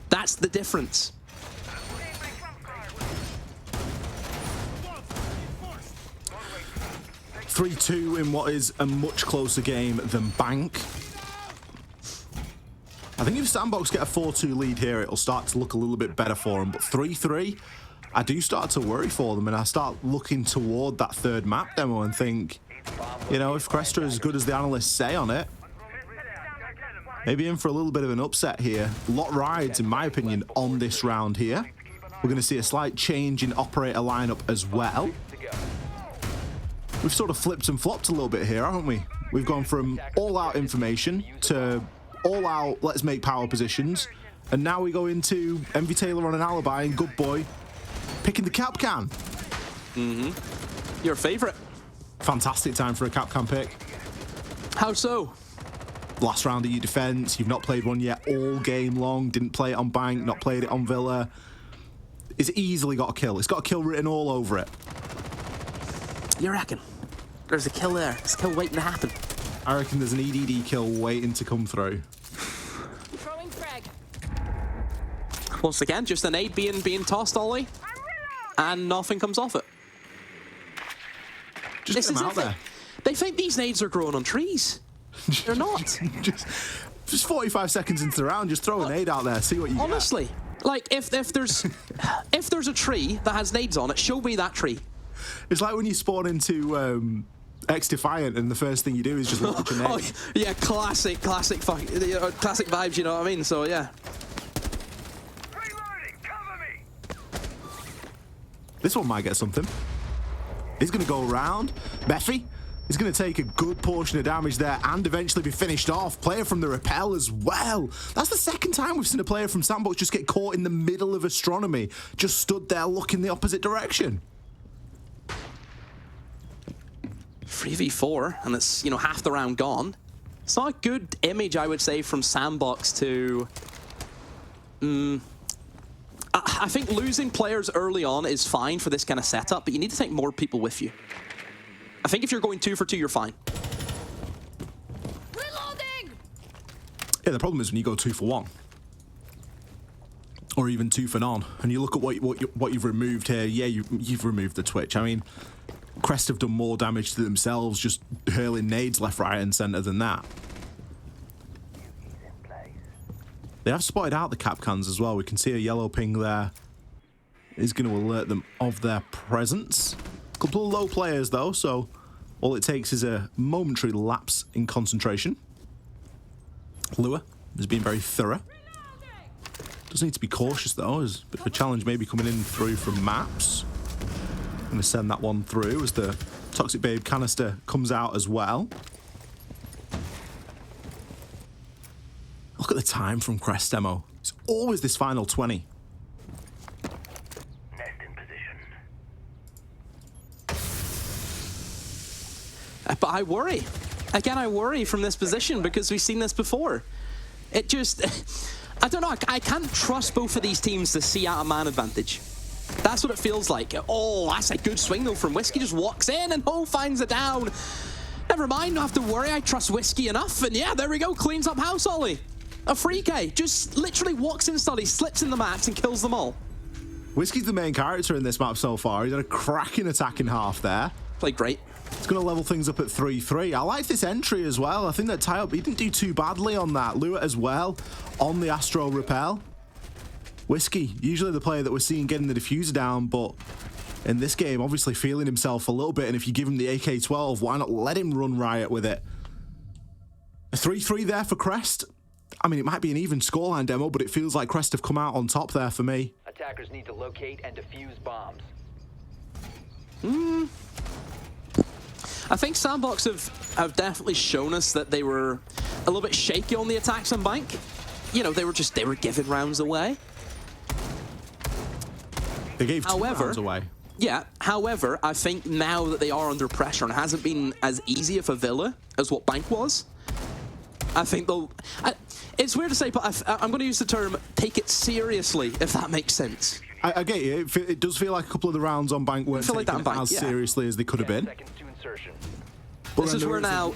That's the difference. 3-2 in what is a much closer game than Bank. I think if SANDBOX get a 4-2 lead here, it'll start to look a little bit better for them. But 3-3, I do start to worry for them, and I start looking toward that third map demo and think, you know, if Crest are as good as the analysts say on it, maybe in for a little bit of an upset here. A lot rides, in my opinion, on this round here. We're going to see a slight change in operator lineup as well. We've sort of flipped and flopped a little bit here, haven't we? We've gone from all-out information to all-out let's make power positions, and now we go into Envy Taylor on an alibi and Good Boy picking the Capcan. Your favorite. Fantastic time for a Capcan pick. How so? Last round of your defense, you've not played one yet all game long, didn't play it on Bank, not played it on Villa. It's easily got a kill. It's got a kill written all over it. You reckon? There's a kill there. There's a kill waiting to happen. I reckon there's an EDD kill waiting to come through. Throwing frag. Once again, just an nade being tossed, Ollie, and nothing comes off it. Just get them out there. They think these nades are growing on trees. They're not. just 45 seconds into the round, just throw a nade out there, see what you Honestly, like if there's a tree that has nades on it, show me that tree. It's like when you spawn into X-Defiant and the first thing you do is just launch a nade. Oh, yeah, classic vibes, you know what I mean? So, yeah. This one might get something. He's going to go around. Meffy is going to take a good portion of damage there and eventually be finished off. Player from the Repel as well. That's the second time we've seen a player from SANDBOX just get caught in the middle of astronomy. Just stood there looking the opposite direction. 3v4, and it's, you know, half the round gone. It's not a good image, I would say, from SANDBOX to... I think losing players early on is fine for this kind of setup, but you need to take more people with you. I think if you're going 2 for 2, you're fine. Reloading! Yeah, the problem is when you go 2 for 1. Or even 2 for none. And you look at what you've removed here. Yeah, you've removed the Twitch. I mean, Crest have done more damage to themselves just hurling nades left, right, and centre than that. They have spotted out the Capcans as well. We can see a yellow ping there. Is going to alert them of their presence. A couple of low players though, so all it takes is a momentary lapse in concentration. Lua has been very thorough. Does need to be cautious though. There's a bit of a challenge maybe coming in through from maps. I'm going to send that one through as the Toxic Babe canister comes out as well. Look at the time from Crest demo. It's always this final 20. Nest in position. But I worry. Again, I worry from this position because we've seen this before. It just... I don't know. I can't trust both of these teams to see out a man advantage. That's what it feels like. Oh, that's a good swing, though, from Whiskey. Just walks in and, oh, finds it down. Never mind. Don't have to worry. I trust Whiskey enough. And, yeah, there we go. Cleans up house, Ollie. A free K. Just literally walks in study, slips in the maps, and kills them all. Whiskey's the main character in this map so far. He's had a cracking attacking half there. Played great. It's going to level things up at 3-3. I like this entry as well. I think that tie-up, he didn't do too badly on that. Lua as well on the Astro Repel. Whiskey, usually the player that we're seeing getting the diffuser down, but in this game, obviously feeling himself a little bit, and if you give him the AK-12, why not let him run riot with it? A 3-3 there for Crest. I mean, it might be an even scoreline demo, but it feels like Crest have come out on top there for me. Attackers need to locate and defuse bombs. I think SANDBOX have definitely shown us that they were a little bit shaky on the attacks on Bank. You know, they were giving rounds away. They gave 2 rounds away. Yeah, however, I think now that they are under pressure and it hasn't been as easy of a Villa as what Bank was, I think they'll... it's weird to say, but I'm going to use the term take it seriously, if that makes sense. I get you. It does feel like a couple of the rounds on Bank weren't taken as seriously as they could have been. But this is where now...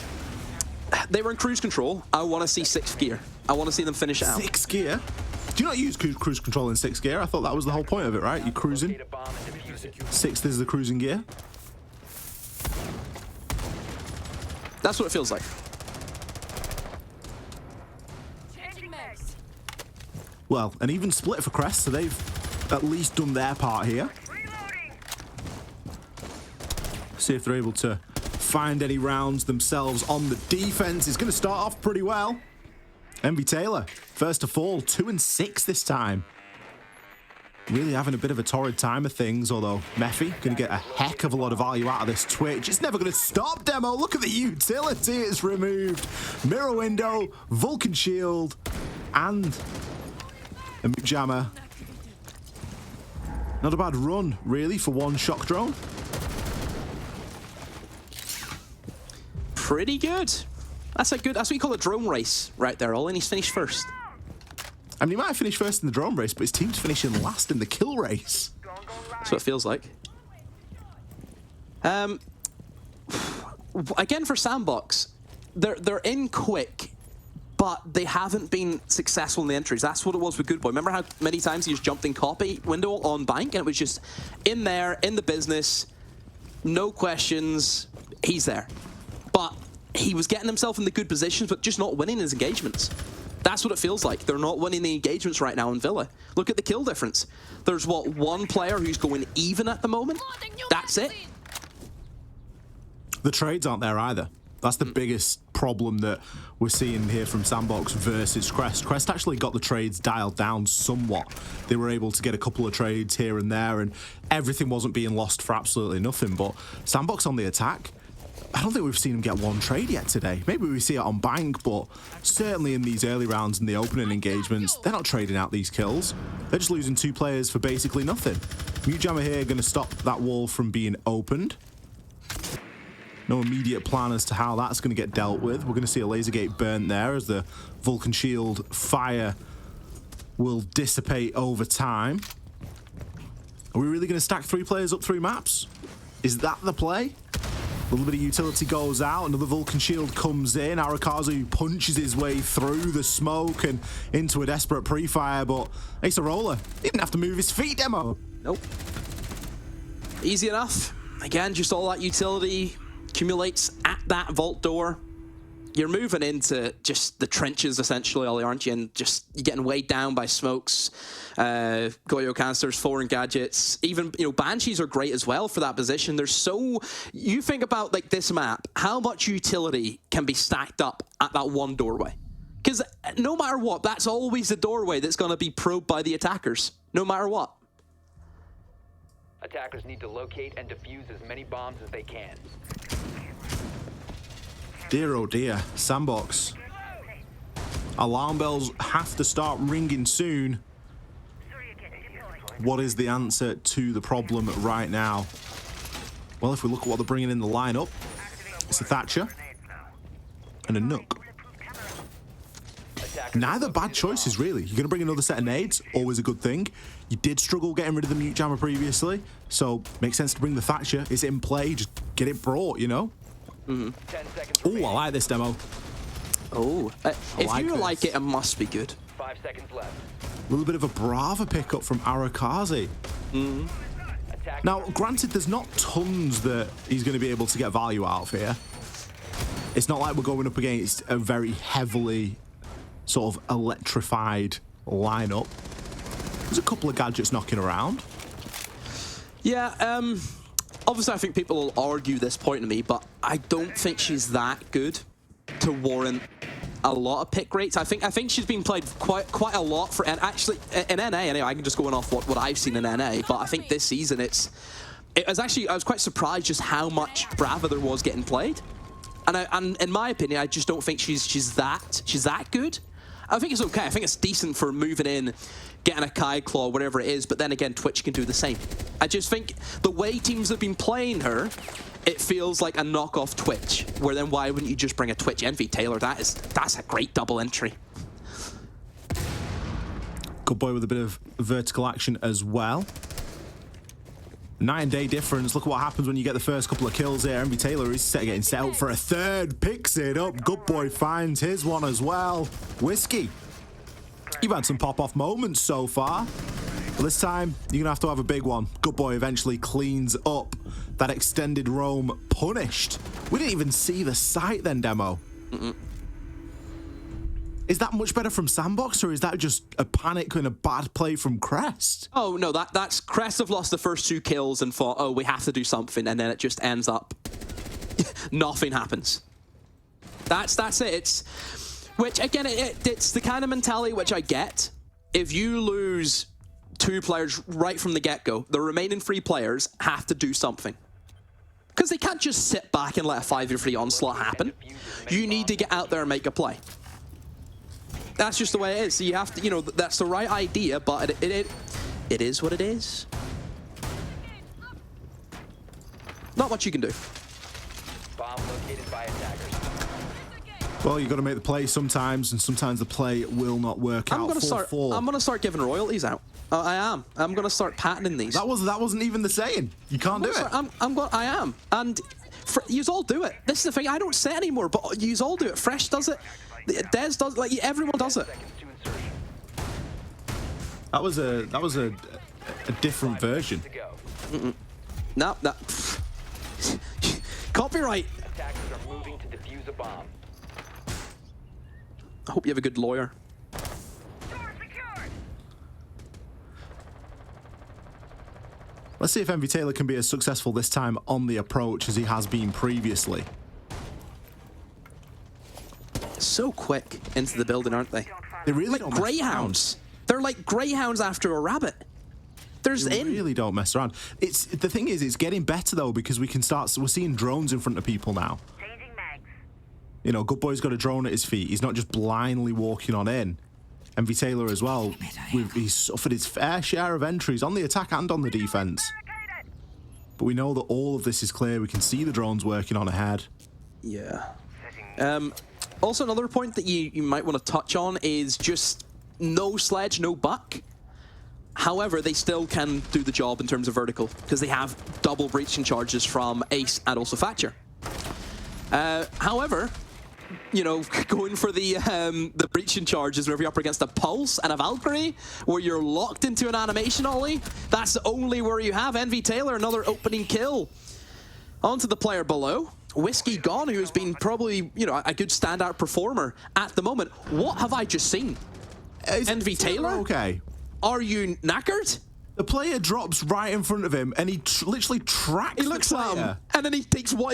They were in cruise control. I want to see 6th gear. I want to see them finish it out. 6th gear? Do you not use cruise control in 6th gear? I thought that was the whole point of it, right? You're cruising. 6th is the cruising gear. That's what it feels like. Well, an even split for Crest, so they've at least done their part here. See if they're able to find any rounds themselves on the defense. It's going to start off pretty well. Envy Taylor, first to fall, 2-6 this time. Really having a bit of a torrid time of things, although Mephi going to get a heck of a lot of value out of this Twitch. It's never going to stop, Demo. Look at the utility it's removed. Mirror window, Vulcan shield, and a Jammer. Not a bad run, really, for one shock drone. Pretty good. That's what you call a drone race right there, Ollie, and he's finished first. I mean, he might have finished first in the drone race, but his team's finishing last in the kill race. That's what it feels like. Again, for SANDBOX, they're in quick, but they haven't been successful in the entries. That's what it was with Good Boy. Remember how many times he just jumped in copy window on Bank, and it was just in there, in the business, no questions, he's there. But he was getting himself in the good positions, but just not winning his engagements. That's what it feels like. They're not winning the engagements right now in Villa. Look at the kill difference. There's, what, one player who's going even at the moment? That's it. The trades aren't there either. That's the biggest problem that we're seeing here from SANDBOX versus Crest. Crest actually got the trades dialed down somewhat. They were able to get a couple of trades here and there, and everything wasn't being lost for absolutely nothing. But SANDBOX on the attack, I don't think we've seen him get one trade yet today. Maybe we see it on Bank, but certainly in these early rounds and the opening engagements, they're not trading out these kills. They're just losing 2 players for basically nothing. Jammer here going to stop that wall from being opened. No immediate plan as to how that's going to get dealt with. We're going to see a laser gate burnt there as the Vulcan shield fire will dissipate over time. Are we really going to stack 3 players up 3 maps? Is that the play? A little bit of utility goes out, another Vulcan shield comes in. Arakazu punches his way through the smoke and into a desperate pre-fire, but Ace Roller didn't have to move his feet, Demo. Nope. Easy enough. Again, just all that utility accumulates at that vault door. You're moving into just the trenches, essentially, Ollie, aren't you? And just you're getting weighed down by smokes, Goyo canisters, foreign gadgets. Even, you know, Banshees are great as well for that position. There's so... You think about, like, this map, how much utility can be stacked up at that one doorway? Because no matter what, that's always the doorway that's going to be probed by the attackers, no matter what. Attackers need to locate and defuse as many bombs as they can. Dear oh dear, SANDBOX. Alarm bells have to start ringing soon. What is the answer to the problem right now? Well, if we look at what they're bringing in the lineup, it's a Thatcher and a Nook. Neither bad choices, really. You're going to bring another set of nades, always a good thing. You did struggle getting rid of the Mute Jammer previously, so makes sense to bring the Thatcher. It's in play, just get it brought, you know? Oh, I like this demo. Oh, if you like it, it must be good. 5 seconds left. A little bit of a Brava pickup from Arakazi. Now, granted, there's not tons that he's going to be able to get value out of here. It's not like we're going up against a very heavily sort of electrified lineup. There's a couple of gadgets knocking around. Yeah, obviously I think people will argue this point to me, but I don't think she's that good to warrant a lot of pick rates. I think she's been played quite a lot for, and actually in NA anyway. I can just go off what I've seen in NA, but I think this season I was quite surprised just how much Brava there was getting played, and in my opinion, I just don't think she's that good. I think it's okay. I think it's decent for moving in, getting a Kai Claw, whatever it is, but then again, Twitch can do the same. I just think the way teams have been playing her, it feels like a knockoff Twitch, where then why wouldn't you just bring a Twitch Envy Taylor? That's a great double entry. Good boy with a bit of vertical action as well. Night and day difference. Look at what happens when you get the first couple of kills here. Envy Taylor is getting set up for a third. Picks it up. Good boy finds his one as well. Whiskey, you've had some pop-off moments so far. But this time, you're going to have a big one. Good boy eventually cleans up that extended roam. Punished. We didn't even see the site then, Demo. Is that much better from SANDBOX, or is that just a panic and a bad play from Crest? Oh, no, that's Crest have lost the first 2 kills and thought, oh, we have to do something, and then it just ends up nothing happens. That's it. Which, again, it's the kind of mentality which I get. If you lose 2 players right from the get-go, the remaining 3 players have to do something. Because they can't just sit back and let a 5v3 onslaught happen. You need to get out there and make a play. That's just the way it is. So you have to, you know, that's the right idea, but it is what it is. Not much you can do. Bomb located by attackers. Well, you got to make the play sometimes, and sometimes the play will not work out. I'm gonna start giving royalties out. I am. I'm gonna start patenting these. That wasn't even the saying. You can't do it. I am. And yous all do it. This is the thing. I don't say anymore, but yous all do it. Fresh does it. Des does, like, everyone does it. That was a different version. No. Copyright. Attackers are moving to defuse a bomb. I hope you have a good lawyer. Let's see if Envy Taylor can be as successful this time on the approach as he has been previously. So quick into the building, aren't they? They really like don't greyhounds. They're like greyhounds after a rabbit. They really don't mess around. The thing is, it's getting better though, because we're seeing drones in front of people now. You know, Good Boy's got a drone at his feet. He's not just blindly walking on in. Envy Taylor as well. He's suffered his fair share of entries on the attack and on the defense. But we know that all of this is clear. We can see the drones working on ahead. Yeah. Also, another point that you might want to touch on is just no sledge, no buck. However, they still can do the job in terms of vertical, because they have double breaching charges from Ace and also Thatcher. However, you know, going for the breaching charges whenever you're up against a Pulse and a Valkyrie, where you're locked into an animation ollie, that's the only where you have. Envy Taylor, another opening kill. On to the player below. Whiskey Gone, who has been probably, you know, a good standout performer at the moment. What have I just seen? Envy Taylor? Okay. Are you knackered? The player drops right in front of him, and he literally tracks. He looks at him, and then he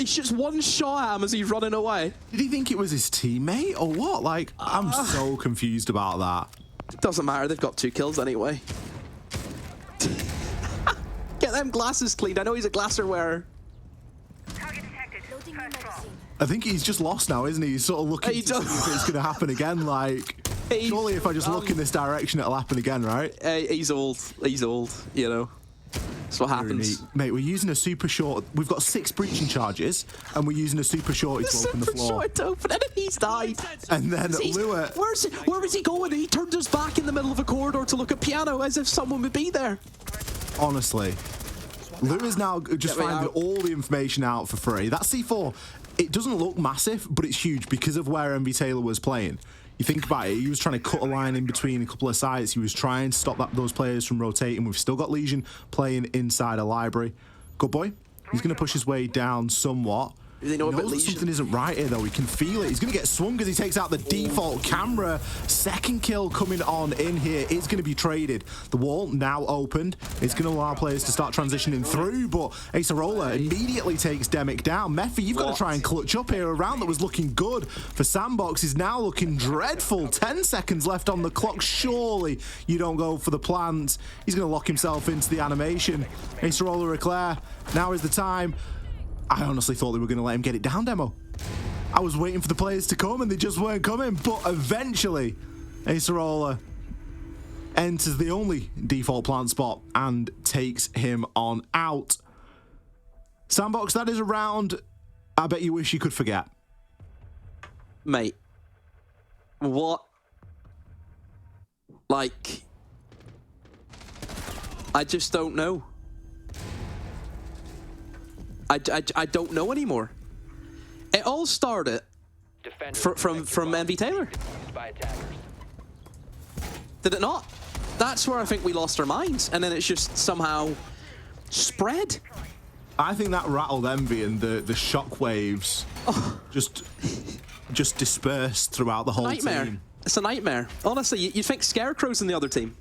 shoots one shot at him as he's running away. Did he think it was his teammate or what? Like, I'm so confused about that. It doesn't matter. They've got 2 kills anyway. Get them glasses cleaned. I know he's a glasser wearer. I think he's just lost now, isn't he? He's sort of looking to see if it's going to happen again. Like, surely if I just look in this direction, it'll happen again, right? He's old. He's old, you know. That's what happens. Mate, we're using a super short. We've got 6 breaching charges, and we're using a super shorty to open the floor. Short to open, and he's died. And then Lua. Where was he going? He turned his back in the middle of a corridor to look at piano as if someone would be there. Honestly. Lua's now just finding all the information out for free. That C4, it doesn't look massive, but it's huge because of where Envy Taylor was playing. You think about it, he was trying to cut a line in between a couple of sites. He was trying to stop those players from rotating. We've still got Legion playing inside a library. Good boy. He's going to push his way down somewhat. They know He knows that something isn't right here, though. He can feel it. He's going to get swung as he takes out the default camera. Second kill coming on in here is going to be traded. The wall now opened. It's going to allow players to start transitioning through, but Acerola immediately takes Demic down. Mephi, you've got to try and clutch up here. A round that was looking good for SANDBOX is now looking dreadful. 10 seconds left on the clock. Surely you don't go for the plant. He's going to lock himself into the animation. Acerola Leclerc, now is the time. I honestly thought they were going to let him get it down, Demo. I was waiting for the players to come and they just weren't coming, but eventually Acerola enters the only default plant spot and takes him on out. SANDBOX, that is a round I bet you wish you could forget. Mate, what? Like, I just don't know. I don't know anymore. It all started from MV Taylor. Did it not? That's where I think we lost our minds, and then it's just somehow spread. I think that rattled Envy and the shockwaves just dispersed throughout the whole team. It's a nightmare. Honestly, you'd think Scarecrow's in the other team.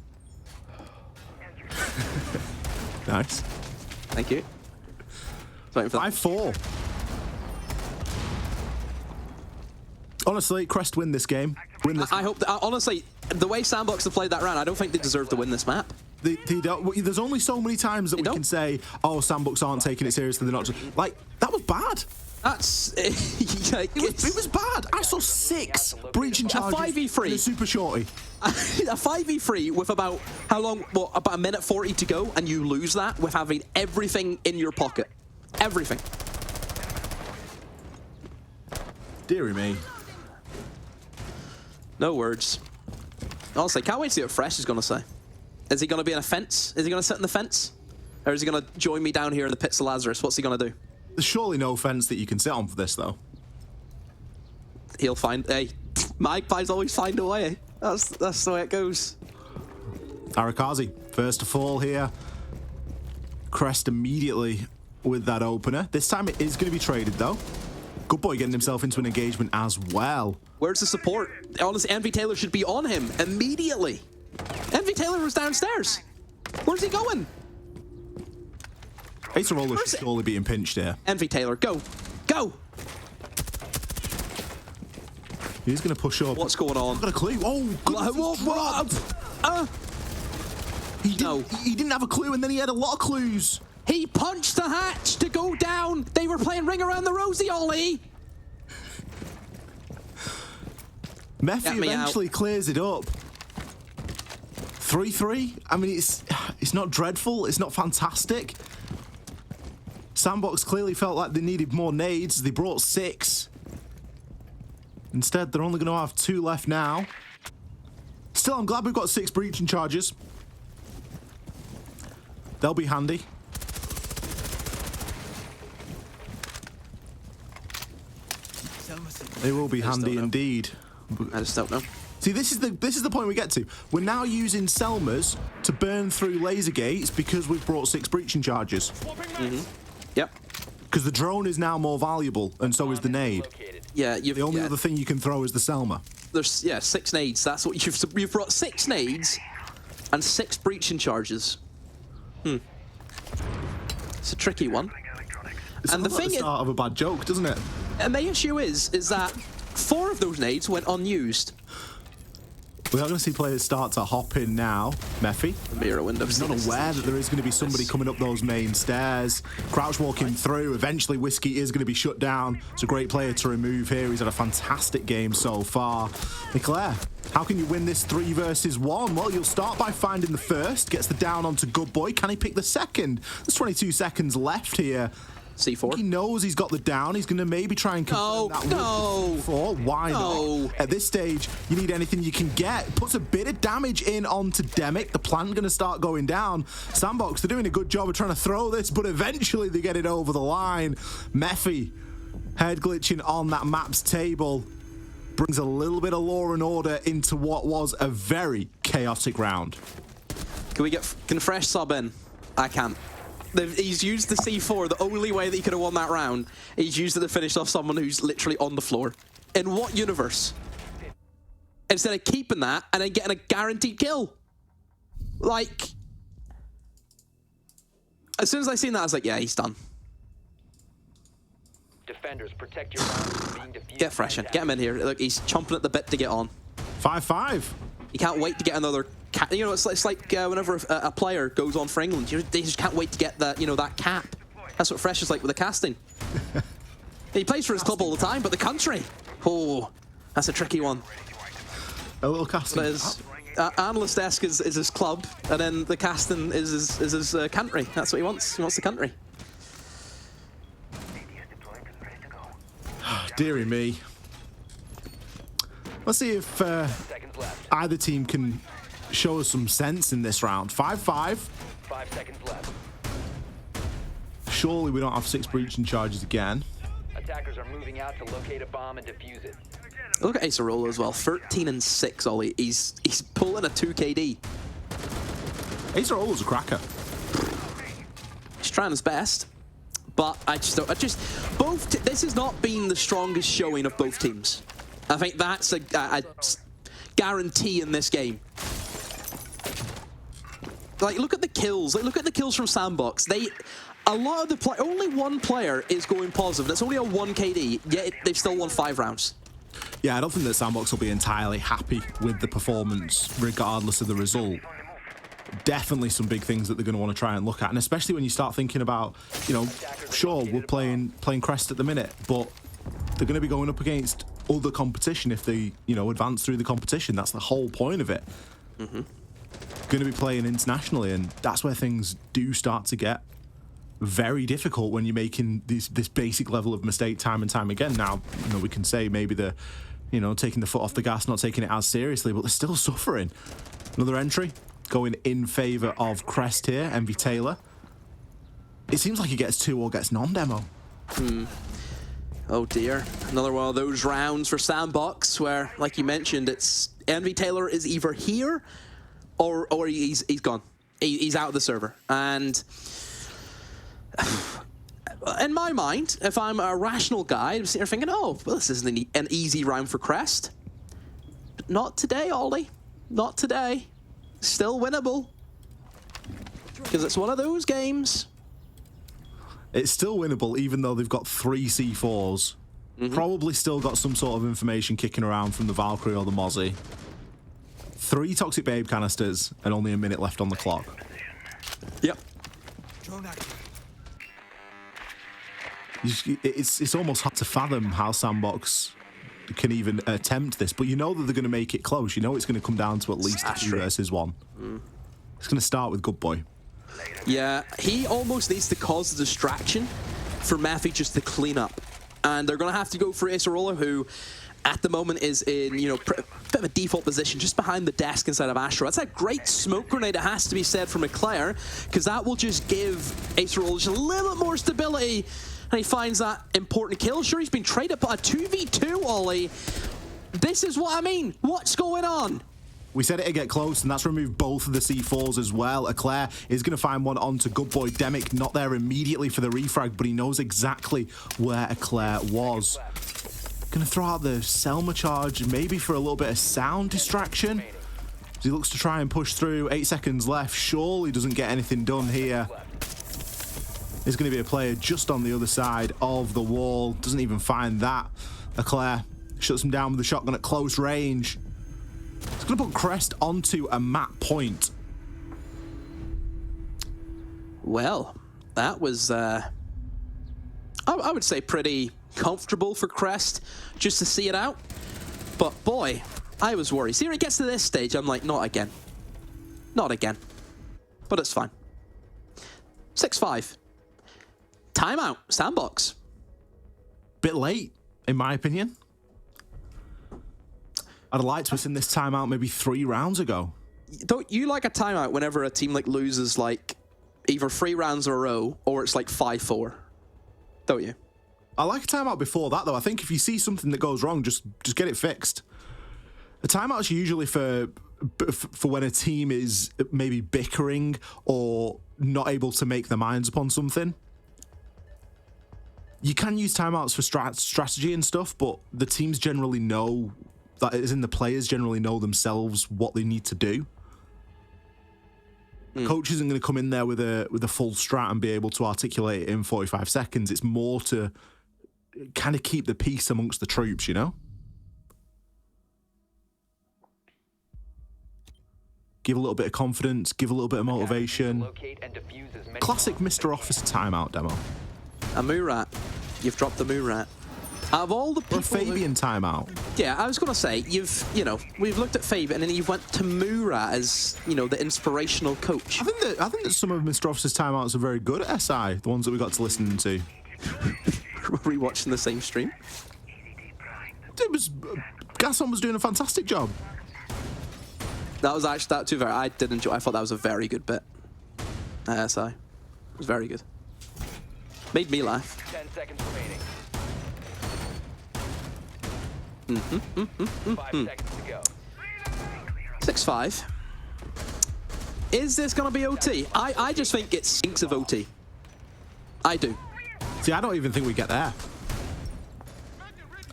Nice. Thank you. 5-4. Honestly, Crest win this game. I hope that, honestly, the way SANDBOX have played that round, I don't think they deserve to win this map. There's only so many times that we can say, oh, SANDBOX aren't taking it seriously. They're not just like, that was bad. That's it was bad. I saw 6 breaching charges. A 5v3. A super shorty. A 5v3 with about how long? Well, about a minute 40 to go, and you lose that with having everything in your pocket. Everything. Deary me. No words. Honestly, can't wait to see what Fresh is going to say. Is he going to be in a fence? Is he going to sit in the fence? Or is he going to join me down here in the pits of Lazarus? What's he going to do? There's surely no fence that you can sit on for this, though. He'll find... Hey, Magpies always find a way. That's the way it goes. Arakazi, first to fall here. Crest immediately with that opener. This time it is going to be traded, though. Good boy getting himself into an engagement as well. Where's the support? Honestly, Envy Taylor should be on him immediately. Envy Taylor was downstairs. Where's he going? Acerola should surely be pinched here. Envy Taylor, go. Go! He's going to push up. What's going on? I've got a clue. Oh, he didn't have a clue, and then he had a lot of clues. He punched the hatch to go down. They were playing Ring Around the Rosie, Ollie. Mephi eventually clears it up. 3-3. I mean, it's not dreadful. It's not fantastic. SANDBOX clearly felt like they needed more nades. They brought 6. Instead, they're only going to have 2 left now. Still, I'm glad we've got 6 breaching charges. They'll be handy. They will be handy indeed. I just don't know. See, this is the point we get to. We're now using Selmas to burn through laser gates because we've brought 6 breaching charges. Yep. Because the drone is now more valuable, and so is the nade. Yeah, the only other thing you can throw is the Selma. There's 6 nades. That's what you've brought 6 nades and 6 breaching charges. It's a tricky one. It's the start of a bad joke, doesn't it? And the issue is that 4 of those nades went unused. We are going to see players start to hop in now. Mephi. Mirror window. He's not aware that there is going to be somebody coming up those main stairs. Crouch walking through. Eventually, Whiskey is going to be shut down. It's a great player to remove here. He's had a fantastic game so far. Leclerc, how can you win this 3 versus 1? Well, you'll start by finding the first. Gets the down onto Good Boy. Can he pick the second? There's 22 seconds left here. C4. He knows he's got the down. He's going to maybe try and confirm that with C4. Why not? At this stage, you need anything you can get. Puts a bit of damage in onto Demic. The plant going to start going down. SANDBOX, they're doing a good job of trying to throw this, but eventually they get it over the line. Mephi, head glitching on that map's table, brings a little bit of law and order into what was a very chaotic round. Can Fresh sub in? I can't. He's used the C4, the only way that he could have won that round. He's used it to finish off someone who's literally on the floor. In what universe? Instead of keeping that and then getting a guaranteed kill. Like, as soon as I seen that, I was like, yeah, he's done. Defenders, protect your bombs from being defused. Get fresh in. Get him in here. Look, he's chomping at the bit to get on. 5-5. He can't wait to get another cap. You know, it's like whenever a player goes on for England, they just can't wait to get that, you know, that cap. That's what Fresh is like with the casting. He plays for his club all the time, but the country, oh, that's a tricky one. A little casting. Analyst desk is his club, and then the casting is his country. That's what he wants. He wants the country. Deary me. Let's see if either team can show us some sense in this round. 5-5. 5 seconds left. Surely we don't have 6 breaching charges again. Attackers are moving out to locate a bomb and defuse it. Look at Acerola as well. 13 and 6, Ollie. He's pulling a 2KD. Acerola's a cracker. He's trying his best, but this has not been the strongest showing of both teams. I think that's a guarantee in this game. Like, look at the kills. Like, look at the kills from SANDBOX. A lot of the only one player is going positive. That's only a 1 KD, yet they've still won 5 rounds. Yeah, I don't think that SANDBOX will be entirely happy with the performance, regardless of the result. Definitely some big things that they're going to want to try and look at, and especially when you start thinking about, you know, sure, we're playing Crest at the minute, but they're going to be going up against other competition if they, you know, advance through the competition. That's the whole point of it. Mm-hmm. Going to be playing internationally, and that's where things do start to get very difficult when you're making this basic level of mistake time and time again. Now, you know, we can say maybe they're, you know, taking the foot off the gas, not taking it as seriously, but they're still suffering. Another entry going in favor of Crest here, Envy Taylor. It seems like he gets 2 or gets non-demo. Oh dear, another one of those rounds for SANDBOX where, like you mentioned, it's Envy Taylor is either here or he's gone. He's out of the server. And in my mind, if I'm a rational guy, I'm sitting there thinking, oh, well, this isn't an easy round for Crest. But not today, Ollie. Not today. Still winnable. Because it's one of those games. It's still winnable, even though they've got 3 C4s. Probably still got some sort of information kicking around from the Valkyrie or the Mozzie. 3 Toxic Babe canisters and only a minute left on the clock. Yep. It's almost hard to fathom how SANDBOX can even attempt this, but you know that they're going to make it close. You know it's going to come down to at least 2 versus 1. It's going to start with Good Boy. Yeah, he almost needs to cause the distraction for Matthew just to clean up. And they're going to have to go for Acerola, who at the moment is in, you know, a bit of a default position just behind the desk inside of Astro. That's a great smoke grenade, it has to be said, from Eclair, because that will just give Acerola just a little bit more stability. And he finds that important kill. Sure, he's been traded, but a 2v2, Ollie. This is what I mean. What's going on? We said it'd get close, and that's removed both of the C4s as well. Eclair is going to find one onto Good Boy. Demic not there immediately for the refrag, but he knows exactly where Eclair was. Going to throw out the Selma charge, maybe for a little bit of sound distraction. As he looks to try and push through. 8 seconds left. Surely doesn't get anything done here. There's going to be a player just on the other side of the wall. Doesn't even find that. Eclair shuts him down with a shotgun at close range. It's going to put Crest onto a map point. Well, that was, I would say, pretty comfortable for Crest just to see it out. But boy, I was worried. See, when it gets to this stage, I'm like, not again. Not again. But it's fine. 6-5. Timeout, SANDBOX. Bit late, in my opinion. I'd have liked to have seen this timeout maybe 3 rounds ago. Don't you like a timeout whenever a team like loses like either 3 rounds in a row or it's like 5-4? Don't you? I like a timeout before that, though. I think if you see something that goes wrong, just get it fixed. A timeout's usually for when a team is maybe bickering or not able to make their minds upon something. You can use timeouts for strategy and stuff, but the teams generally know, that is in the players generally know themselves what they need to do. Coach isn't going to come in there with a full strat and be able to articulate it in 45 seconds. It's more to kind of keep the peace amongst the troops, you know? Give a little bit of confidence, give a little bit of motivation. Classic Mr. Officer timeout demo. A Murat. You've dropped the Murat. Out of all the people... Or a Fabian timeout. Yeah, I was going to say, we've looked at Fabian and then you went to Murat as, the inspirational coach. I think that some of Mr. Officer's timeouts are very good at SI, the ones that we got to listen to. Were we watching the same stream? It was... Gasson was doing a fantastic job. That was actually, that too, I did enjoy. I thought that was a very good bit. SI. It was very good. Made me laugh. 10 seconds remaining. 5 seconds to go. 6-5. Is this going to be OT? I just think it stinks of OT. I do. See, I don't even think we get there.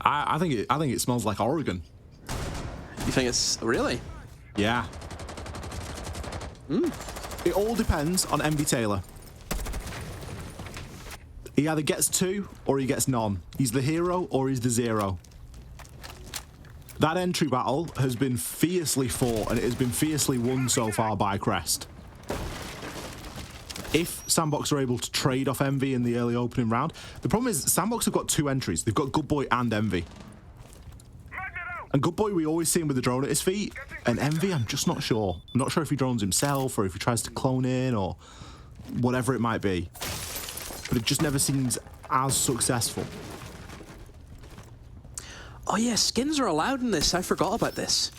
I think it smells like Oregon. You think it's really? Yeah. It all depends on MV Taylor. He either gets 2 or he gets none. He's the hero or he's the zero. That entry battle has been fiercely fought and it has been fiercely won so far by Crest. If SANDBOX are able to trade off Envy in the early opening round, the problem is SANDBOX have got 2 entries. They've got Good Boy and Envy. And Good Boy we always see him with the drone at his feet, and Envy I'm just not sure. I'm not sure if he drones himself or if he tries to clone in or whatever it might be. But it just never seems as successful. Oh yeah, skins are allowed in this. I forgot about this.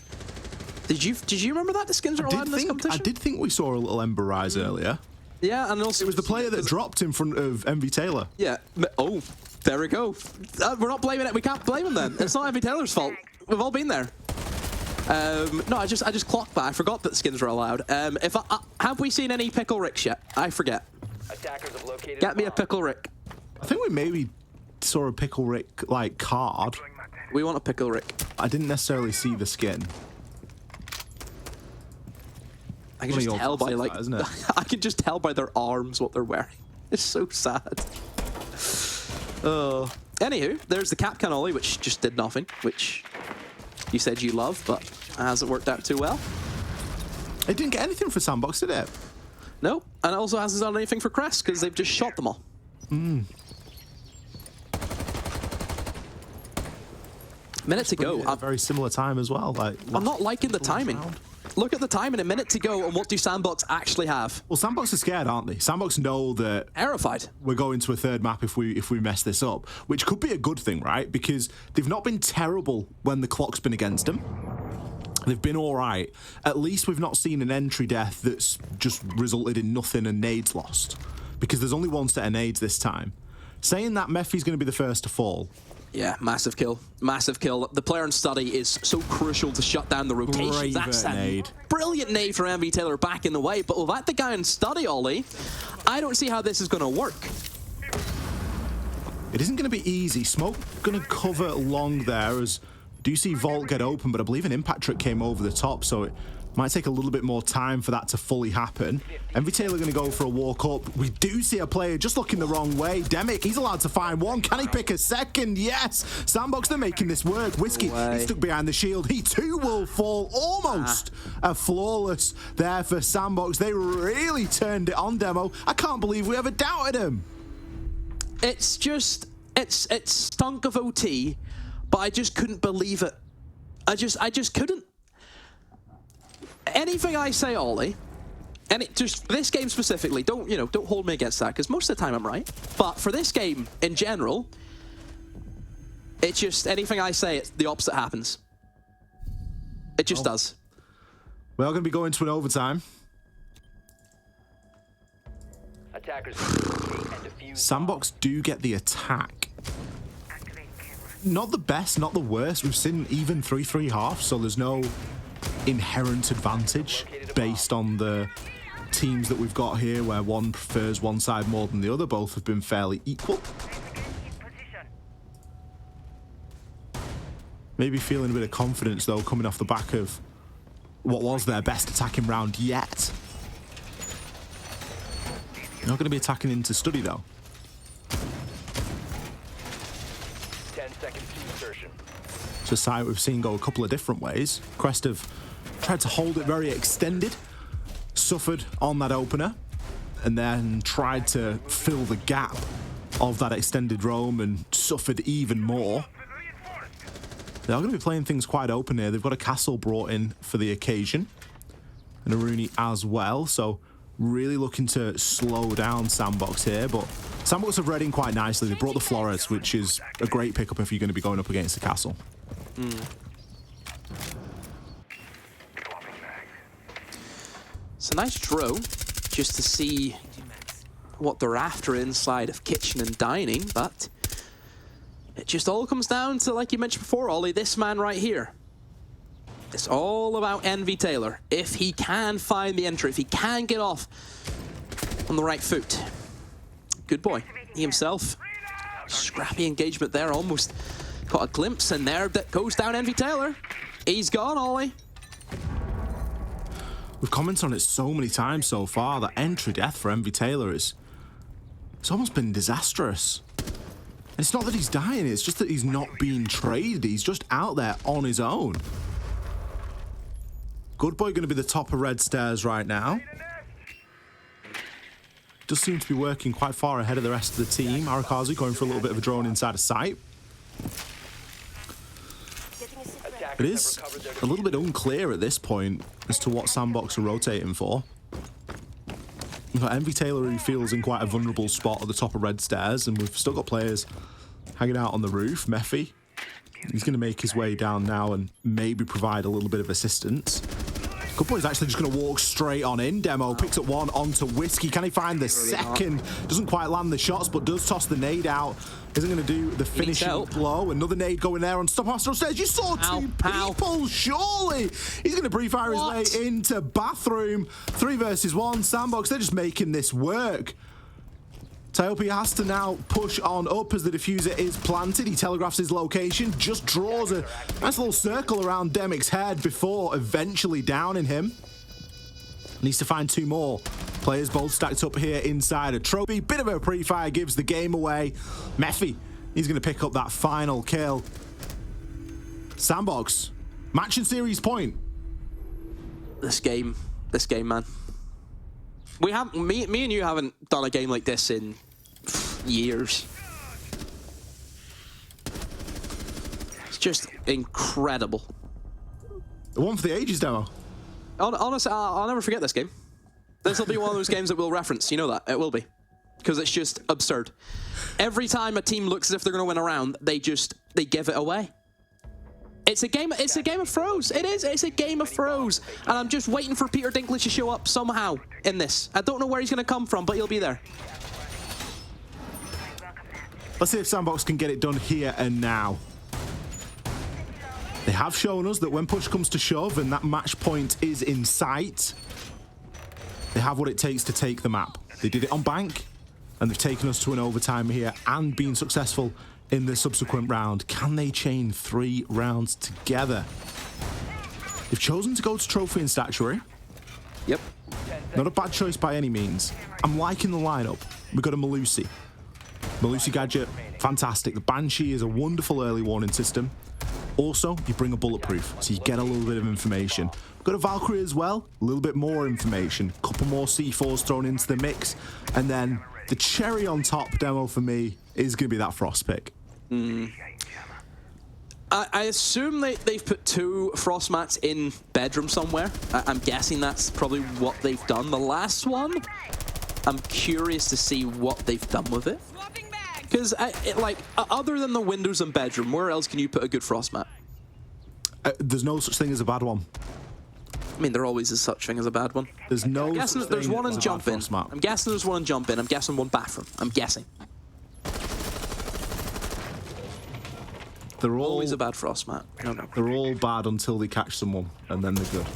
Did you remember that the skins are allowed in this competition? I did think we saw a little Ember Rise earlier. Yeah, and also it was the player that dropped in front of MV Taylor. Yeah. Oh, there we go. We're not blaming it. We can't blame him then. It's not MV Taylor's fault. We've all been there. No, I just clocked that. I forgot that skins were allowed. Have we seen any Pickle Ricks yet? I forget. Attackers have located Get me a Pickle Rick. I think we maybe saw a Pickle Rick like card. We want a Pickle Rick. I didn't necessarily see the skin. I can just tell by like, isn't it? I can just tell by their arms what they're wearing. It's so sad. Anywho, there's the cap cannoli, which just did nothing, which you said you love, but hasn't worked out too well. It didn't get anything for SANDBOX, did it? No, and it also hasn't done anything for Crest because they've just shot them all. Minute to go. A very similar time as well. Like I'm not liking the timing. Look at the time in a minute to go, and what do SANDBOX actually have? Well, SANDBOX are scared, aren't they? SANDBOX know that terrified. We're going to a third map if we mess this up, which could be a good thing, right? Because they've not been terrible when the clock's been against them. They've been all right. At least we've not seen an entry death that's just resulted in nothing and nades lost. Because there's only one set of nades this time. Saying that, Mephi's going to be the first to fall. Yeah, massive kill. Massive kill. The player in study is so crucial to shut down the rotation. That's a nade. Brilliant nade for MV Taylor back in the way. But without the guy in study, Ollie, I don't see how this is going to work. It isn't going to be easy. Smoke going to cover long there as do you see Vault get open, but I believe an impact trick came over the top, so it might take a little bit more time for that to fully happen. MV Taylor going to go for a walk up. We do see a player just looking the wrong way. Demic, he's allowed to find one. Can he pick a second? Yes. SANDBOX, they're making this work. Whiskey, he's stuck behind the shield. He too will fall. Almost a flawless there for SANDBOX. They really turned it on, Demo. I can't believe we ever doubted him. It's just, it's stunk of OT, but I just couldn't believe it. I just couldn't. Anything I say, Ollie, and it just this game specifically, don't hold me against that because most of the time I'm right. But for this game in general, it's just anything I say, it's the opposite happens. It just does. We're going to be going to an overtime. Attackers SANDBOX do get the attack. Not the best, not the worst. We've seen even 3-3 half, so there's no inherent advantage based on the teams that we've got here where one prefers one side more than the other. Both have been fairly equal. Maybe feeling a bit of confidence, though, coming off the back of what was their best attacking round yet. Not going to be attacking into study, though. 10 seconds to insertion. It's a site we've seen go a couple of different ways. Crest have tried to hold it very extended, suffered on that opener, and then tried to fill the gap of that extended roam and suffered even more. They are going to be playing things quite open here. They've got a castle brought in for the occasion, and a Rooney as well, so really looking to slow down SANDBOX here, but SANDBOX have read in quite nicely. They brought the Flores, which is a great pickup if you're going to be going up against the castle. It's a nice draw, just to see what they're after inside of kitchen and dining, but it just all comes down to, like you mentioned before, Ollie, this man right here. It's all about Envy Taylor. If he can find the entry, if he can get off on the right foot. Good boy. He himself, scrappy engagement there, almost got a glimpse, and there that goes down Envy Taylor. He's gone, Ollie. We've commented on it so many times so far, that entry death for Envy Taylor it's almost been disastrous. And it's not that he's dying, it's just that he's not being traded. He's just out there on his own. Good boy going to be the top of red stairs right now. Does seem to be working quite far ahead of the rest of the team. Arakazu going for a little bit of a drone inside of sight. It is a little bit unclear at this point as to what SANDBOX are rotating for. We've got Envy Taylor, who feels in quite a vulnerable spot at the top of red stairs, and we've still got players hanging out on the roof. Mephi, he's going to make his way down now and maybe provide a little bit of assistance. Good boy's actually just going to walk straight on in. Demo picks up one onto Whiskey. Can he find the second? Doesn't quite land the shots, but does toss the nade out. Isn't going to do the finishing blow. Another nade going there on Stop Master upstairs. You saw two people, surely. He's going to pre-fire his way into bathroom. 3 versus 1. SANDBOX, they're just making this work. Taopi has to now push on up as the diffuser is planted. He telegraphs his location, just draws a nice little circle around Demic's head before eventually downing him. Needs to find 2 more. Players both stacked up here inside a trophy. Bit of a pre-fire gives the game away. Mephi, he's going to pick up that final kill. SANDBOX, match and series point. This game, man. We have me and you haven't done a game like this in years. It's just incredible. The one for the ages, Demo. Honestly, I'll never forget this game. This will be one of those games that we'll reference. You know that. It will be. Because it's just absurd. Every time a team looks as if they're going to win a round, they give it away. It's a game of throws. It is. It's a game of throws. And I'm just waiting for Peter Dinklage to show up somehow in this. I don't know where he's going to come from, but he'll be there. Let's see if SANDBOX can get it done here and now. They have shown us that when push comes to shove and that match point is in sight, they have what it takes to take the map. They did it on Bank, and they've taken us to an overtime here and been successful in the subsequent round. Can they chain 3 rounds together? They've chosen to go to Trophy and Statuary. Yep. Not a bad choice by any means. I'm liking the lineup. We've got a Malusi. Malusi gadget, fantastic. The Banshee is a wonderful early warning system. Also, you bring a bulletproof, so you get a little bit of information. We've got a Valkyrie as well, a little bit more information. A couple more C4s thrown into the mix. And then the cherry on top, Demo, for me, is going to be that Frost pick. I assume they've put 2 Frost mats in bedroom somewhere. I'm guessing that's probably what they've done. The last one, I'm curious to see what they've done with it. Because, other than the windows and bedroom, where else can you put a good Frost mat? There's no such thing as a bad one. I mean, there always is such thing as a bad one. There's no I'm guessing such there's thing one in as a jump bad in. Frost mat. I'm guessing there's one in jump in. I'm guessing one bathroom. I'm guessing. They're all always a bad Frost mat. No. They're all bad until they catch someone, and then they're good.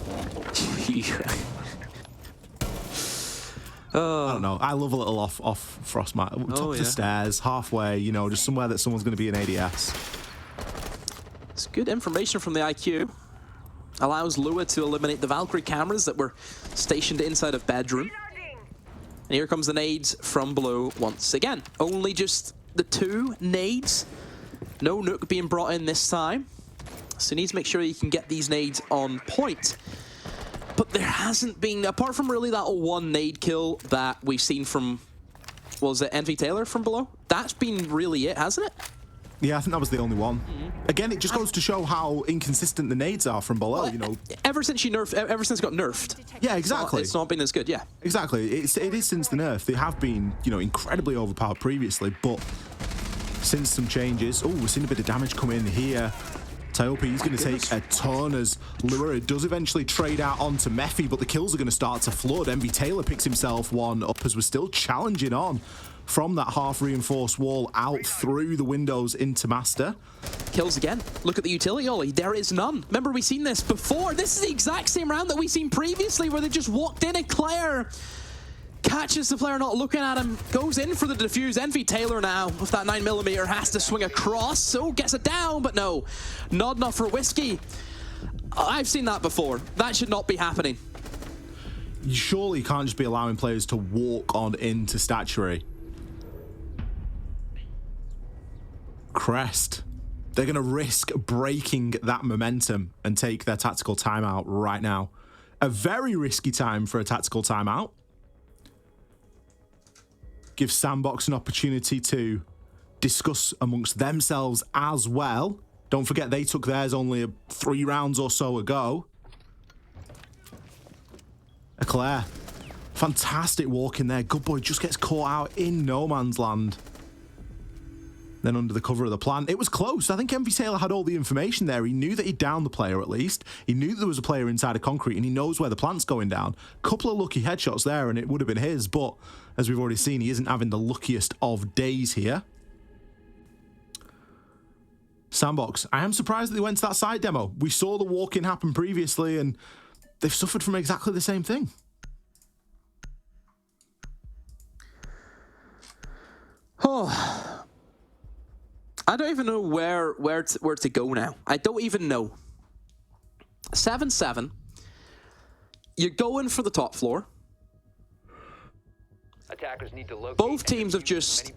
I don't know. I love a little off Frostmat. Top of the stairs, halfway, you know, just somewhere that someone's going to be an ADS. It's good information from the IQ. Allows Lua to eliminate the Valkyrie cameras that were stationed inside of bedroom. And here comes the nades from below once again. Only just the 2 nades. No nuke being brought in this time. So he needs to make sure he can get these nades on point. But there hasn't been, apart from really that 1 nade kill that we've seen from, was it Envy Taylor from below? That's been really it, hasn't it? Yeah, I think that was the only one. Again, it just goes to show how inconsistent the nades are from below, you know. Ever since it got nerfed. Yeah, exactly. It's not been as good, yeah. Exactly. It is since the nerf. They have been, you know, incredibly overpowered previously, but since some changes, oh, we're seeing a bit of damage come in here. Tiope, he's going to take a ton as Lua does eventually trade out onto Mephi, but the kills are going to start to flood. Envy Taylor picks himself one up as we're still challenging on from that half-reinforced wall out through the windows into Master. Kills again. Look at the utility ollie. There is none. Remember, we've seen this before. This is the exact same round that we've seen previously where they just walked in and Claire catches the player not looking at him, goes in for the defuse. Envy Taylor now with that 9mm has to swing across, so gets it down, but no. Not enough for Whiskey. I've seen that before. That should not be happening. You surely can't just be allowing players to walk on into Statuary. Crest. They're going to risk breaking that momentum and take their tactical timeout right now. A very risky time for a tactical timeout. Gives SANDBOX an opportunity to discuss amongst themselves as well. Don't forget, they took theirs only 3 rounds or so ago. Eclair. Fantastic walk in there. Good boy just gets caught out in no man's land. Then under the cover of the plan, it was close. I think Envy Taylor had all the information there. He knew that he'd downed the player at least. He knew there was a player inside of concrete and he knows where the plant's going down. Couple of lucky headshots there and it would have been his, but as we've already seen, he isn't having the luckiest of days here. SANDBOX, I am surprised that they went to that side demo. We saw the walk-in happen previously and they've suffered from exactly the same thing. Oh, I don't even know where to go now. I don't even know. 7-7. You're going for the top floor. Attackers need to locate. Both teams have just.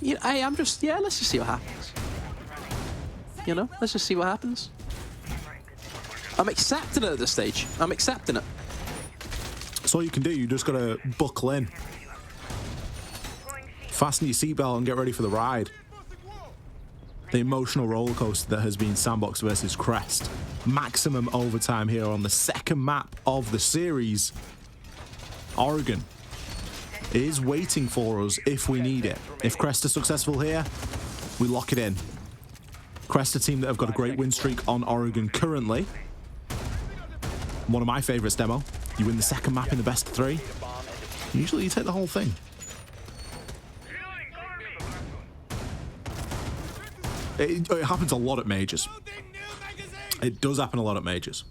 Yeah, I'm just. Yeah, let's just see what happens. You know, let's just see what happens. I'm accepting it at this stage. I'm accepting it. That's all you can do. You just gotta buckle in. Fasten your seatbelt and get ready for the ride. The emotional roller coaster that has been SANDBOX versus Crest. Maximum overtime here on the second map of the series. Oregon is waiting for us if we need it. If Crest are successful here, we lock it in. Crest, a team that have got a great win streak on Oregon currently. One of my favorites, Demo. You win the second map in the best of 3. Usually you take the whole thing. It happens a lot at majors. It does happen a lot at majors.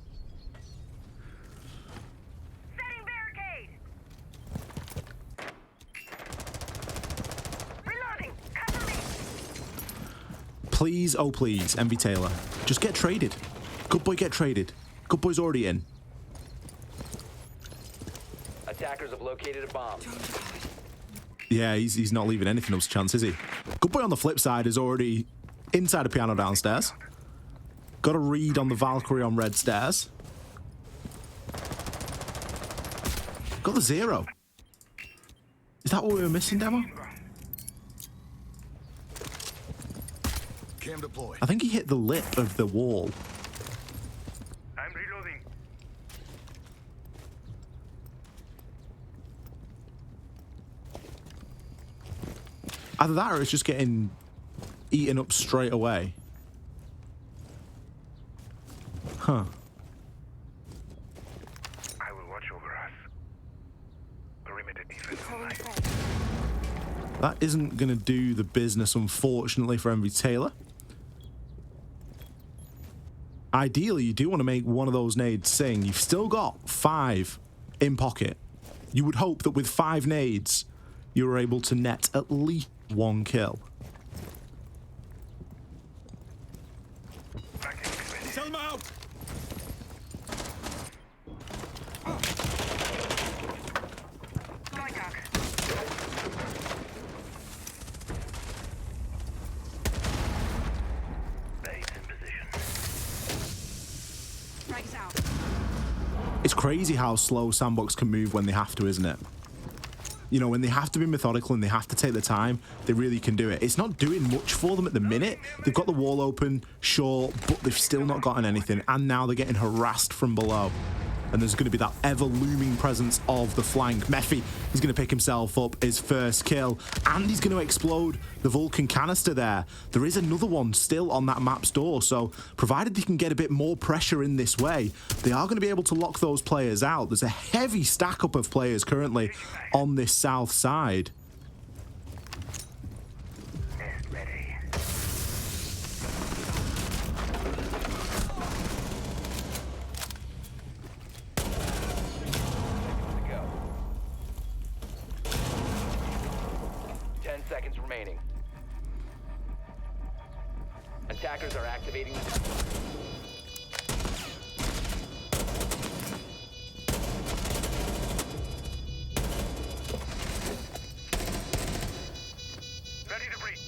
Please, oh please, Envy Taylor, just get traded. Good boy, get traded. Good boy's already in. Attackers have located a bomb. Yeah, he's not leaving anything else to chance, is he? Good boy on the flip side is already inside a piano downstairs. Got a read on the Valkyrie on red stairs. Got the 0. Is that what we were missing, Demo? Cam deployed. I think he hit the lip of the wall. I'm reloading. Either that or it's just getting eaten up straight away. Huh. I will watch over us. Perimeter defense online. That isn't going to do the business, unfortunately, for Envy Taylor. ideally, you do want to make one of those nades sing. You've still got 5 in pocket. You would hope that with 5 nades, you were able to net at least 1 kill. Sell them out! It's crazy how slow SANDBOX can move when they have to, isn't it? You know, when they have to be methodical and they have to take the time, they really can do it. It's not doing much for them at the minute. They've got the wall open, sure, but they've still not gotten anything. And now they're getting harassed from below. And there's going to be that ever-looming presence of the flank. Mephi is going to pick himself up his first kill, and he's going to explode the Vulcan canister there. There is another one still on that map's door, so provided they can get a bit more pressure in this way, they are going to be able to lock those players out. There's a heavy stack-up of players currently on this south side. Remaining. Attackers are activating. Ready to breach.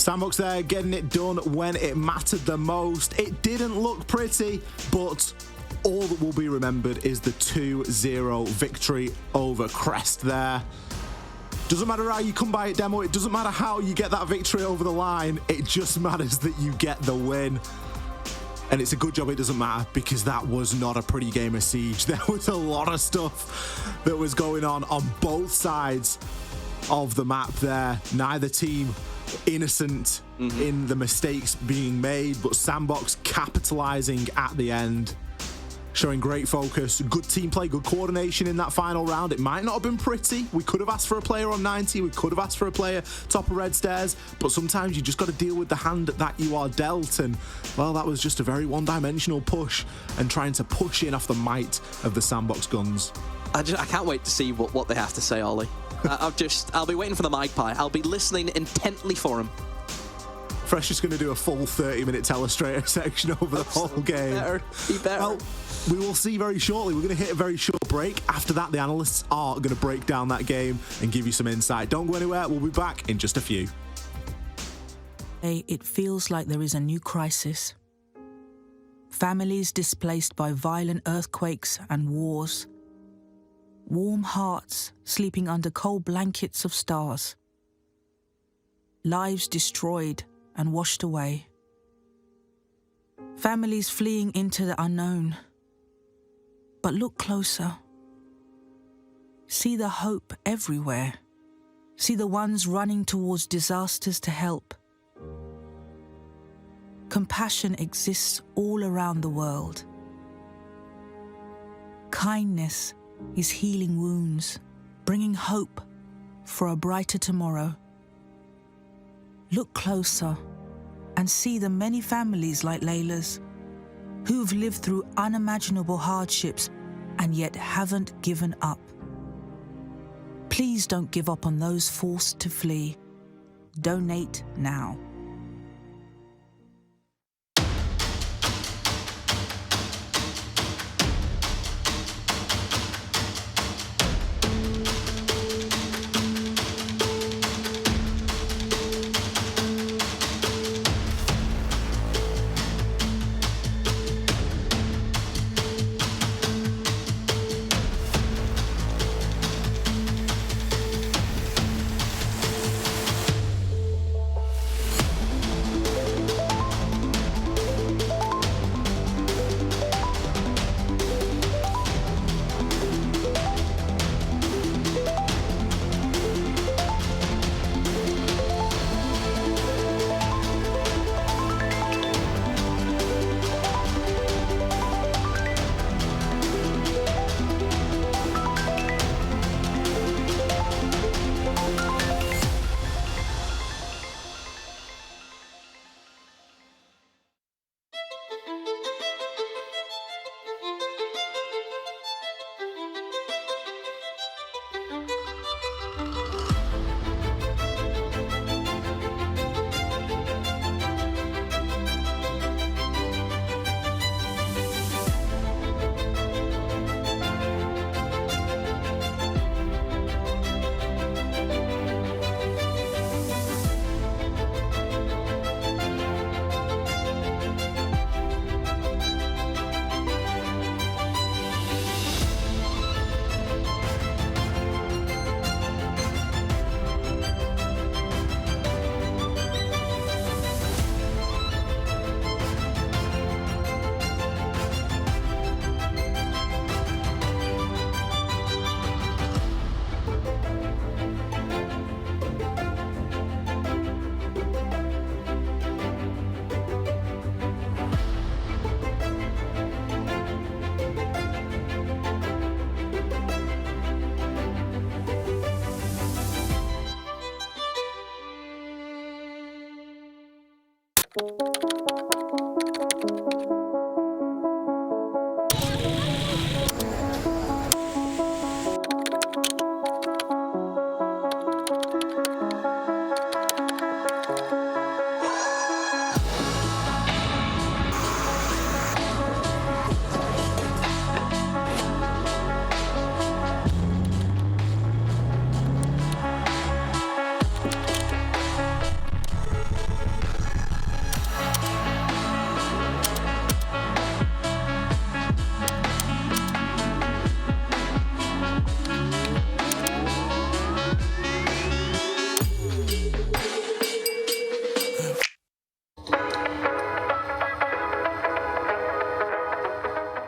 SANDBOX there getting it done when it mattered the most. It didn't look pretty, but all that will be remembered is the 2-0 victory over Crest there. Doesn't matter how you come by it, Demo. It doesn't matter how you get that victory over the line. It just matters that you get the win. And it's a good job it doesn't matter, because that was not a pretty game of Siege. There was a lot of stuff that was going on both sides of the map there. Neither team innocent in the mistakes being made, but SANDBOX capitalizing at the end, showing great focus, good team play, good coordination in that final round. It might not have been pretty. We could have asked for a player on 90, we could have asked for a player top of red stairs, but sometimes you just got to deal with the hand that you are dealt, and well, that was just a very one-dimensional push and trying to push in off the might of the SANDBOX guns. I can't wait to see what they have to say, Ollie. I'll be waiting for the magpie. I'll be listening intently for him. Fresh is going to do a full 30-minute telestrator section over the whole game. Be better. Well, we will see very shortly. We're going to hit a very short break. After that, the analysts are going to break down that game and give you some insight. Don't go anywhere. We'll be back in just a few. It feels like there is a new crisis. Families displaced by violent earthquakes and wars. Warm hearts sleeping under cold blankets of stars. Lives destroyed and washed away. Families fleeing into the unknown. But look closer. See the hope everywhere. See the ones running towards disasters to help. Compassion exists all around the world. Kindness is healing wounds, bringing hope for a brighter tomorrow. Look closer and see the many families like Layla's who've lived through unimaginable hardships and yet haven't given up. Please don't give up on those forced to flee. Donate now.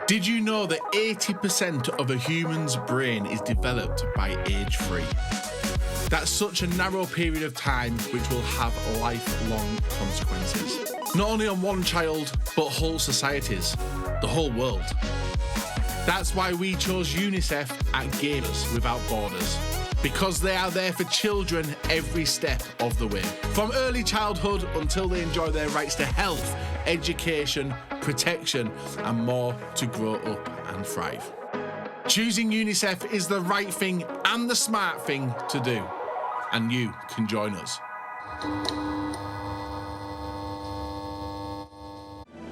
Did you know that 80% of a human's brain is developed by age 3? That's such a narrow period of time which will have lifelong consequences. Not only on one child, but whole societies, the whole world. That's why we chose UNICEF at Gamers Without Borders, because they are there for children every step of the way. From early childhood until they enjoy their rights to health, education, protection, and more to grow up and thrive. Choosing UNICEF is the right thing and the smart thing to do, and you can join us.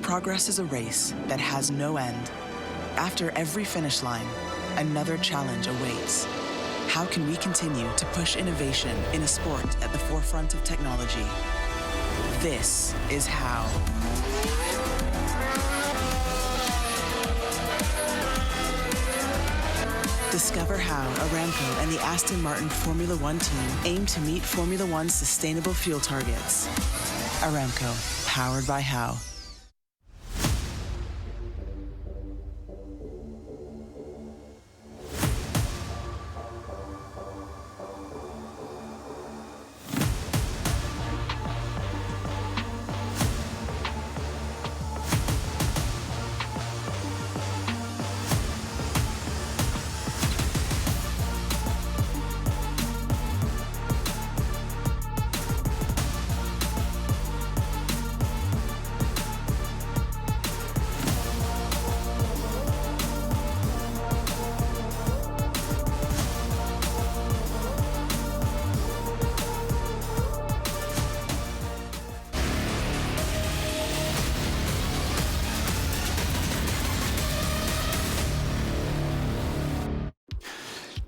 Progress is a race that has no end. After every finish line, another challenge awaits. How can we continue to push innovation in a sport at the forefront of technology? This is how. Discover how Aramco and the Aston Martin Formula One team aim to meet Formula One's sustainable fuel targets. Aramco, powered by How.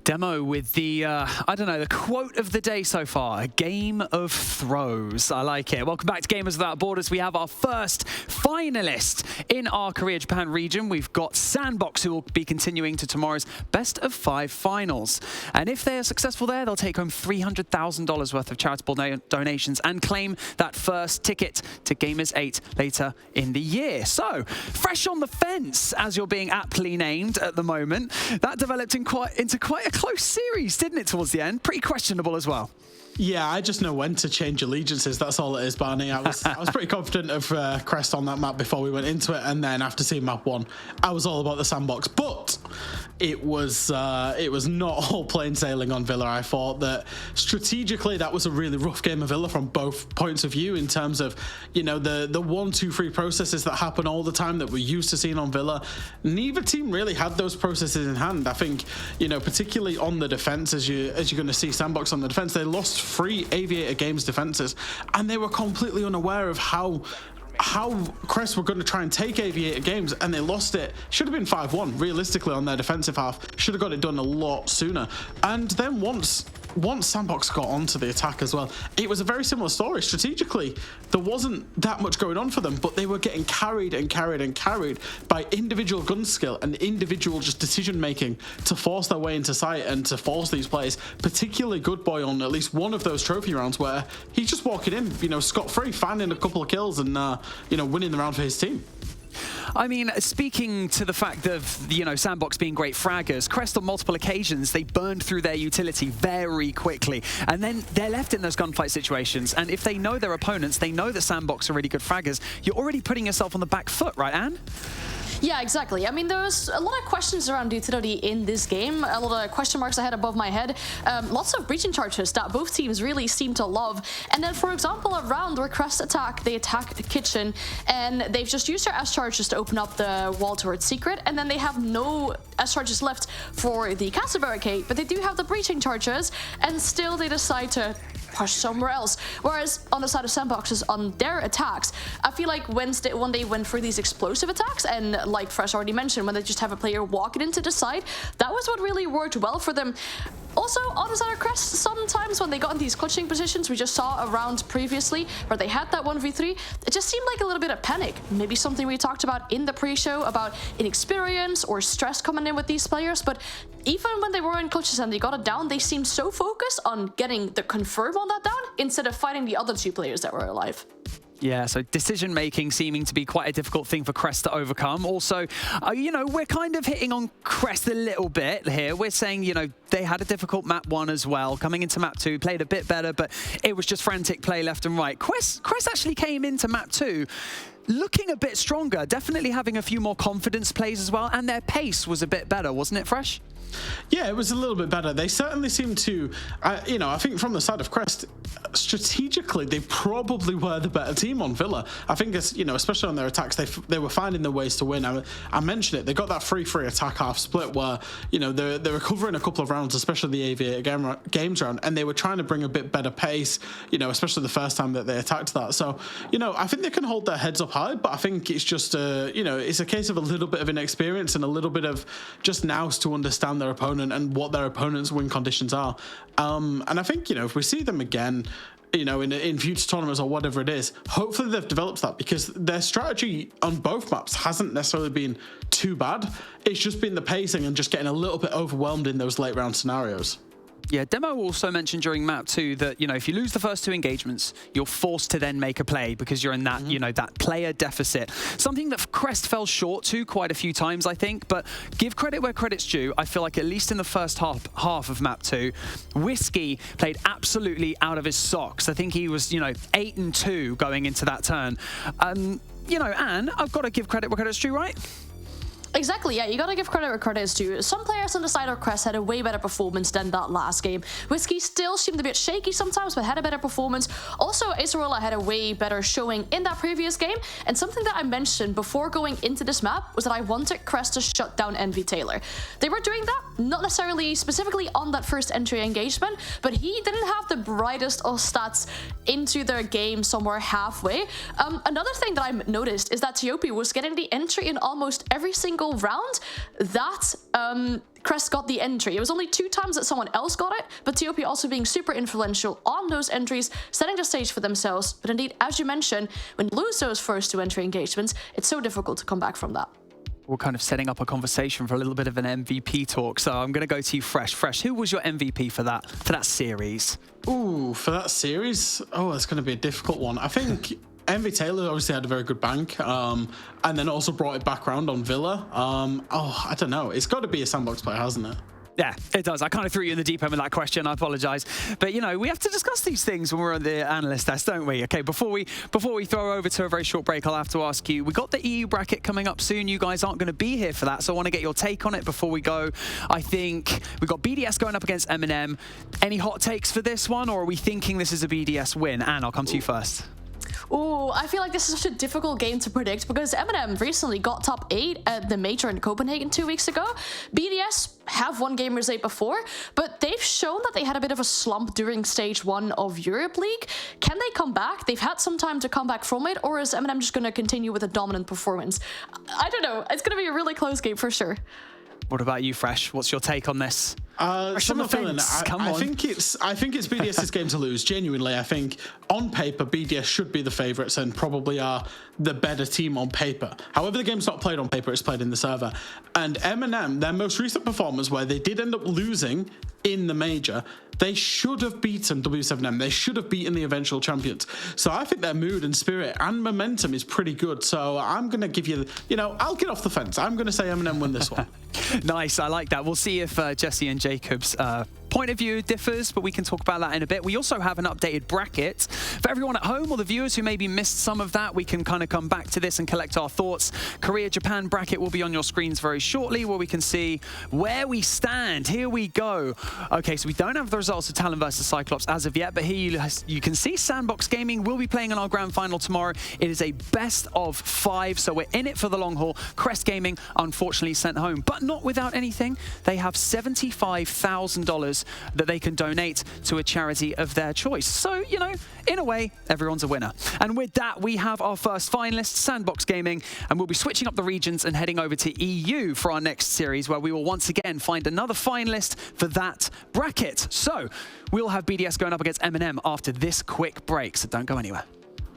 Demo with the, I don't know, the quote of the day so far, a game of throws. I like it. Welcome back to Gamers Without Borders. We have our first finalist in our Korea Japan region. We've got SANDBOX, who will be continuing to tomorrow's best of 5 finals. And if they are successful there, they'll take home $300,000 worth of charitable donations and claim that first ticket to Gamers 8 later in the year. So, fresh on the fence, as you're being aptly named at the moment. That developed into quite a close series, didn't it, towards the end? Pretty questionable as well. Yeah, I just know when to change allegiances. That's all it is, Barney. I was pretty confident of Crest on that map before we went into it, and then after seeing map 1, I was all about the sandbox. But it was not all plain sailing on Villa. I thought that strategically that was a really rough game of Villa from both points of view, in terms of, you know, the 1-2-3 processes that happen all the time that we're used to seeing on Villa. Neither team really had those processes in hand. I think, you know, particularly on the defense, as you're going to see SANDBOX on the defense, they lost 3 Aviator Games defenses, and they were completely unaware of how Crest were going to try and take Aviator Games, and they lost it. Should have been 5-1 realistically on their defensive half. Should have got it done a lot sooner. And then once SANDBOX got onto the attack as well, it was a very similar story. Strategically, there wasn't that much going on for them, but they were getting carried and carried and carried by individual gun skill and individual just decision making to force their way into sight and to force these plays. Particularly Good Boy on at least one of those trophy rounds where he's just walking in, you know, scot-free, finding a couple of kills and you know, winning the round for his team. I mean, speaking to the fact of, you know, SANDBOX being great fraggers, Crest on multiple occasions, they burned through their utility very quickly. And then they're left in those gunfight situations. And if they know their opponents, they know that SANDBOX are really good fraggers, you're already putting yourself on the back foot, right, Anne? Yeah, exactly. I mean, there was a lot of questions around utility in this game, a lot of question marks I had above my head, lots of breaching charges that both teams really seem to love. And then, for example, a round where Crest they attack the kitchen, and they've just used their S charges to open up the wall towards Secret, and then they have no S charges left for the castle barricade, but they do have the breaching charges, and still they decide to push somewhere else. Whereas on the side of SANDBOXes, on their attacks, I feel like when they went for these explosive attacks, and like Fresh already mentioned, when they just have a player walking into the side, that was what really worked well for them. Also, on the side of Crest, sometimes when they got in these clutching positions, we just saw a round previously where they had that 1v3, it just seemed like a little bit of panic. Maybe something we talked about in the pre-show about inexperience or stress coming in with these players, but even when they were in clutches and they got it down, they seemed so focused on getting the confirm on that down instead of fighting the other two players that were alive. Yeah, so decision-making seeming to be quite a difficult thing for Crest to overcome. Also, you know, we're kind of hitting on Crest a little bit here. We're saying, you know, they had a difficult map 1 as well. Coming into map 2, played a bit better, but it was just frantic play left and right. Crest actually came into map 2 looking a bit stronger, definitely having a few more confidence plays as well, and their pace was a bit better, wasn't it, Fresh? Yeah, it was a little bit better. They certainly seem to, you know, I think from the side of Crest, strategically, they probably were the better team on Villa. I think, you know, especially on their attacks, they were finding their ways to win. I mentioned it. They got that 3-3 attack half split where, you know, they were covering a couple of rounds, especially the Aviator Games round, and they were trying to bring a bit better pace, you know, especially the first time that they attacked that. So, you know, I think they can hold their heads up high, but I think it's just, you know, it's a case of a little bit of inexperience and a little bit of just nous to understand their opponent and what their opponent's win conditions are. And I think, you know, if we see them again, you know, in future tournaments or whatever it is, hopefully they've developed that, because their strategy on both maps hasn't necessarily been too bad. It's just been the pacing and just getting a little bit overwhelmed in those late round scenarios. Yeah, Demo also mentioned during map 2 that, you know, if you lose the first 2 engagements, you're forced to then make a play because you're in that, you know, that player deficit. Something that Crest fell short to quite a few times, I think, but give credit where credit's due. I feel like at least in the first half of map 2, Whiskey played absolutely out of his socks. I think he was, you know, 8-2 going into that turn. You know, Anne, I've got to give credit where credit's due, right? Exactly, yeah, you gotta give credit where credit is due. Some players on the side of Crest had a way better performance than that last game. Whiskey still seemed a bit shaky sometimes, but had a better performance. Also, Acerola had a way better showing in that previous game, and something that I mentioned before going into this map was that I wanted Crest to shut down Envy Taylor. They were doing that, not necessarily specifically on that first entry engagement, but he didn't have the brightest of stats into their game somewhere halfway. Another thing that I noticed is that TOP was getting the entry in almost every single round that Crest got the entry. It was only 2 times that someone else got it, but TOP also being super influential on those entries, setting the stage for themselves. But indeed, as you mentioned, when you lose those first 2 entry engagements, it's so difficult to come back from that. We're kind of setting up a conversation for a little bit of an MVP talk, so I'm going to go to you, Fresh. Fresh, who was your MVP for that series? Ooh, for that series? Oh, that's going to be a difficult one. I think Envy Taylor obviously had a very good bank, and then also brought it back around on Villa. Oh, I don't know. It's got to be a SANDBOX player, hasn't it? Yeah, it does. I kind of threw you in the deep end with that question. I apologize. But, you know, we have to discuss these things when we're on the analyst test, don't we? Okay, before we throw over to a very short break, I'll have to ask you, we got the EU bracket coming up soon. You guys aren't going to be here for that, so I want to get your take on it before we go. I think we've got BDS going up against M&M. Any hot takes for this one, or are we thinking this is a BDS win? Anne, I'll come to you first. Ooh, I feel like this is such a difficult game to predict because M&M recently got top 8 at the Major in Copenhagen 2 weeks ago. BDS have won Gamers 8 before, but they've shown that they had a bit of a slump during stage 1 of Europe League. Can they come back? They've had some time to come back from it, or is M&M just going to continue with a dominant performance? I don't know. It's going to be a really close game for sure. What about you, Fresh? What's your take on this? I think it's BDS's game to lose. Genuinely, I think on paper BDS should be the favourites and probably are the better team on paper. However, the game's not played on paper; it's played in the server. And M&M, their most recent performance, where they did end up losing in the major, they should have beaten W7M. They should have beaten the eventual champions. So I think their mood and spirit and momentum is pretty good. So I'm going to give you, I'll get off the fence. I'm going to say M&M win this one. Nice, I like that. We'll see if Jesse and Jacob's point of view differs, but we can talk about that in a bit. We also have an updated bracket. For everyone at home or the viewers who maybe missed some of that, we can kind of come back to this and collect our thoughts. Korea-Japan bracket will be on your screens very shortly, where we can see where we stand. Here we go. Okay, so we don't have the results of Talon versus Cyclops as of yet, but here you can see SANDBOX Gaming will be playing in our grand final tomorrow. It is a best of 5, so we're in it for the long haul. Crest Gaming unfortunately sent home, but not without anything. They have $75,000 that they can donate to a charity of their choice. So, you know, in a way, everyone's a winner. And with that, we have our first finalist, SANDBOX Gaming, and we'll be switching up the regions and heading over to EU for our next series, where we will once again find another finalist for that bracket. So we'll have BDS going up against M&M after this quick break, so don't go anywhere.